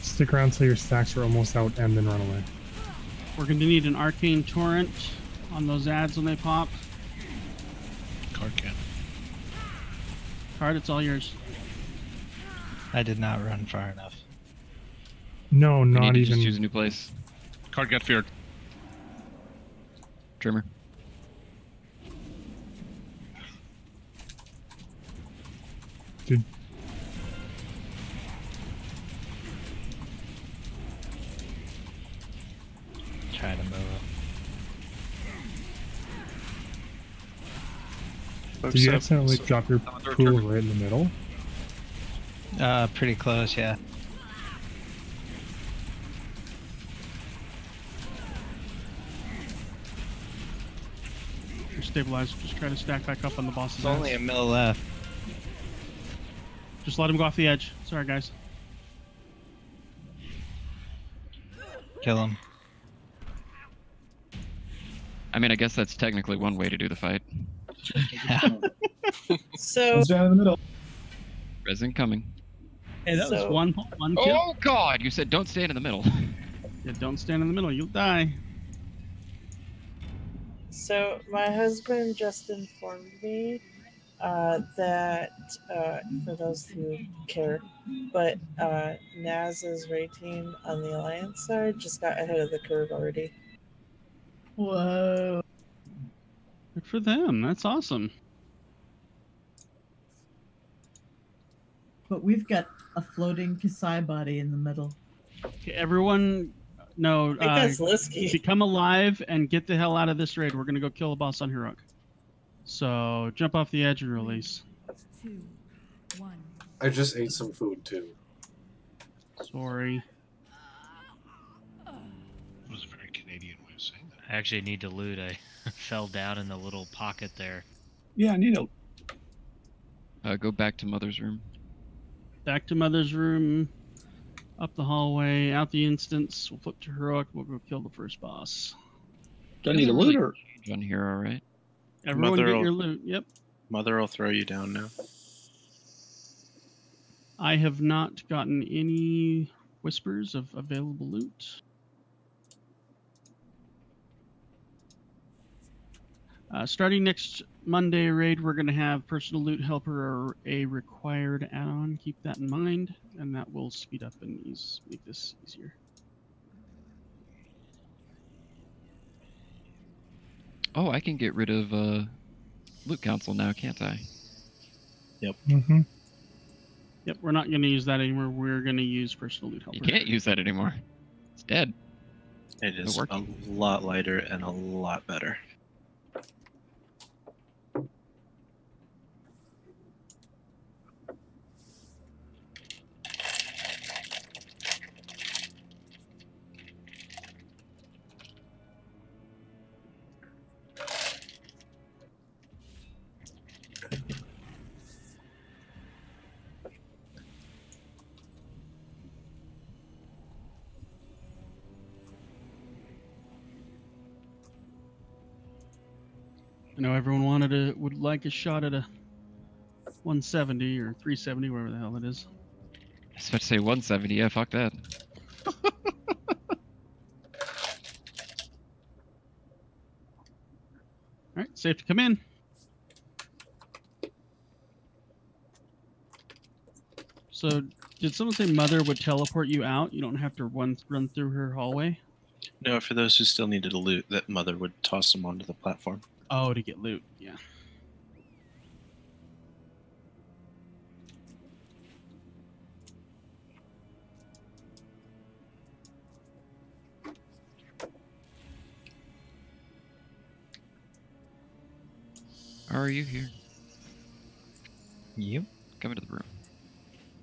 Stick around till your stacks are almost out and then run away. We're going to need an arcane torrent on those ads when they pop. Card can. Card, it's all yours. I did not run far enough. No, We not need to even. just choose a new place. Card got feared. Trimmer. Dude. Try to move up. Did you accidentally drop your pool right in the middle? Pretty close, yeah. You're stabilized. Just try to stack back up on the boss's There's only a mill left. Just let him go off the edge. Sorry, guys. Kill him. I mean, I guess that's technically one way to do the fight. So down in the middle. Resin coming. Hey, that was one kill. Oh God! You said don't stand in the middle. Yeah, don't stand in the middle. You'll die. So my husband just informed me that for those who care, but Naz's raid team on the Alliance side just got ahead of the curve already. Whoa. Good for them. That's awesome. But we've got a floating Kasai body in the middle. Okay, everyone, no. I think that's Lisky. Become alive and get the hell out of this raid. We're gonna go kill the boss on Heroic. So jump off the edge and release. 2, 1. I just ate some food too. Sorry. That was a very Canadian way of saying that. I actually need to loot. I fell down in the little pocket there. Yeah, I need a. Go back to Mother's room. Back to Mother's room. Up the hallway. Out the instance. We'll flip to Heroic. We'll go kill the first boss. Do I need a looter? On here, all right. Everyone Mother get will- your loot. Yep. Mother will throw you down now. I have not gotten any whispers of available loot. Starting next Monday raid, we're going to have personal loot helper or a required add-on. Keep that in mind, and that will speed up and make this easier. Oh, I can get rid of Loot Council now, can't I? Yep. Mm-hmm. Yep, we're not going to use that anymore. We're going to use personal loot helper. You can't use that anymore. It's dead. It is a working. lot lighter and a lot better. I know everyone would like a shot at a 170 or 370, whatever the hell it is. I was about to say 170. Yeah, fuck that. All right, safe to come in. So, did someone say Mother would teleport you out? You don't have to run through her hallway? No, for those who still needed a loot, that Mother would toss them onto the platform. Oh, to get loot, yeah. Are you here? Yep. Come into the room.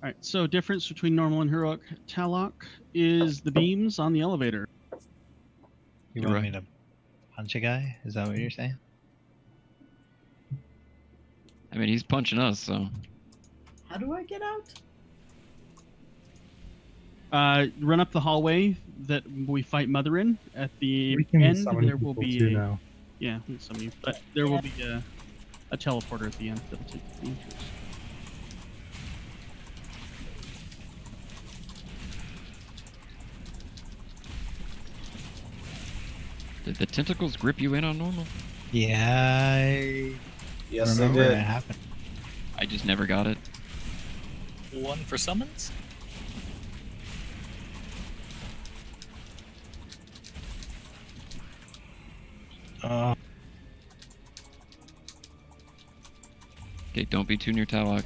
All right, so difference between normal and heroic Talok is the beams on the elevator. You want me to punch a guy? Is that what you're saying? I mean, he's punching us, so. How do I get out? Run up the hallway that we fight Mother in. At the We can end, summon there will people be too a now. yeah, we can summon you, but there will be a teleporter at the end that'll take the entrance. Did the tentacles grip you in on normal? Yeah, I Yes, they remember did. it happened. I just never got it. 1 for summons? Okay, don't be too near Talok.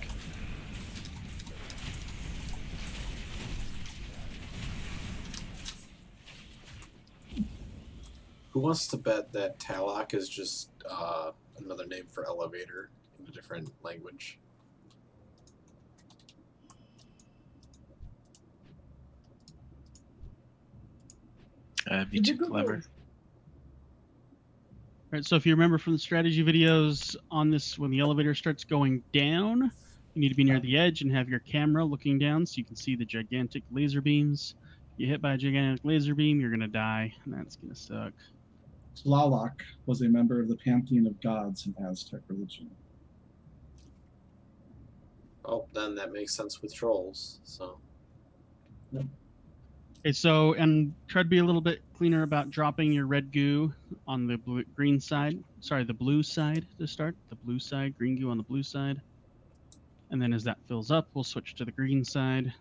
Who wants to bet that Talok is just another name for elevator in a different language? Be too clever. All right, so if you remember from the strategy videos on this, when the elevator starts going down, you need to be near the edge and have your camera looking down so you can see the gigantic laser beams. If you hit by a gigantic laser beam, you're gonna die, and that's gonna suck. Tlaloc was a member of the pantheon of gods in Aztec religion. Oh, then that makes sense with trolls. So. Okay, so, and try to be a little bit cleaner about dropping your red goo on the green side. Sorry, the blue side to start. The blue side, green goo on the blue side. And then as that fills up, we'll switch to the green side.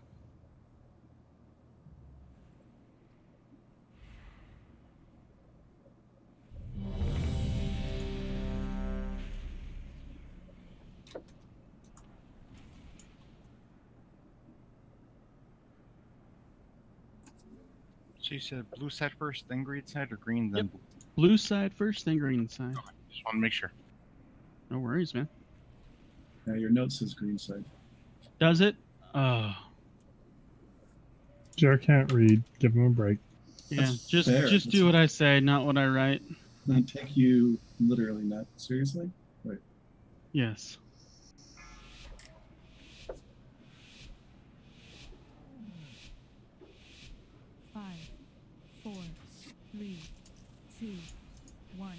So you said blue side first, then green side, or green, then blue? Blue side first, then green side. Just want to make sure. No worries, man. Yeah, your note says green side. Does it? Oh. Jer can't read. Give him a break. Yeah, That's just fair. do what I say, not what I write. I take you literally not seriously? Wait. Yes. Five, 4, 3, 2, 1.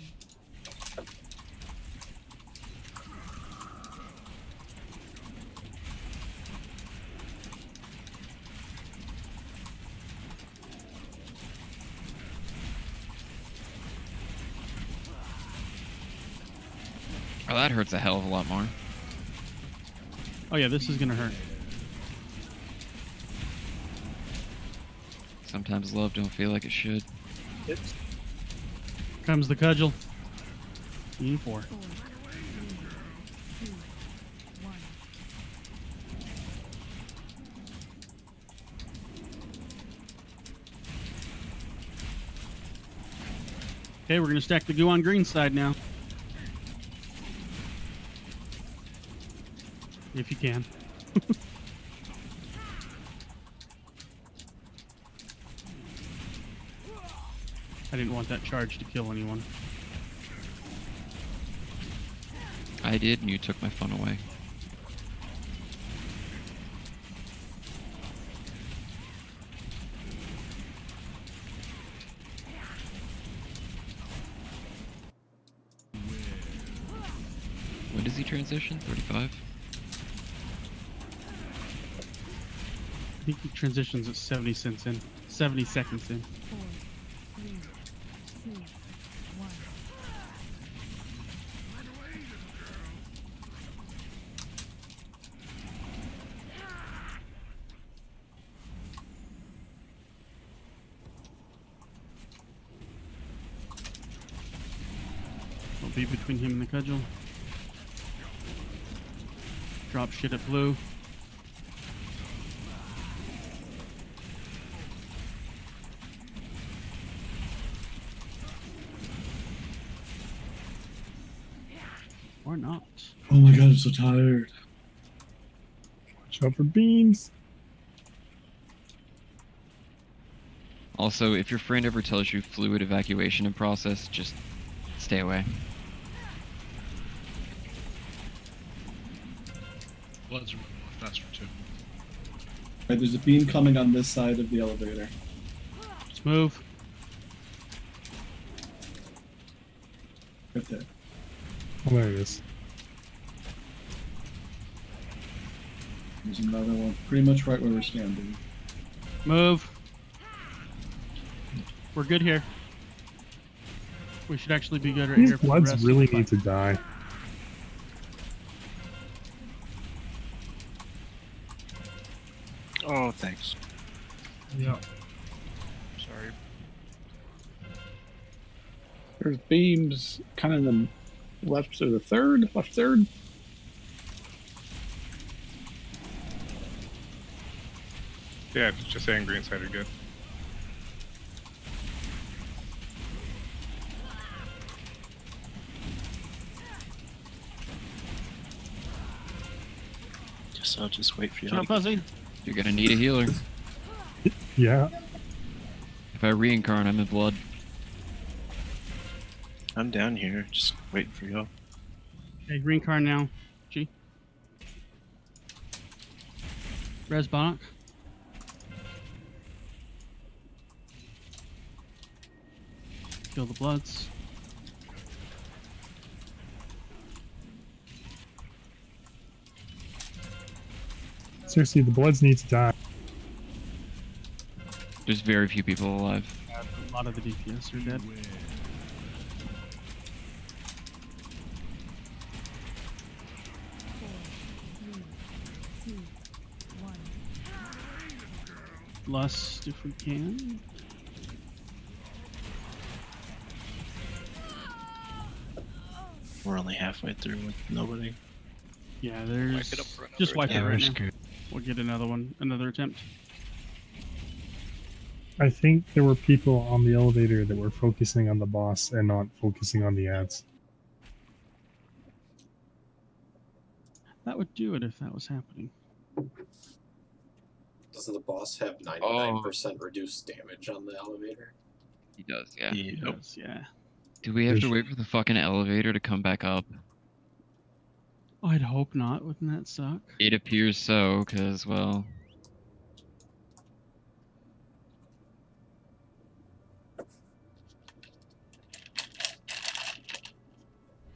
Oh, that hurts a hell of a lot more. Oh yeah, this is gonna hurt. Sometimes love don't feel like it should. Comes the cudgel. 4. Okay, we're gonna stack the goo on green side now. If you can. I didn't want that charge to kill anyone. I did, and you took my fun away. does he transition? 35? I think he transitions at 70 seconds in. 70 seconds in. 4, 3, 2, 1. Will be between him and the cudgel. Drop shit at blue. Or not. Oh my god, I'm so tired. Watch out for beams. Also, if your friend ever tells you fluid evacuation in process, just stay away. Bloods are moving a lot faster too. Right, there's a beam coming on this side of the elevator. Let's move. Right there. Oh, there it is. There's another one pretty much right where we're standing. Move. We're good here. We should actually be good right These here. For the bloods rest really of the need to fight. die. Oh, thanks. Yeah. Sorry. There's beams kind of in the left or the third, left third. Yeah, just saying green side are good. Guess I'll just wait for you. Shut up, Fuzzy. You're gonna need a healer. Yeah. If I reincarn, I'm in blood. I'm down here, just waiting for you. Okay, green card now. G. Res Bonk. Kill the bloods. Seriously, the bloods need to die. There's very few people alive. A lot of the DPS are dead. Lust if we can. We're only halfway through with nobody. Yeah, there's Wipe it up for another just wipe it Yeah, we're right now. screwed. We'll get another one, another attempt. I think there were people on the elevator that were focusing on the boss and not focusing on the ads. That would do it if that was happening. Doesn't the boss have 99% reduced damage on the elevator? He does, yeah. He does, yeah. Do we have to wait for the fucking elevator to come back up? Oh, I'd hope not. Wouldn't that suck? It appears so, because, well...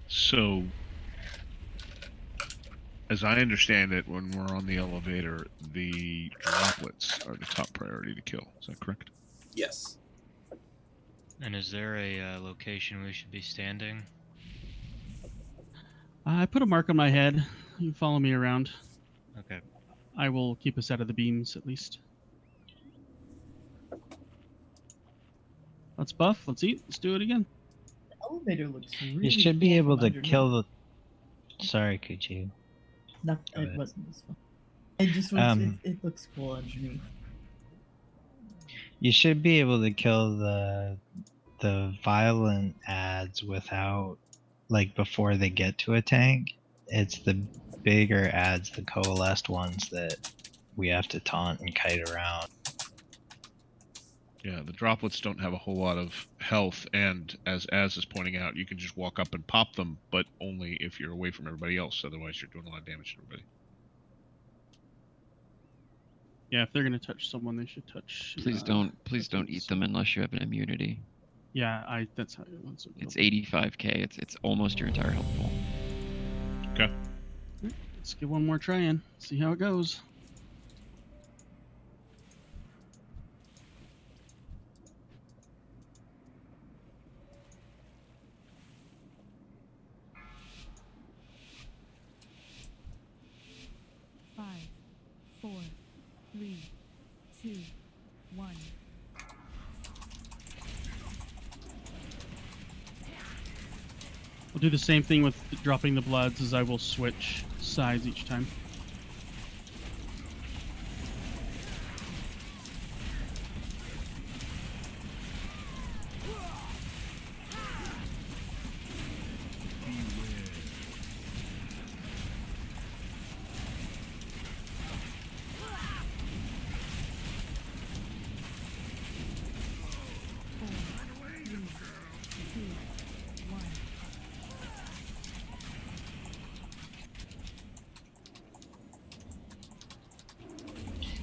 So, as I understand it, when we're on the elevator, the droplets are the top priority to kill. Is that correct? Yes. And is there a location we should be standing? I put a mark on my head. You follow me around. Okay. I will keep us out of the beams, at least. Let's buff. Let's eat. Let's do it again. The elevator looks really You should be cool able from to underneath. kill the. Sorry, Kuchi. No, Go it ahead. wasn't this fun. It just looks, it looks cool underneath. You should be able to kill the violent ads without, like, before they get to a tank. It's the bigger ads, the coalesced ones, that we have to taunt and kite around. Yeah, the droplets don't have a whole lot of health, and as is pointing out, you can just walk up and pop them, but only if you're away from everybody else. Otherwise, you're doing a lot of damage to everybody. Yeah, if they're gonna touch someone, they should touch. Please don't eat them unless you have an immunity. Yeah, that's how. That's what It's 85k. It's almost your entire health pool. Okay. Let's give one more try in. See how it goes. Five, 4, 3, 2, 1. We'll do the same thing with dropping the bloods, as I will switch sides each time.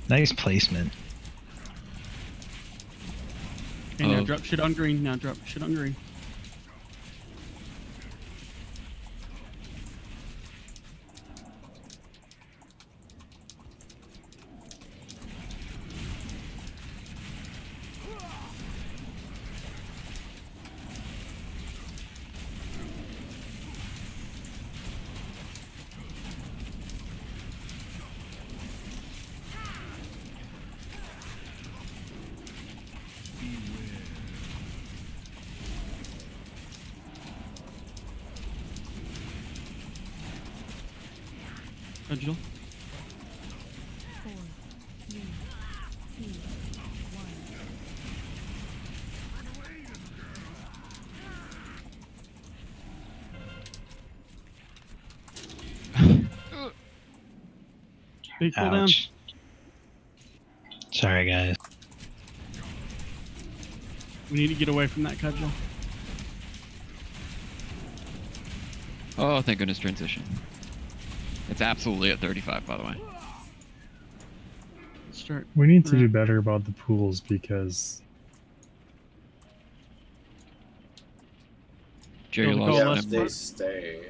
Nice placement. Okay, now drop shit on green. Now drop shit on green. Digital. 4, 3, 2, 1. Big pull down. Ouch. Sorry, guys. We need to get away from that cudgel. Oh, thank goodness, transition. It's absolutely at 35, by the way. Let's start. We need to do better about the pools because Jerry Go, lost go, them. let's- They stay.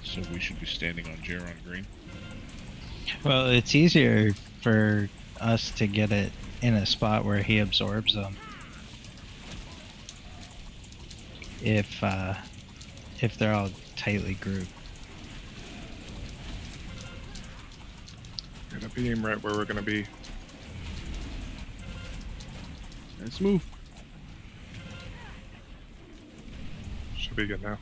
So we should be standing on Jer on green. Well, it's easier for us to get it in a spot where he absorbs them. If they're all tightly grouped. Gonna beam right where we're gonna be. Let's move. Should be good now.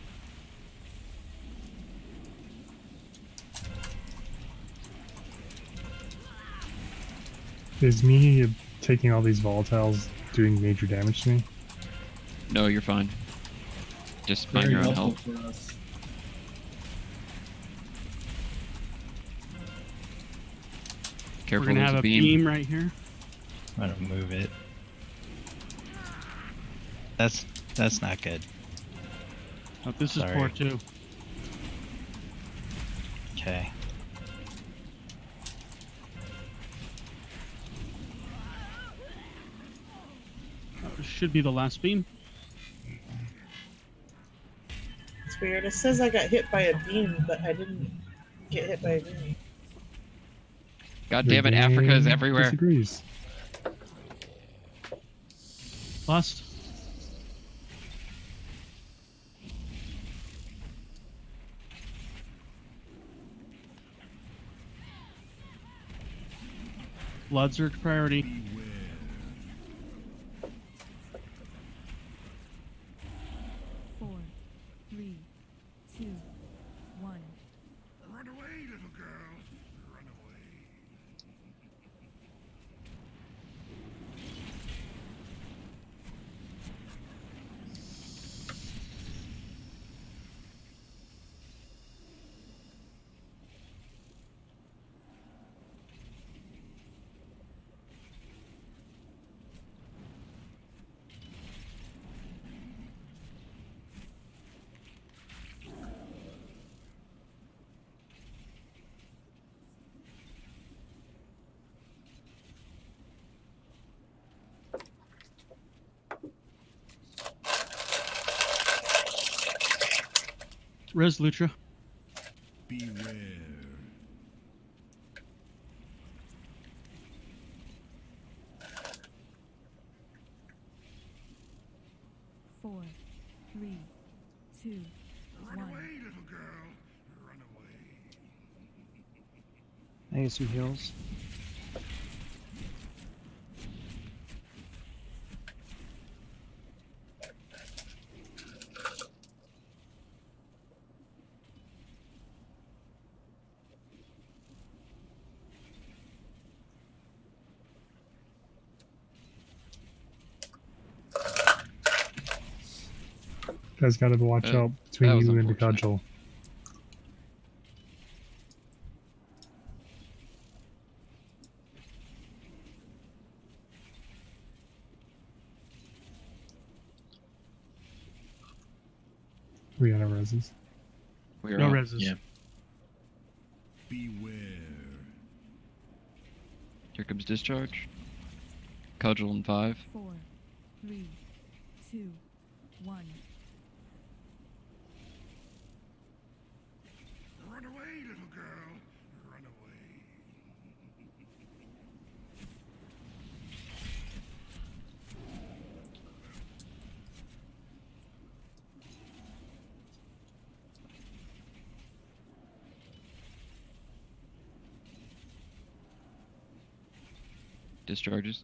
is me taking all these volatiles doing major damage to me? No, you're fine. Just mind your own health. For us. Careful, We're gonna there's have a a beam. beam right here. I'm gonna move it. That's not good. Oh, this is Sorry. poor too. Okay. That should be the last beam. It's weird. It says I got hit by a beam, but I didn't get hit by a beam. God damn it, Africa is game everywhere. Disagrees. Lost. Blood surge priority. Four, 3, 2, 1. Run away, little girl. Run away. Res Lutra. Beware. Four, three, two, Run one. away, little girl. Run away. I get some heals. Guys gotta watch out between you and the cudgel. We got our reses. We're No out. reses. Yeah. Beware. Here comes discharge. Cudgel in 5. 4, 3, 2, 1. Run away, little girl. Run away. Discharges.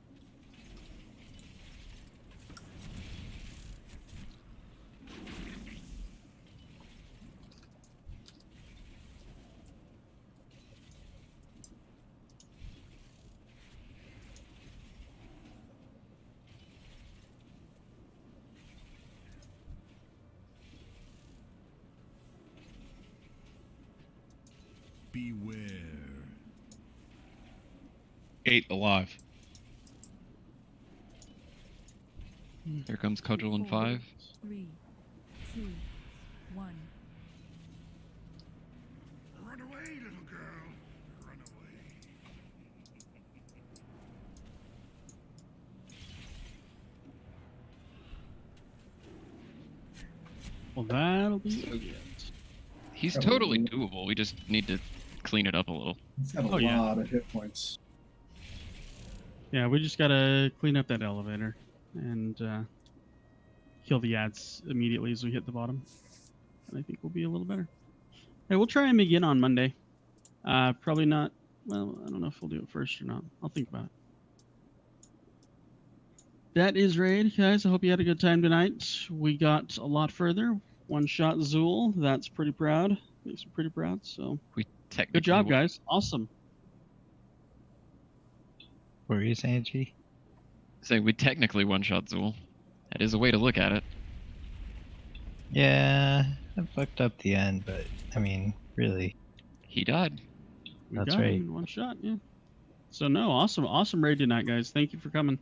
Beware. 8 alive. Here comes Cudgel in 5. 3, 2, 1. Run away, little girl. Run away. Well, that'll be it. He's totally doable. We just need to clean it up a little. He's got a Oh, yeah. lot of hit points. Yeah, we just gotta clean up that elevator and kill the ads immediately as we hit the bottom. And I think we'll be a little better. Hey, we'll try him again on Monday. Probably not. Well, I don't know if we'll do it first or not. I'll think about it. That is Raid, guys. I hope you had a good time tonight. We got a lot further. One shot Zool. That's pretty proud. Makes me pretty proud. So We good job, guys. Awesome. What were you saying, G? Saying we technically one-shot Zool. That is a way to look at it. Yeah, I fucked up the end, but I mean, really. He died. We That's got him right. in one shot, yeah. So no, awesome raid tonight, guys. Thank you for coming.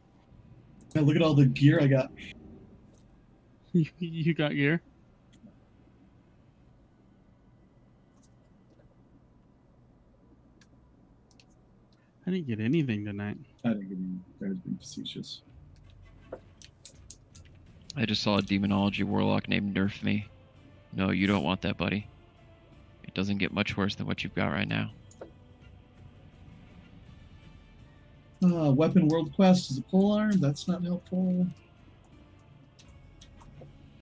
Man, look at all the gear I got. You got gear? I didn't get anything tonight. I didn't get any. I was being facetious. I just saw a demonology warlock named Nerf Me. No, you don't want that, buddy. It doesn't get much worse than what you've got right now. Weapon World Quest is a polearm. That's not helpful.